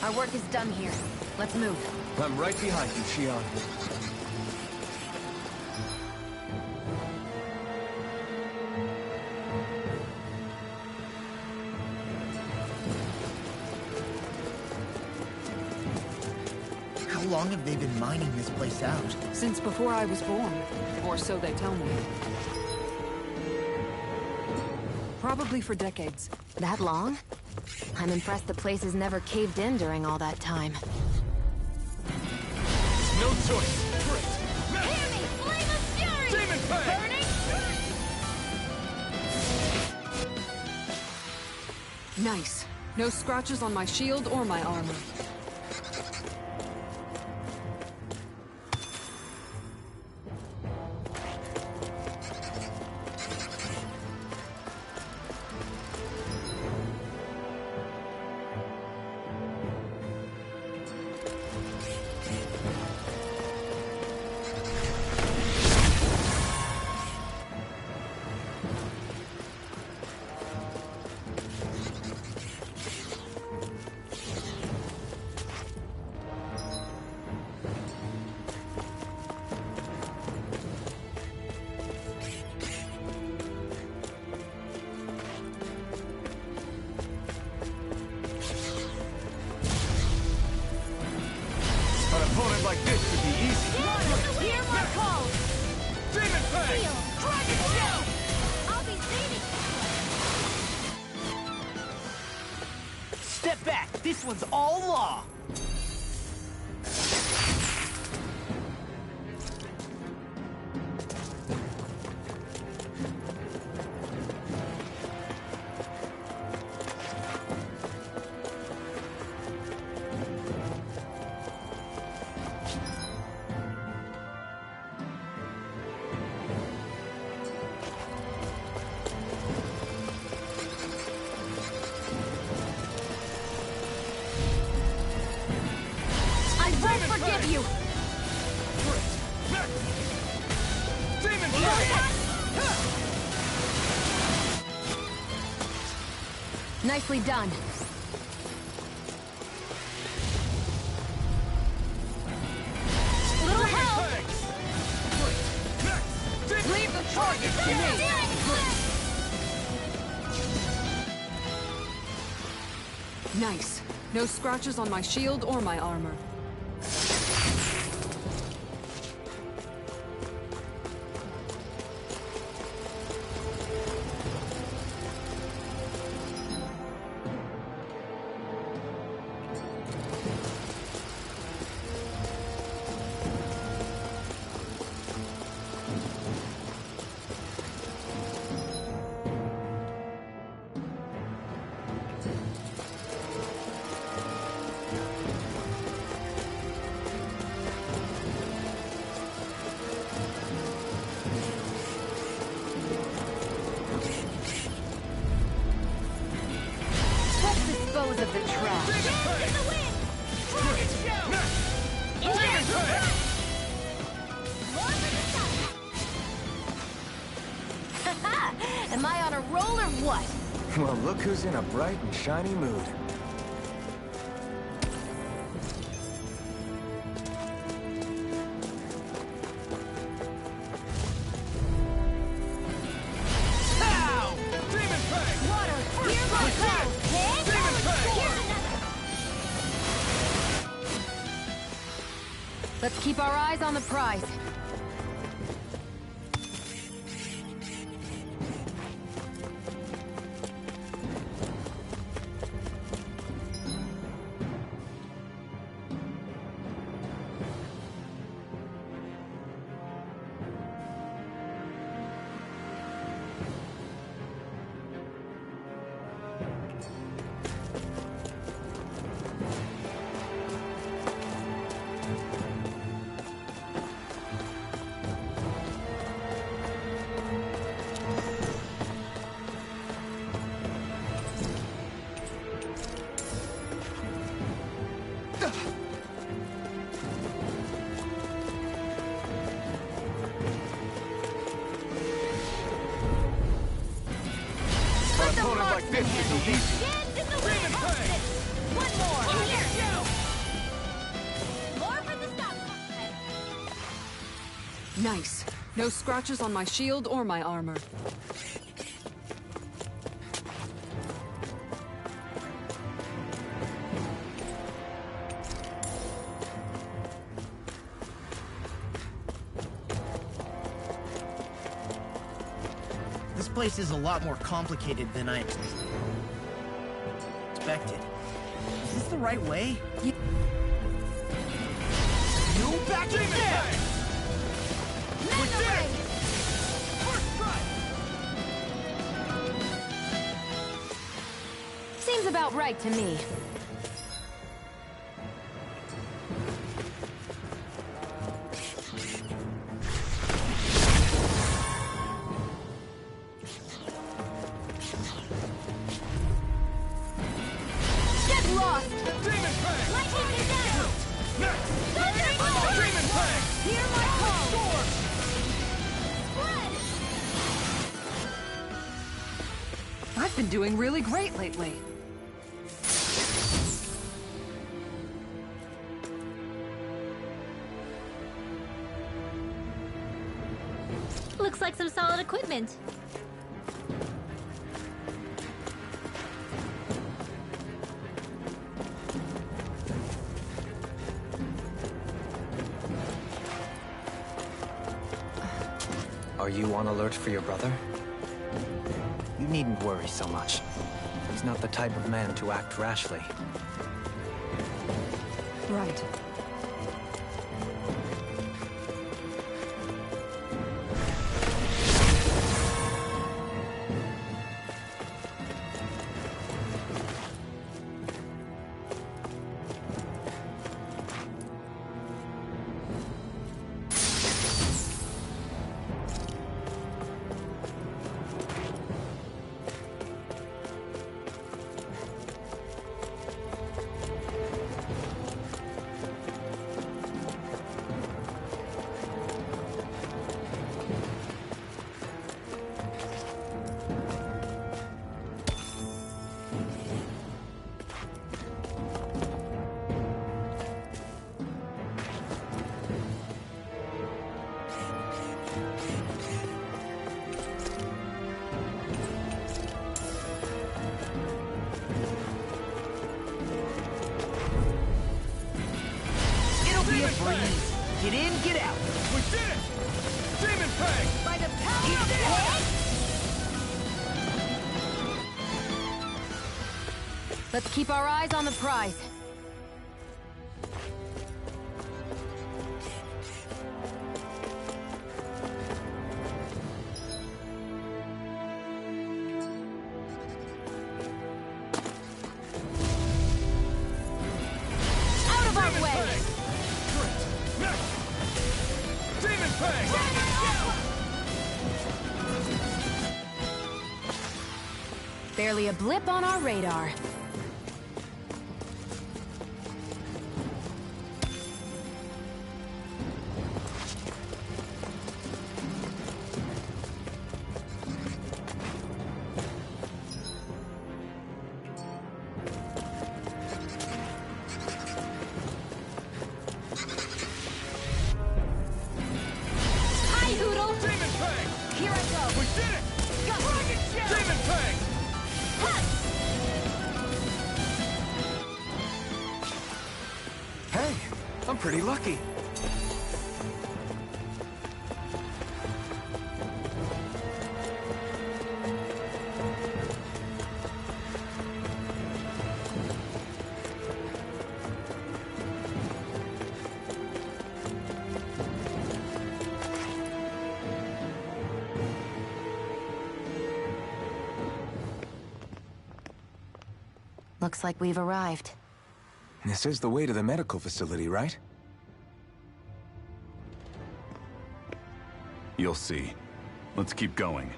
Speaker 1: Our work is done here. Let's move.
Speaker 4: I'm right behind you, Shionne.
Speaker 7: How long have they been mining this place out?
Speaker 8: since before I was born. Or so they tell me. Probably for decades.
Speaker 1: That long? I'm impressed the place has never caved in during all that time.
Speaker 5: No choice. Great.
Speaker 11: Hear me! Flame of fury!
Speaker 5: Demon Fang!
Speaker 11: Burning!
Speaker 8: Nice. No scratches on my shield or my armor.
Speaker 5: Like this could be easy.
Speaker 11: Hear my call!
Speaker 5: Demon Fang!
Speaker 11: Steel! Dragon Shell! I'll be saving!
Speaker 7: Step back! This one's all law!
Speaker 8: Nicely done.
Speaker 11: Little help!
Speaker 8: Leave the target to me! Nice. No scratches on my shield or my armor.
Speaker 11: Dispose of the trash. In the wind! Rocket show! In there! More for the sun! Am I on a roll or what?
Speaker 4: Well, look who's in a bright and shiny mood.
Speaker 8: Let's keep our eyes on the prize. Nice. No scratches on my shield or my armor.
Speaker 3: This place is a lot more complicated than I expected. Is this the right way? You back in there!
Speaker 8: Seems about right to me.
Speaker 11: Get lost! Demon Fang! Lightning is down! Next! Thunder Ball! Demon Fang! Hear my call! Storm! Spread!
Speaker 8: I've been doing really great lately.
Speaker 2: Looks like some solid equipment.
Speaker 9: Are you on alert for your brother? You needn't worry so much. He's not the type of man to act rashly.
Speaker 8: Right.
Speaker 7: Get in, get out.
Speaker 5: We did it! Demon Fang!
Speaker 11: By the power of Hit! Let's keep our eyes on the prize. Out of our way!
Speaker 5: Next! Demon Fang!
Speaker 11: Barely a blip on our radar. Hi, Hoodle!
Speaker 5: Demon Fang!
Speaker 11: Here I go!
Speaker 5: We did it!
Speaker 11: Go! Rocket shell!
Speaker 5: Demon Fang!
Speaker 4: Hey, I'm pretty lucky.
Speaker 1: Looks like we've arrived.
Speaker 4: This is the way to the medical facility, right?
Speaker 12: You'll see. Let's keep going.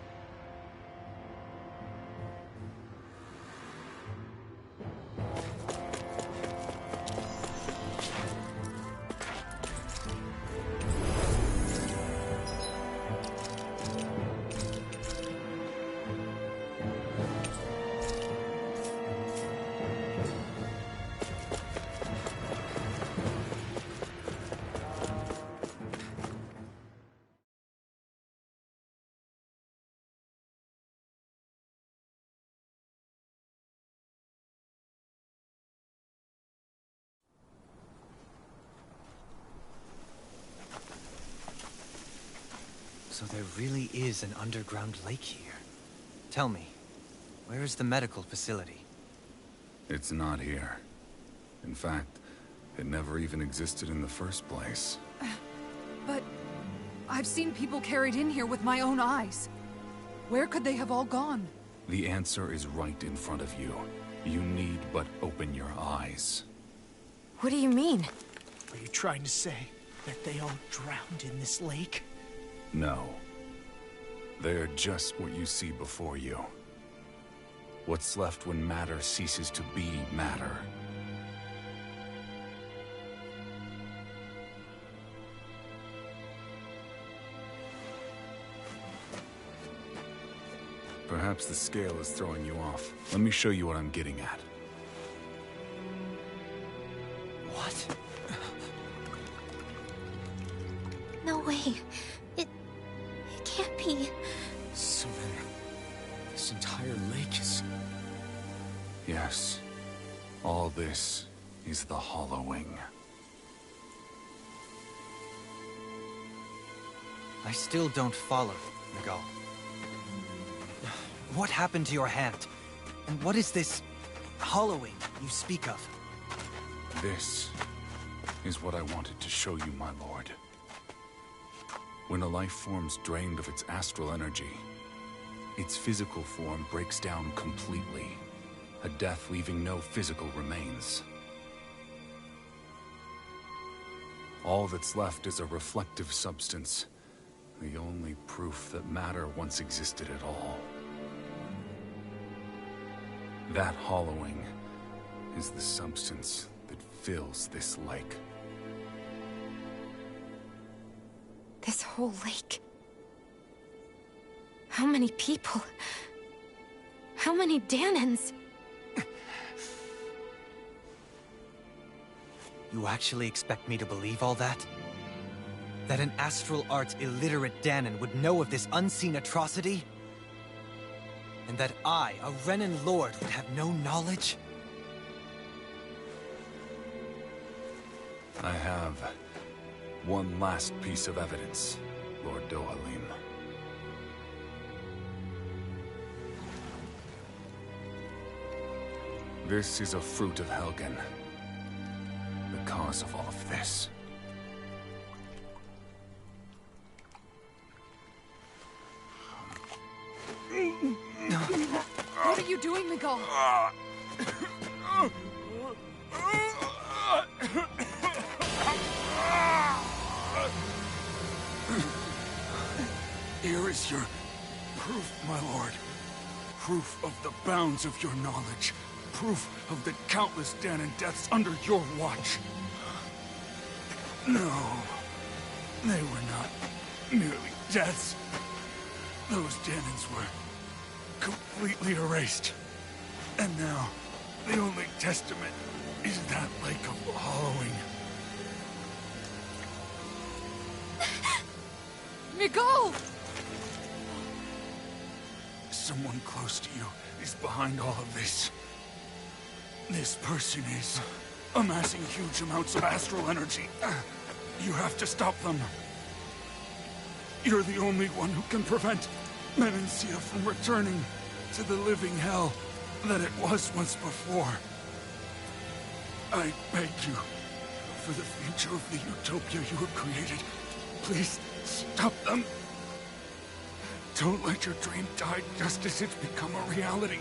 Speaker 9: So there really is an underground lake here. Tell me, where is the medical facility?
Speaker 12: It's not here. In fact, it never even existed in the first place.
Speaker 8: But I've seen people carried in here with my own eyes. Where could they have all gone?
Speaker 12: The answer is right in front of you. You need but open your eyes.
Speaker 1: What do you mean?
Speaker 3: Are you trying to say that they all drowned in this lake?
Speaker 12: No. They're just what you see before you. What's left when matter ceases to be matter. Perhaps the scale is throwing you off. Let me show you what I'm getting at.
Speaker 9: What?
Speaker 2: No way. It can't be.
Speaker 7: So then, this entire lake is...
Speaker 12: Yes. All this is the hollowing.
Speaker 9: I still don't follow, Miguel. What happened to your hand? And what is this hollowing you speak of?
Speaker 12: This is what I wanted to show you, my lord. When a life form's drained of its astral energy, its physical form breaks down completely, a death leaving no physical remains. All that's left is a reflective substance, the only proof that matter once existed at all. That hollowing is the substance that fills this lake.
Speaker 1: This whole lake. How many people? How many Dahnans?
Speaker 9: You actually expect me to believe all that? That an astral arts illiterate Dahnan would know of this unseen atrocity? And that I, a Renan lord, would have no knowledge?
Speaker 12: I have One last piece of evidence, Lord Dohalim. This is a fruit of Helgen. The cause of all of this.
Speaker 8: What are you doing, Miguel?
Speaker 12: Here is your proof, my lord. Proof of the bounds of your knowledge. Proof of the countless Dahnan deaths under your watch. No, they were not merely deaths. Those Dahnans were completely erased. And now, the only testament is that lake of hollowing.
Speaker 8: Miguel!
Speaker 12: Someone close to you is behind all of this. This person is amassing huge amounts of astral energy. You have to stop them. You're the only one who can prevent Menancia from returning to the living hell that it was once before. I beg you, for the future of the utopia you have created, please stop them. Don't let your dream die just as it's become a reality.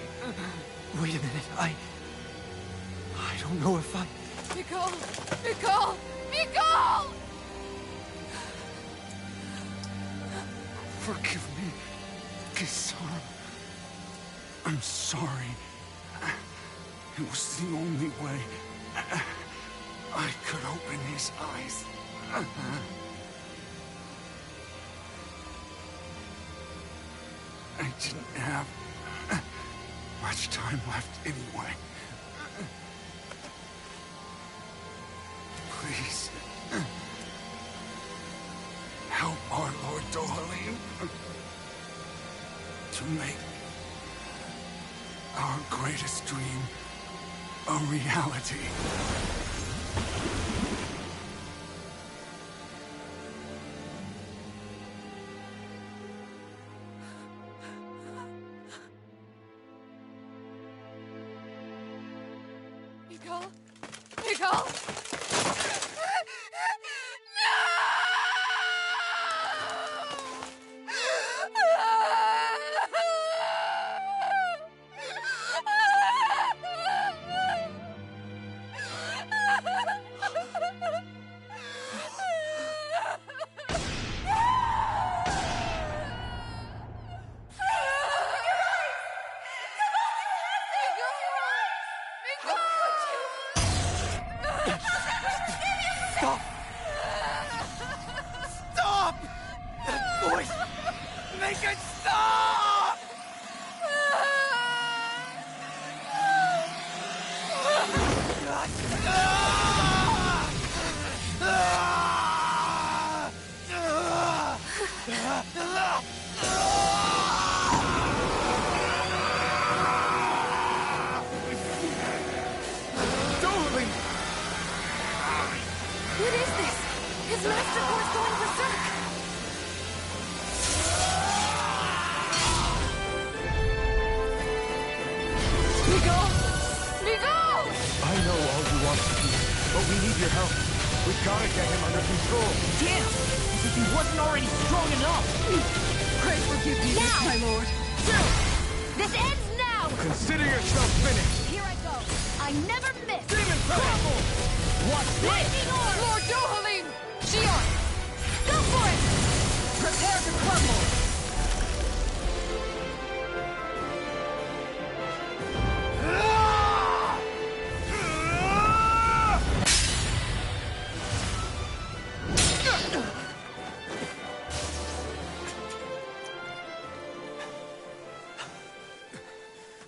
Speaker 13: Wait a minute, I don't know if I...
Speaker 8: Miguel! Miguel! Miguel!
Speaker 12: Forgive me, Kisara. I'm sorry. It was the only way I could open his eyes. I didn't have much time left anyway. Please, help our Lord Dohalim to make our greatest dream a reality.
Speaker 8: Miguel? Miguel? What is this? His master core's going berserk! Miguel! Miguel!
Speaker 5: I know all you want to do, but we need your help. We've gotta get him under control.
Speaker 3: Damn! As if he wasn't already strong enough!
Speaker 8: Pray forgive me, my lord.
Speaker 11: True! This ends now!
Speaker 5: Consider yourself finished!
Speaker 11: Here I go! I never miss!
Speaker 5: Demon Crumble!
Speaker 11: Watch this! Lightning Orb!
Speaker 8: Lord Dohalim! Shion!
Speaker 11: Go for it! Prepare to crumble!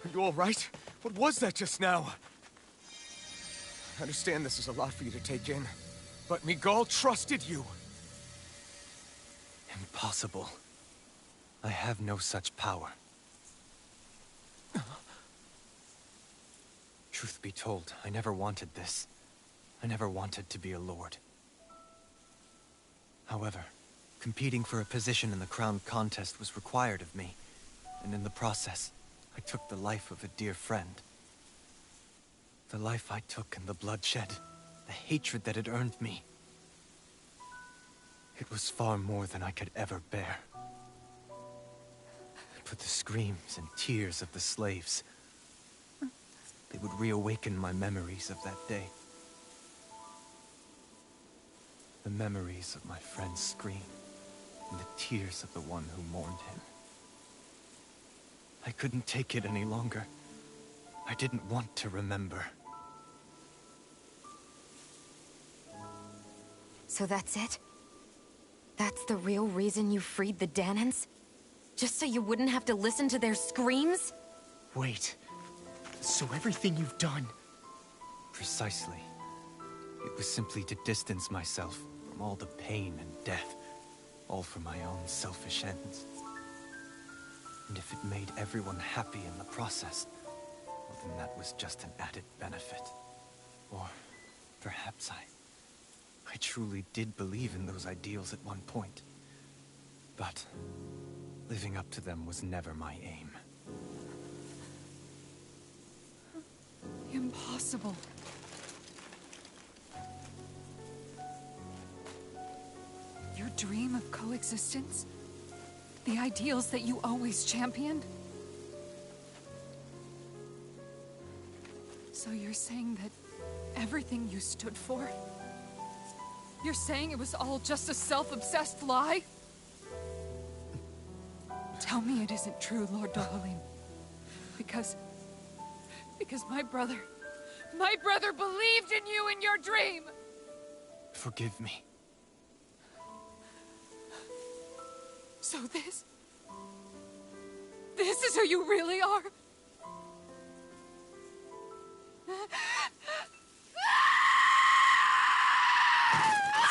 Speaker 5: Are you all right? What was that just now? I understand this is a lot for you to take in, but Miguel trusted you.
Speaker 9: Impossible. I have no such power. Truth be told, I never wanted this. I never wanted to be a lord. However, competing for a position in the crown contest was required of me, and in the process, I took the life of a dear friend. The life I took and the bloodshed, the hatred that it earned me. It was far more than I could ever bear. But the screams and tears of the slaves, they would reawaken my memories of that day. The memories of my friend's scream, and the tears of the one who mourned him. I couldn't take it any longer. I didn't want to remember.
Speaker 1: So that's it? That's the real reason you freed the Dahnans? Just so you wouldn't have to listen to their screams?
Speaker 7: Wait. So everything you've done...
Speaker 9: Precisely. It was simply to distance myself from all the pain and death, all for my own selfish ends. And if it made everyone happy in the process, well then that was just an added benefit. Or perhaps I truly did believe in those ideals at one point. But living up to them was never my aim.
Speaker 8: Impossible. Your dream of coexistence? The ideals that you always championed? So you're saying that everything you stood for? You're saying it was all just a self-obsessed lie? Tell me it isn't true, Lord Dohalim. Because my brother believed in you in your dream!
Speaker 9: Forgive me.
Speaker 8: So this is who you really are?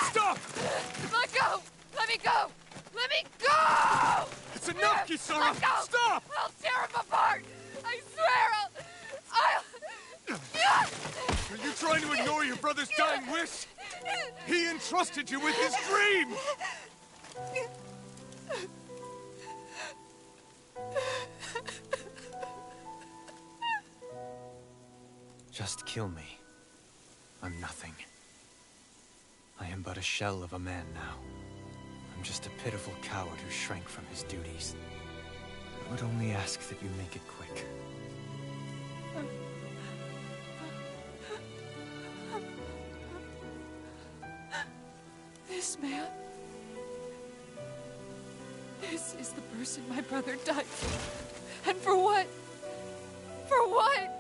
Speaker 5: Stop!
Speaker 8: Let go! Let me go! Let me go!
Speaker 5: It's enough, Kisara!
Speaker 8: Let go!
Speaker 5: Stop!
Speaker 8: I'll tear him apart! I swear I'll...
Speaker 5: Are you trying to ignore your brother's dying wish? He entrusted you with his dream!
Speaker 9: Just kill me. I'm nothing. I am but a shell of a man now. I'm just a pitiful coward who shrank from his duties. I would only ask that you make it quick.
Speaker 8: This man... This is the person my brother died for. And for what? For what?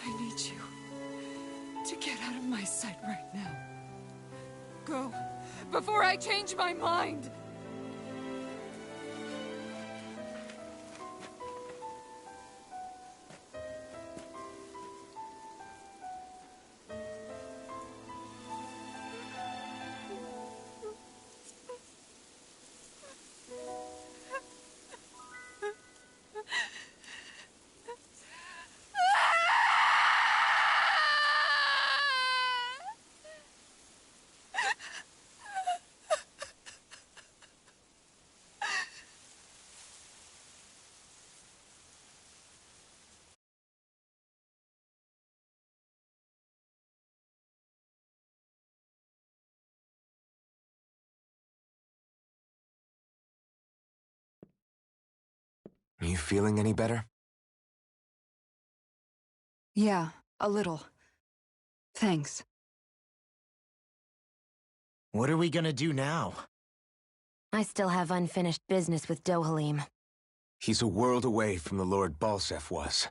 Speaker 8: I need you to get out of my sight right now. Go, before I change my mind!
Speaker 4: Are you feeling any better?
Speaker 8: Yeah, a little. Thanks.
Speaker 7: What are we gonna do now?
Speaker 1: I still have unfinished business with Dohalim.
Speaker 4: He's a world away from the Lord Balseph was.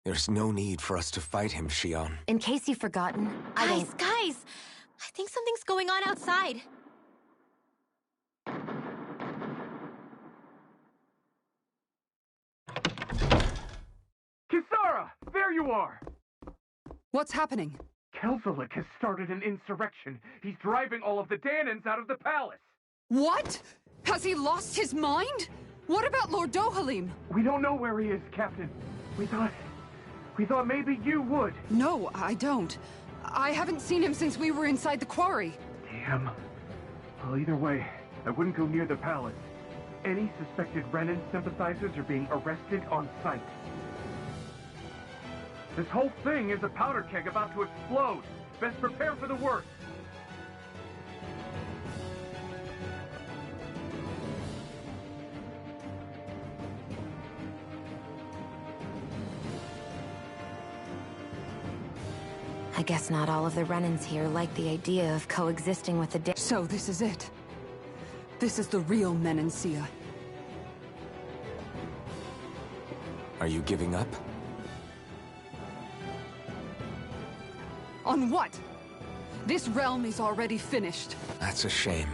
Speaker 4: There's no need for us to fight him, Shionne.
Speaker 1: In case you've forgotten,
Speaker 2: Guys! I think something's going on outside.
Speaker 5: Kisara! There you are!
Speaker 8: What's happening?
Speaker 5: Kelzelik has started an insurrection. He's driving all of the Dahnans out of the palace.
Speaker 8: What? Has he lost his mind? What about Lord Dohalim?
Speaker 5: We don't know where he is, Captain. We thought maybe you would.
Speaker 8: No, I don't. I haven't seen him since we were inside the quarry.
Speaker 5: Damn. Well, either way, I wouldn't go near the palace. Any suspected Renan sympathizers are being arrested on sight. This whole thing is a powder keg about to explode. Best prepare for the worst.
Speaker 1: I guess not all of the Renans here like the idea of coexisting with the
Speaker 8: So this is it. This is the real Menancia.
Speaker 4: Are you giving up?
Speaker 8: On what? This realm is already finished.
Speaker 4: That's a shame.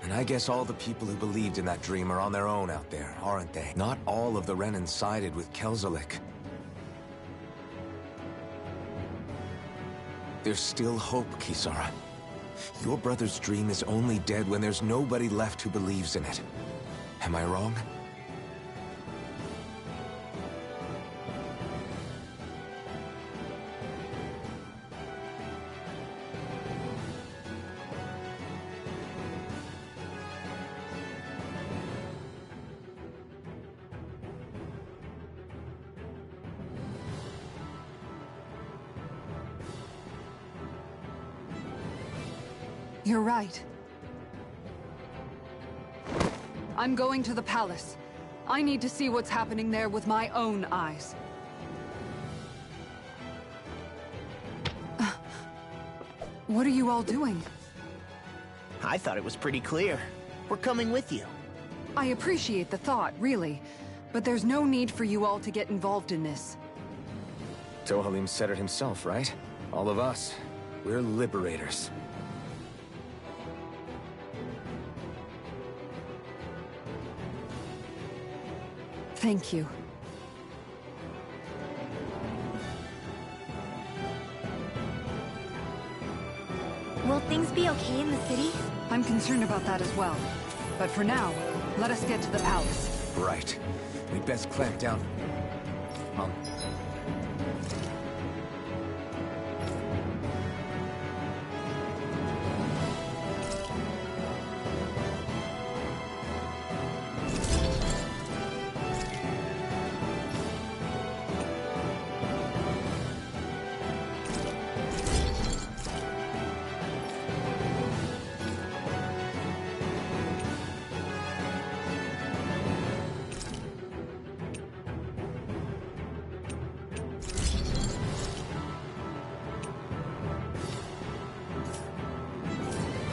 Speaker 4: And I guess all the people who believed in that dream are on their own out there, aren't they? Not all of the Renans sided with Kelzelik. There's still hope, Kisara. Your brother's dream is only dead when there's nobody left who believes in it. Am I wrong?
Speaker 8: You're right. I'm going to the palace. I need to see what's happening there with my own eyes. What are you all doing?
Speaker 3: I thought it was pretty clear. We're coming with you.
Speaker 8: I appreciate the thought, really. But there's no need for you all to get involved in this.
Speaker 4: Dohalim said it himself, right? All of us. We're liberators.
Speaker 8: Thank you.
Speaker 2: Will things be okay in the city?
Speaker 8: I'm concerned about that as well. But for now, let us get to the palace.
Speaker 4: Right. We'd best clamp down.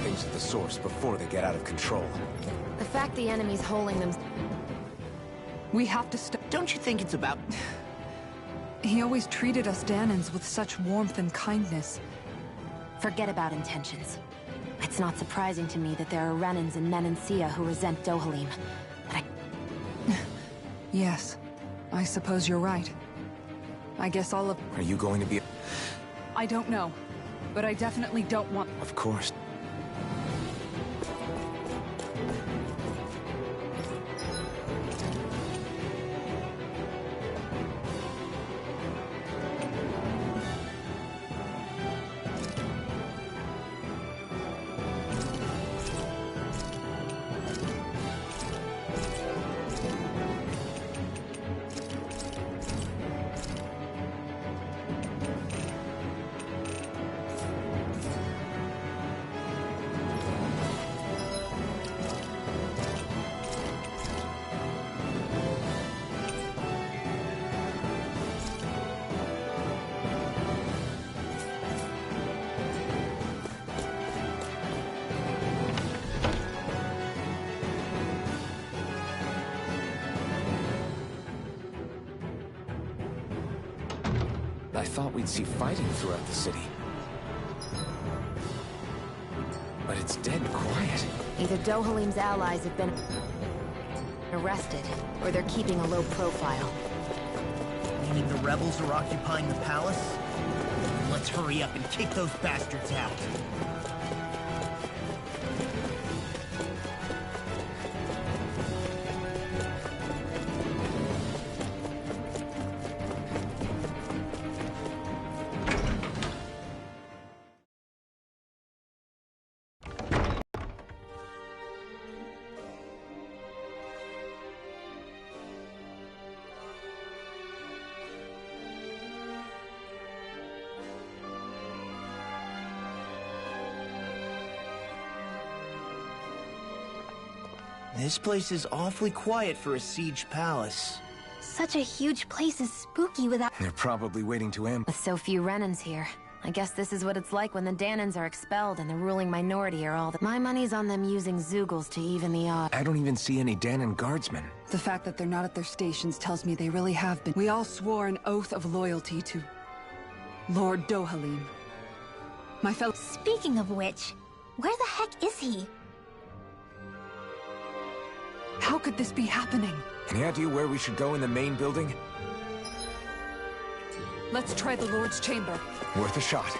Speaker 4: At the source before they get out of control.
Speaker 1: The fact the enemy's holding them...
Speaker 8: We have to stop.
Speaker 3: Don't you think it's about...
Speaker 8: He always treated us Danans with such warmth and kindness.
Speaker 1: Forget about intentions. It's not surprising to me that there are Renans in Menancia who resent Dohalim. But I...
Speaker 8: Yes, I suppose you're right. I guess all of...
Speaker 4: Are you going to be...
Speaker 8: I don't know, but I definitely don't want...
Speaker 4: Of course. I thought we'd see fighting throughout the city. But it's dead quiet.
Speaker 1: Either Dohalim's allies have been arrested, or they're keeping a low profile.
Speaker 3: Meaning the rebels are occupying the palace? Let's hurry up and kick those bastards out.
Speaker 7: This place is awfully quiet for a siege palace.
Speaker 2: Such a huge place is spooky without...
Speaker 4: They're probably waiting to
Speaker 1: With so few Renans here, I guess this is what it's like when the Danans are expelled and the ruling minority are all the... My money's on them using Zeugles to even the odds.
Speaker 4: I don't even see any Danan guardsmen.
Speaker 8: The fact that they're not at their stations tells me they really have been. We all swore an oath of loyalty to Lord Dohalim. My fellow...
Speaker 2: Speaking of which, where the heck is he?
Speaker 8: How could this be happening?
Speaker 4: Any idea where we should go in the main building?
Speaker 8: Let's try the Lord's chamber.
Speaker 4: Worth a shot.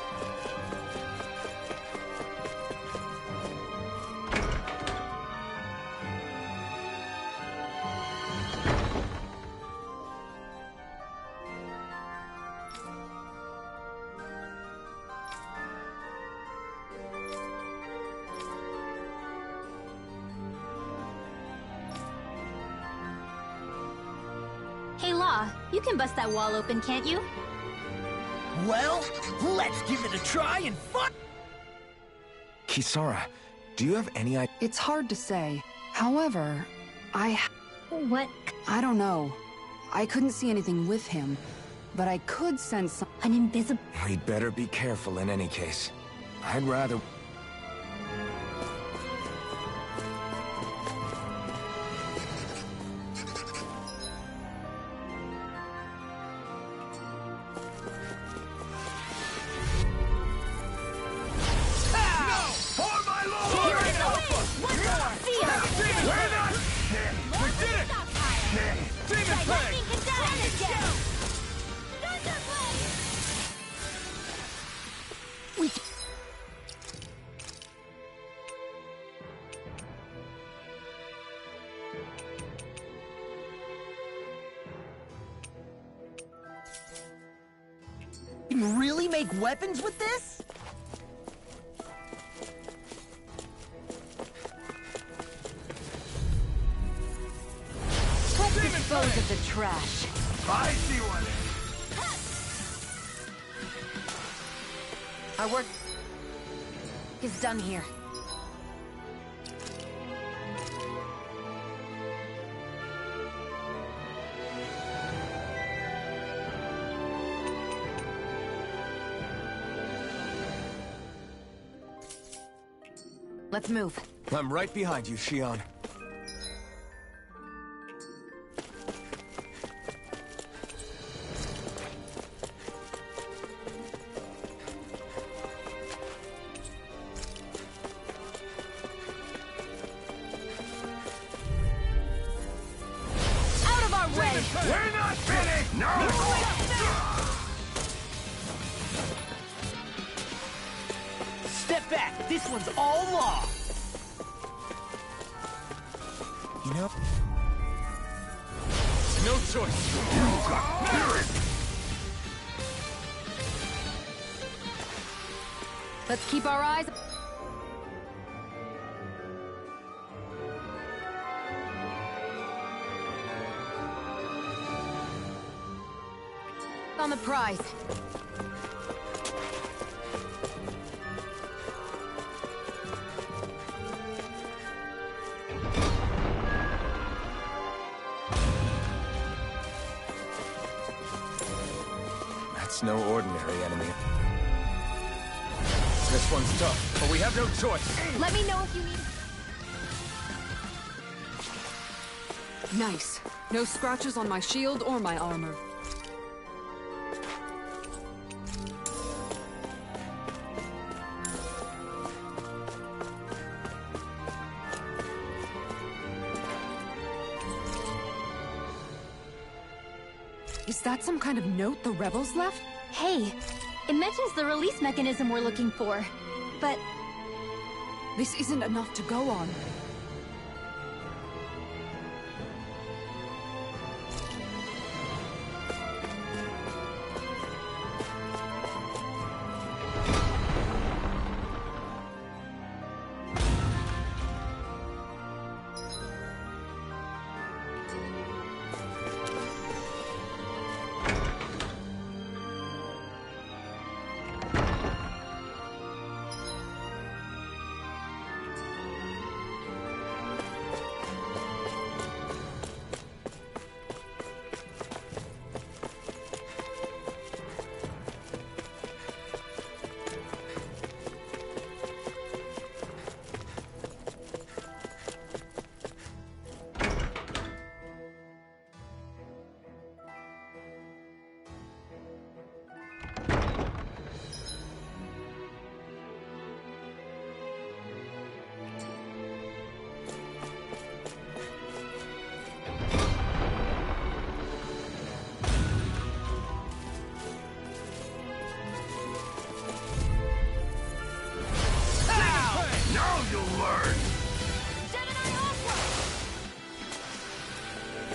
Speaker 2: Hey, Law, you can bust that wall open, can't you?
Speaker 7: Well, let's give it a try and fuck!
Speaker 4: Kisara, do you have any idea?
Speaker 8: It's hard to say. However,
Speaker 2: What?
Speaker 8: I don't know. I couldn't see anything with him, but I could sense some...
Speaker 2: An invisible...
Speaker 4: We'd better be careful in any case. I'd rather...
Speaker 7: You really make weapons with this?
Speaker 1: Let's dispose of the trash.
Speaker 5: I see one.
Speaker 1: Our work is done here. Let's move.
Speaker 4: I'm right behind you, Shion.
Speaker 11: Out of our way!
Speaker 5: We're not finished! No!
Speaker 7: Step back! This one's all law!
Speaker 4: You know...
Speaker 5: No choice! You got spirit!
Speaker 1: Let's keep our eyes... on the prize.
Speaker 4: That's no ordinary enemy.
Speaker 5: This one's tough, but we have no choice.
Speaker 1: Let me know if you need...
Speaker 8: Nice. No scratches on my shield or my armor. Is that some kind of note the rebels left?
Speaker 2: Hey, it mentions the release mechanism we're looking for, but...
Speaker 8: This isn't enough to go on.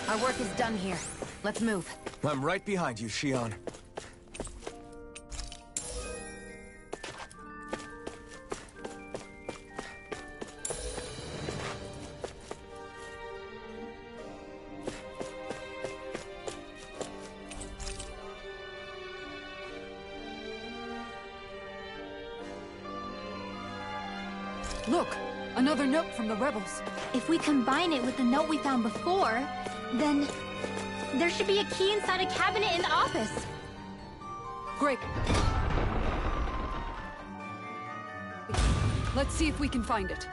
Speaker 1: Our work is done here. Let's move.
Speaker 4: I'm right behind you, Shion.
Speaker 8: Look! Another note from the rebels.
Speaker 2: If we combine it with the note we found before, then there should be a key inside a cabinet in the office.
Speaker 8: Great. Let's see if we can find it.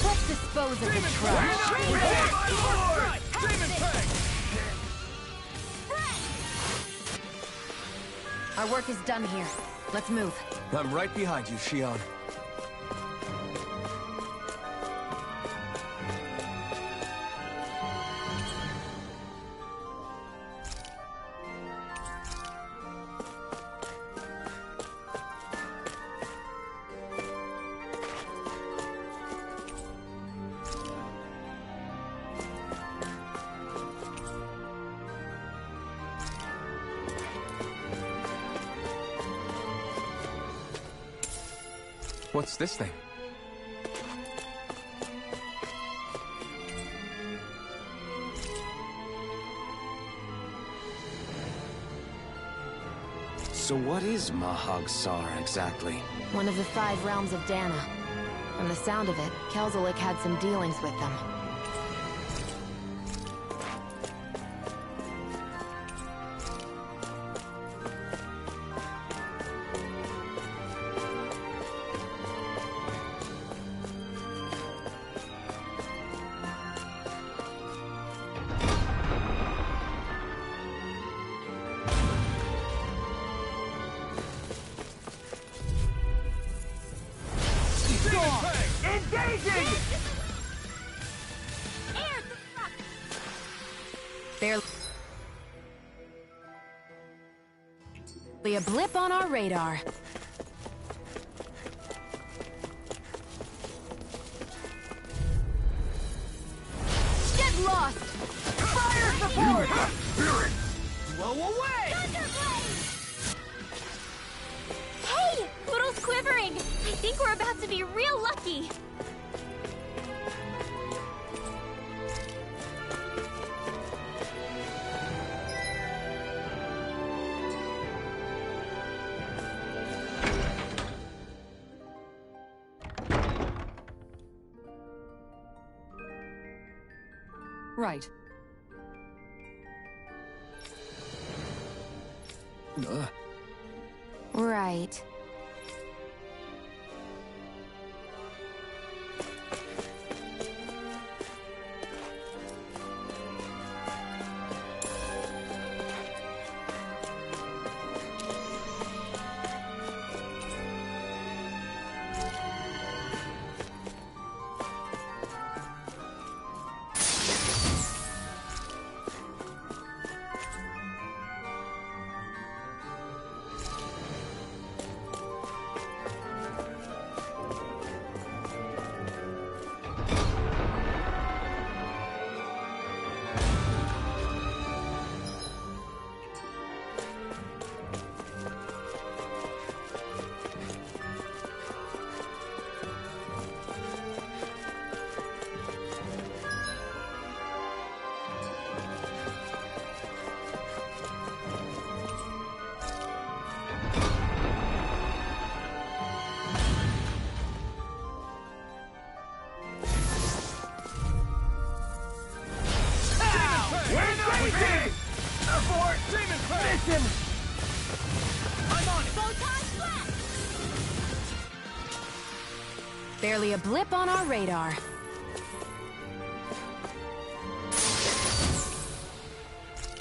Speaker 1: Let's dispose of the trash. Our work is done here. Let's move.
Speaker 4: I'm right behind you, Shion. What's this thing? So what is Mahag Saar exactly?
Speaker 1: One of the 5 realms of Dana. From the sound of it, Kelzelik had some dealings with them. Barely a blip on our radar. Get lost! Fire support!
Speaker 5: Spirit!
Speaker 11: Blow away! Hey! Poodle's quivering! I think we're about to be real lucky!
Speaker 8: Right.
Speaker 1: Right. Barely a blip on our radar.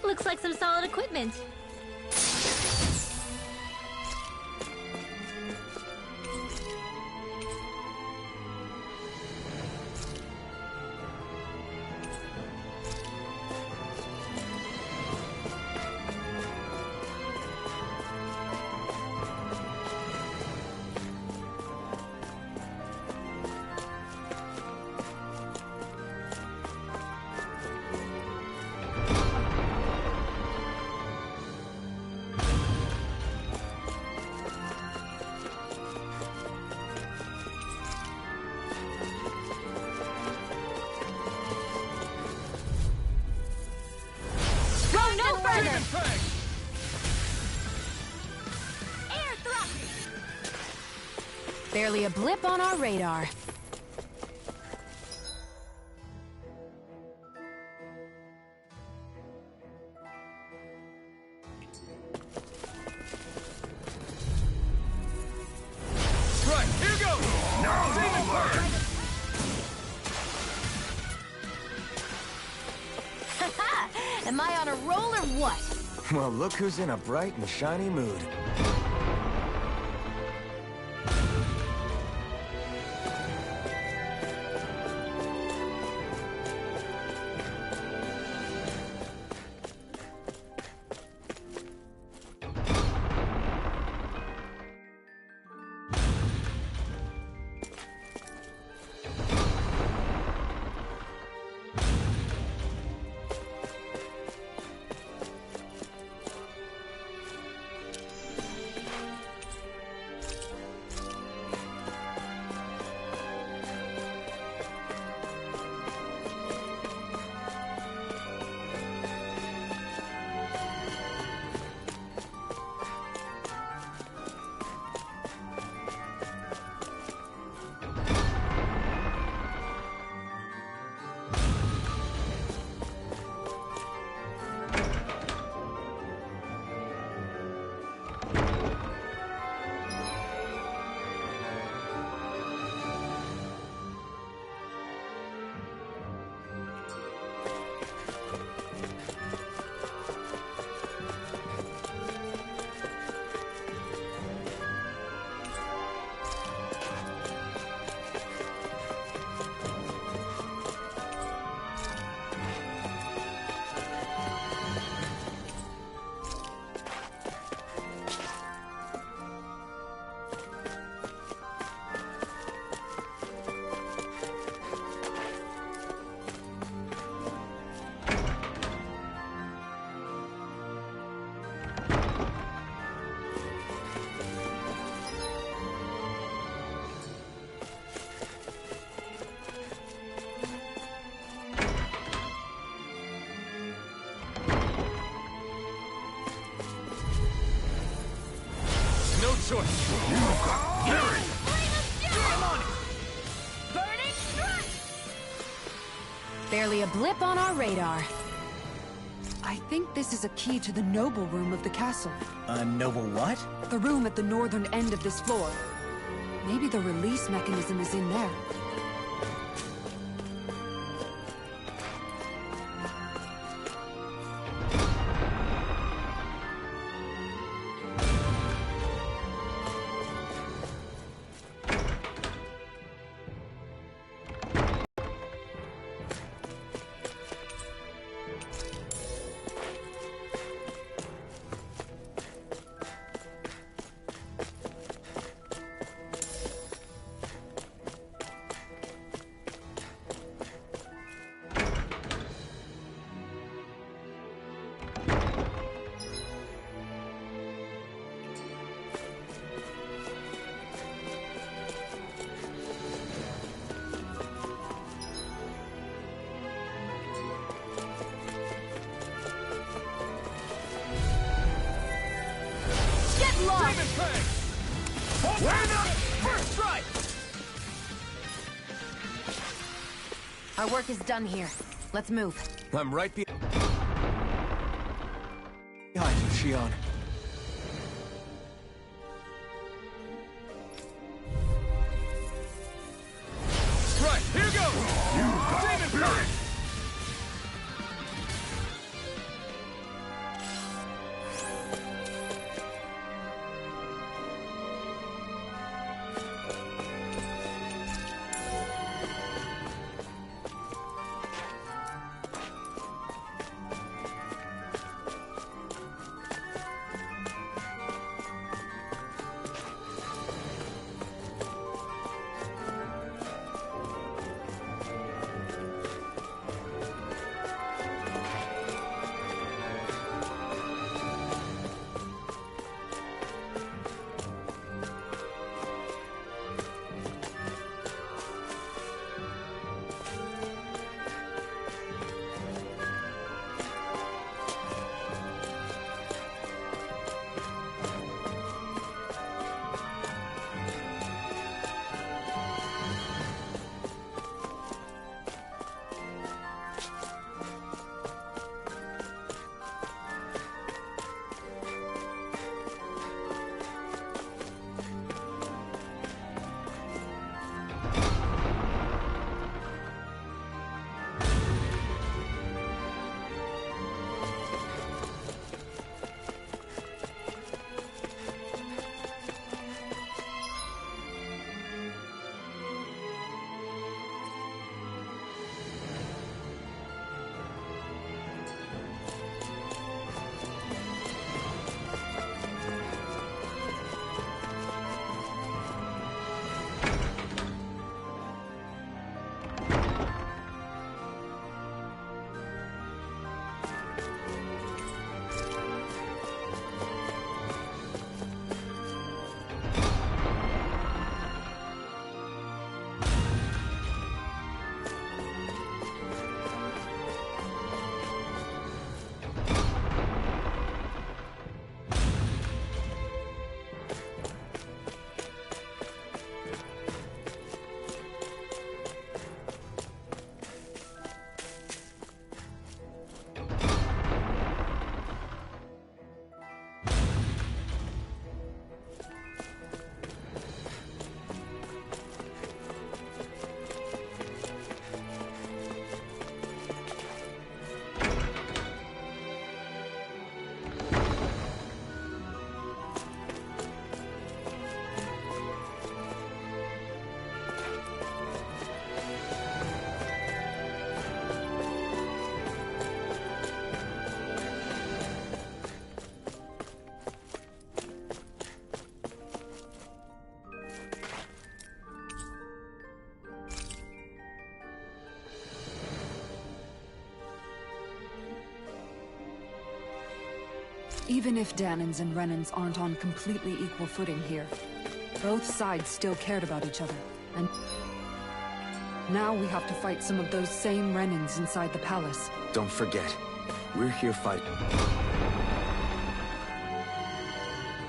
Speaker 2: Looks like some solid equipment.
Speaker 5: Fang!
Speaker 11: Air thrust!
Speaker 14: Barely a blip on our radar.
Speaker 5: Right, here goes! Now, Demon Fang!
Speaker 14: Am I on a roll or what?
Speaker 4: Well, look who's in a bright and shiny mood.
Speaker 5: No choice. You've got fury!
Speaker 11: I'm on it! Burning strike!
Speaker 14: Barely a blip on our radar.
Speaker 8: I think this is a key to the noble room of the castle.
Speaker 7: A noble what?
Speaker 8: The room at the northern end of this floor. Maybe the release mechanism is in there.
Speaker 5: Demon Fang! Wait up! First strike!
Speaker 14: Our work is done here. Let's move.
Speaker 4: I'm right behind
Speaker 13: you, Shionne.
Speaker 5: Right, here goes! Demon Fang!
Speaker 8: Even if Dahnans and Renans aren't on completely equal footing here, both sides still cared about each other, and now we have to fight some of those same Renans inside the palace.
Speaker 4: Don't forget, we're here fighting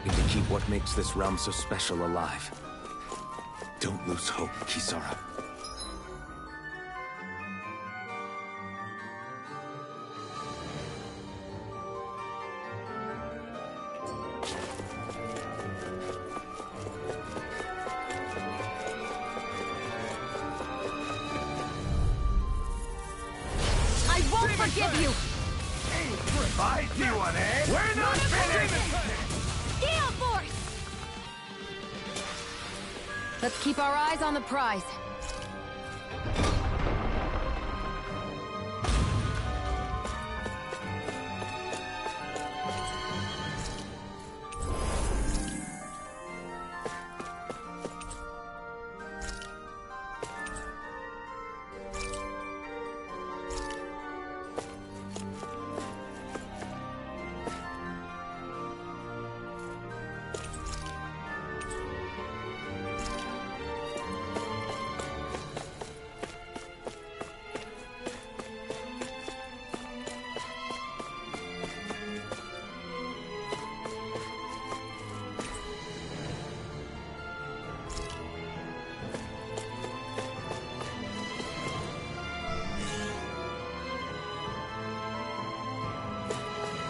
Speaker 4: to keep what makes this realm so special alive. Don't lose hope, Kisara.
Speaker 11: I won't forgive you!
Speaker 5: I see one, eh? We're not finished!
Speaker 11: Gale Force! Let's keep our eyes on the prize.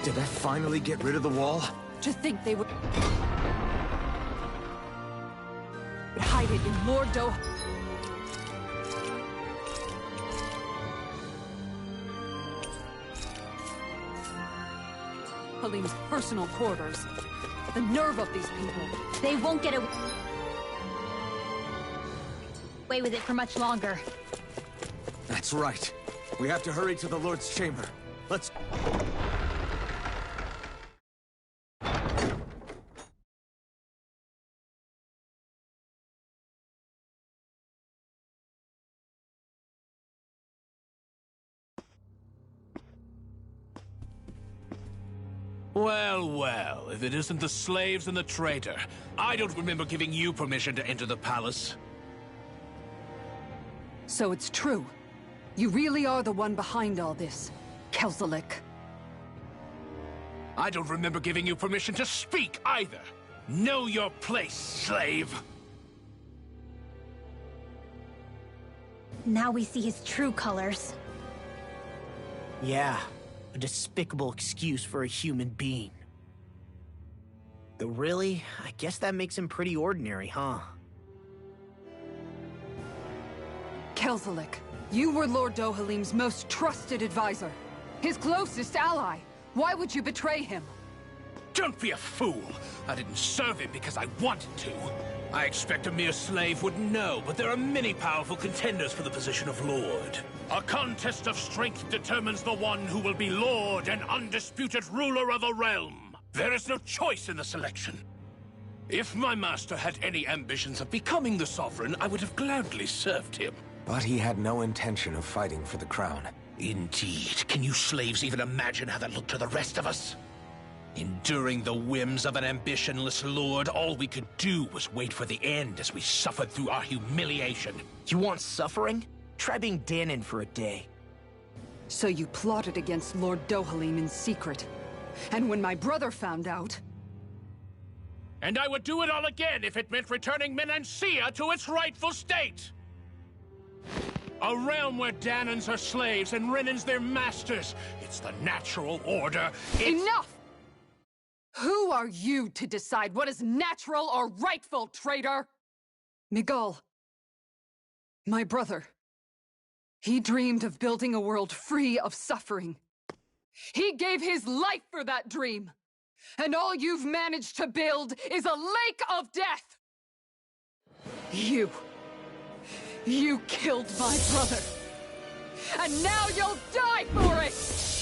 Speaker 4: Did that finally get rid of the wall?
Speaker 8: To think they would hide it in Lord Do... Halim's personal quarters. The nerve of these people.
Speaker 2: They won't get away with it for much longer.
Speaker 4: That's right. We have to hurry to the Lord's chamber. Let's...
Speaker 10: Well, well, if it isn't the slaves and the traitor. I don't remember giving you permission to enter the palace.
Speaker 8: So it's true. You really are the one behind all this, Kelzelik.
Speaker 10: I don't remember giving you permission to speak either. Know your place, slave.
Speaker 2: Now we see his true colors.
Speaker 3: Yeah, a despicable excuse for a human being. Though really, I guess that makes him pretty ordinary, huh?
Speaker 8: Kelzelik, you were Lord Dohalim's most trusted advisor. His closest ally. Why would you betray him?
Speaker 10: Don't be a fool! I didn't serve him because I wanted to. I expect a mere slave wouldn't know, but there are many powerful contenders for the position of Lord. A contest of strength determines the one who will be Lord and undisputed ruler of a realm. There is no choice in the selection. If my master had any ambitions of becoming the Sovereign, I would have gladly served him.
Speaker 4: But he had no intention of fighting for the crown.
Speaker 10: Indeed. Can you slaves even imagine how that looked to the rest of us? Enduring the whims of an ambitionless lord, all we could do was wait for the end as we suffered through our humiliation.
Speaker 3: You want suffering? Try being Dahnan for a day.
Speaker 8: So you plotted against Lord Dohalim in secret. And when my brother found out...
Speaker 10: And I would do it all again if it meant returning Menancia to its rightful state! A realm where Dahnans are slaves and Renans their masters. It's the natural order.
Speaker 8: Enough! Who are you to decide what is natural or rightful, traitor? Miguel, my brother, he dreamed of building a world free of suffering. He gave his life for that dream. And all you've managed to build is a lake of death! You killed my brother! And now you'll die for it!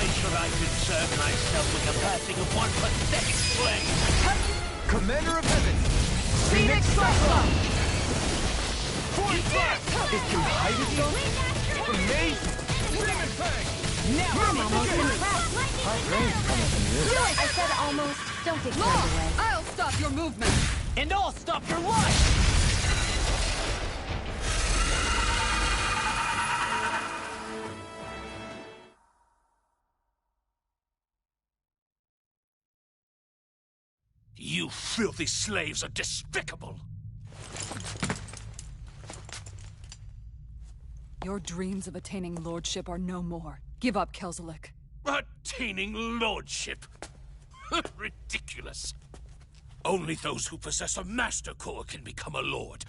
Speaker 10: Why should I concern myself with the passing of one pathetic slave?
Speaker 5: Commander of Heaven!
Speaker 11: Phoenix Cyclone!
Speaker 5: Force Blast! It can hide itself? Amazing! Demon Fang!
Speaker 14: Now I'm almost impressed. I said almost. Don't get carried away.
Speaker 8: I'll stop your movement!
Speaker 7: And I'll stop your life!
Speaker 10: You filthy slaves are despicable!
Speaker 8: Your dreams of attaining lordship are no more. Give up, Kelzelik.
Speaker 10: Attaining lordship? Ridiculous. Only those who possess a master core can become a lord.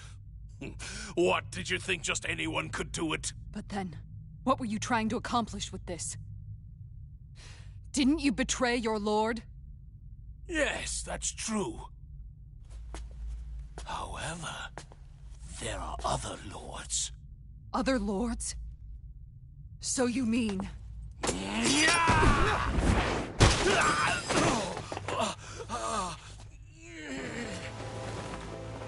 Speaker 10: What, did you think just anyone could do it?
Speaker 8: But then, what were you trying to accomplish with this? Didn't you betray your lord?
Speaker 10: Yes, that's true. However, there are other lords.
Speaker 8: Other lords? So you mean...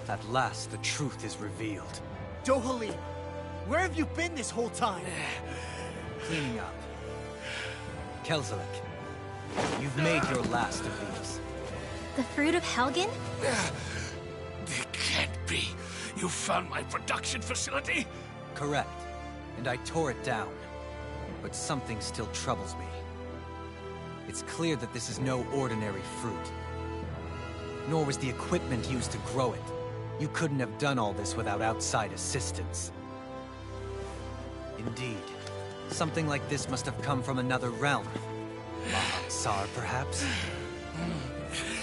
Speaker 9: At last, the truth is revealed.
Speaker 7: Dohalim, where have you been this whole time?
Speaker 9: Cleaning up. Kelzelik, you've made your last of these.
Speaker 2: The fruit of Helgen?
Speaker 10: It can't be. You found my production facility?
Speaker 9: Correct. And I tore it down. But something still troubles me. It's clear that this is no ordinary fruit. Nor was the equipment used to grow it. You couldn't have done all this without outside assistance. Indeed. Something like this must have come from another realm. Mahak Saar, perhaps?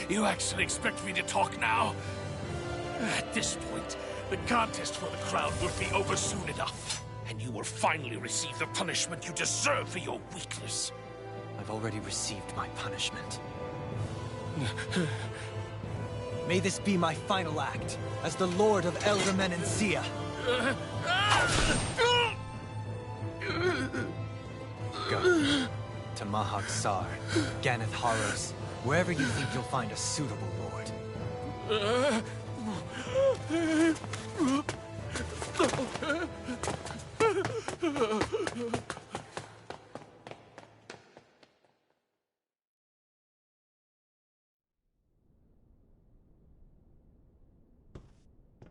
Speaker 10: You actually expect me to talk now? At this point, the contest for the crown will be over soon enough. And you will finally receive the punishment you deserve for your weakness.
Speaker 9: I've already received my punishment. May this be my final act, as the Lord of Elder Menancia. Go. To Mahak Saar, Ganath Haros, wherever you think you'll find a suitable lord.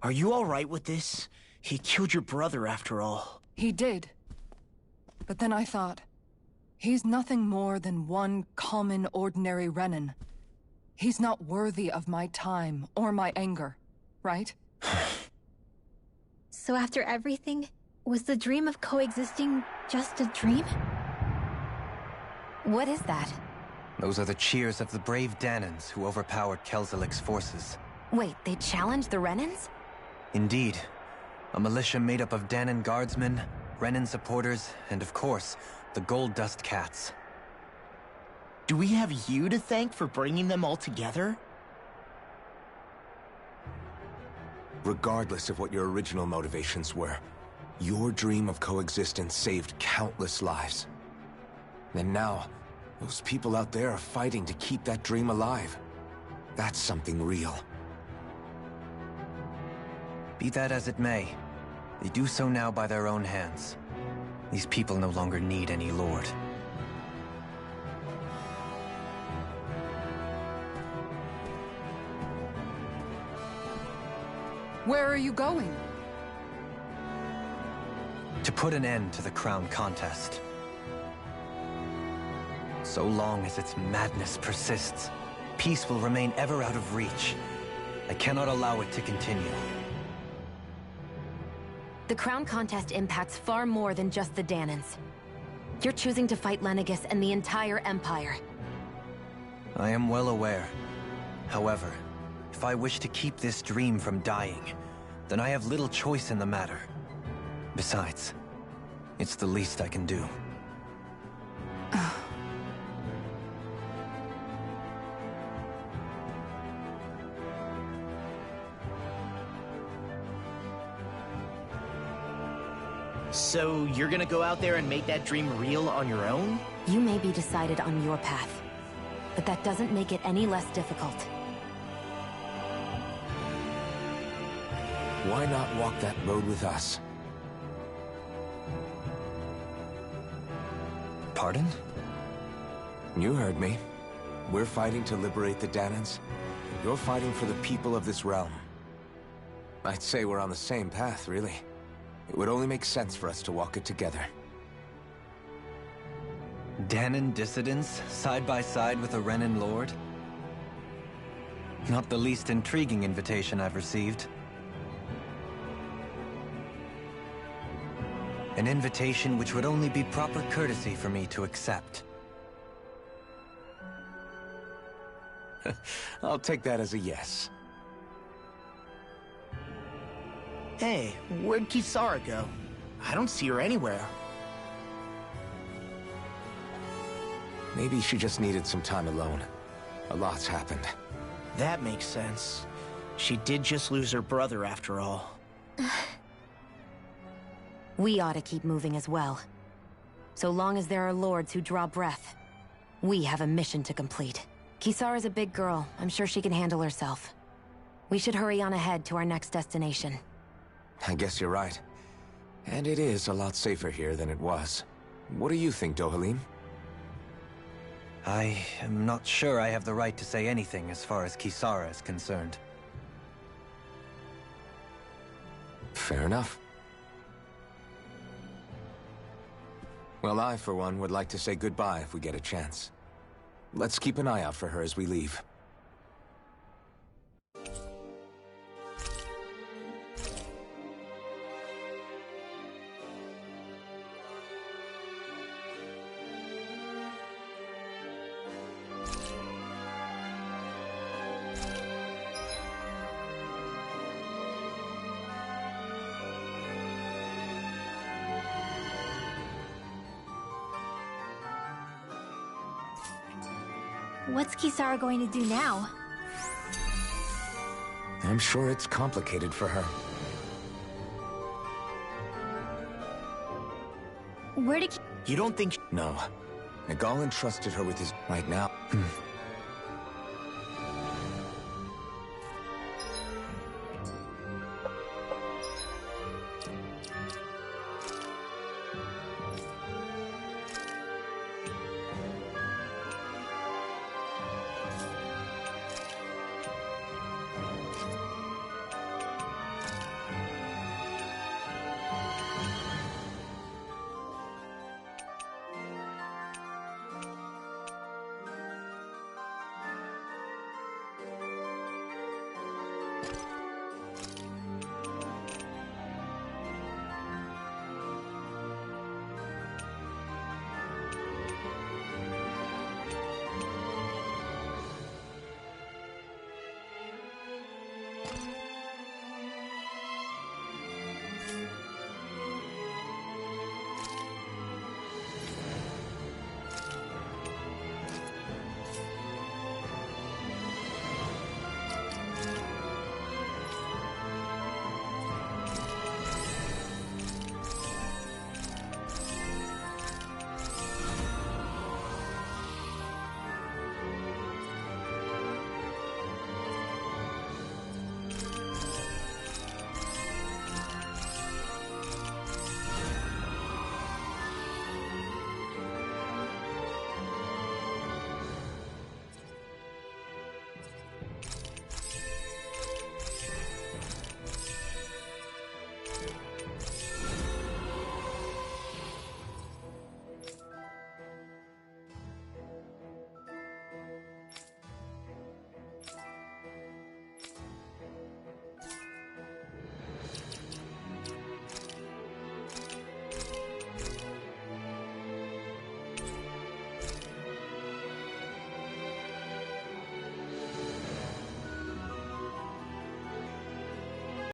Speaker 7: Are you all right with this? He killed your brother after all.
Speaker 8: He did. But then I thought, he's nothing more than one common, ordinary Renan. He's not worthy of my time or my anger, right?
Speaker 2: So after everything, was the dream of coexisting just a dream?
Speaker 1: What is that?
Speaker 9: Those are the cheers of the brave Danans who overpowered Kelzelik's forces.
Speaker 1: Wait, they challenged the Renans?
Speaker 9: Indeed. A militia made up of Danan guardsmen, Renan supporters, and of course, the Gold Dust Cats.
Speaker 7: Do we have you to thank for bringing them all together?
Speaker 4: Regardless of what your original motivations were, your dream of coexistence saved countless lives. And now, those people out there are fighting to keep that dream alive. That's something real.
Speaker 9: Be that as it may, they do so now by their own hands. These people no longer need any lord.
Speaker 8: Where are you going?
Speaker 9: To put an end to the crown contest. So long as its madness persists, peace will remain ever out of reach. I cannot allow it to continue.
Speaker 1: The crown contest impacts far more than just the Danans. You're choosing to fight Lenegis and the entire Empire.
Speaker 9: I am well aware. However, if I wish to keep this dream from dying, then I have little choice in the matter. Besides, it's the least I can do.
Speaker 7: So you're gonna go out there and make that dream real on your own?
Speaker 1: You may be decided on your path, but that doesn't make it any less difficult.
Speaker 4: Why not walk that road with us?
Speaker 9: Pardon?
Speaker 4: You heard me. We're fighting to liberate the Dahnans. You're fighting for the people of this realm. I'd say we're on the same path, really. It would only make sense for us to walk it together.
Speaker 9: Dahnan dissidents, side by side with a Renan lord? Not the least intriguing invitation I've received. An invitation which would only be proper courtesy for me to accept.
Speaker 4: I'll take that as a yes.
Speaker 3: Hey, where'd Kisara go? I don't see her anywhere.
Speaker 4: Maybe she just needed some time alone. A lot's happened.
Speaker 3: That makes sense. She did just lose her brother after all.
Speaker 1: We ought to keep moving as well. So long as there are lords who draw breath, we have a mission to complete. Kisara's a big girl. I'm sure she can handle herself. We should hurry on ahead to our next destination.
Speaker 4: I guess you're right. And it is a lot safer here than it was. What do you think, Dohalim?
Speaker 9: I am not sure I have the right to say anything as far as Kisara is concerned.
Speaker 4: Fair enough. Well, I, for one, would like to say goodbye if we get a chance. Let's keep an eye out for her as we leave.
Speaker 2: What's Kisara going to do now?
Speaker 4: I'm sure it's complicated for her.
Speaker 2: Where did
Speaker 3: You don't think...
Speaker 4: No. Nagal entrusted her with his... Right now.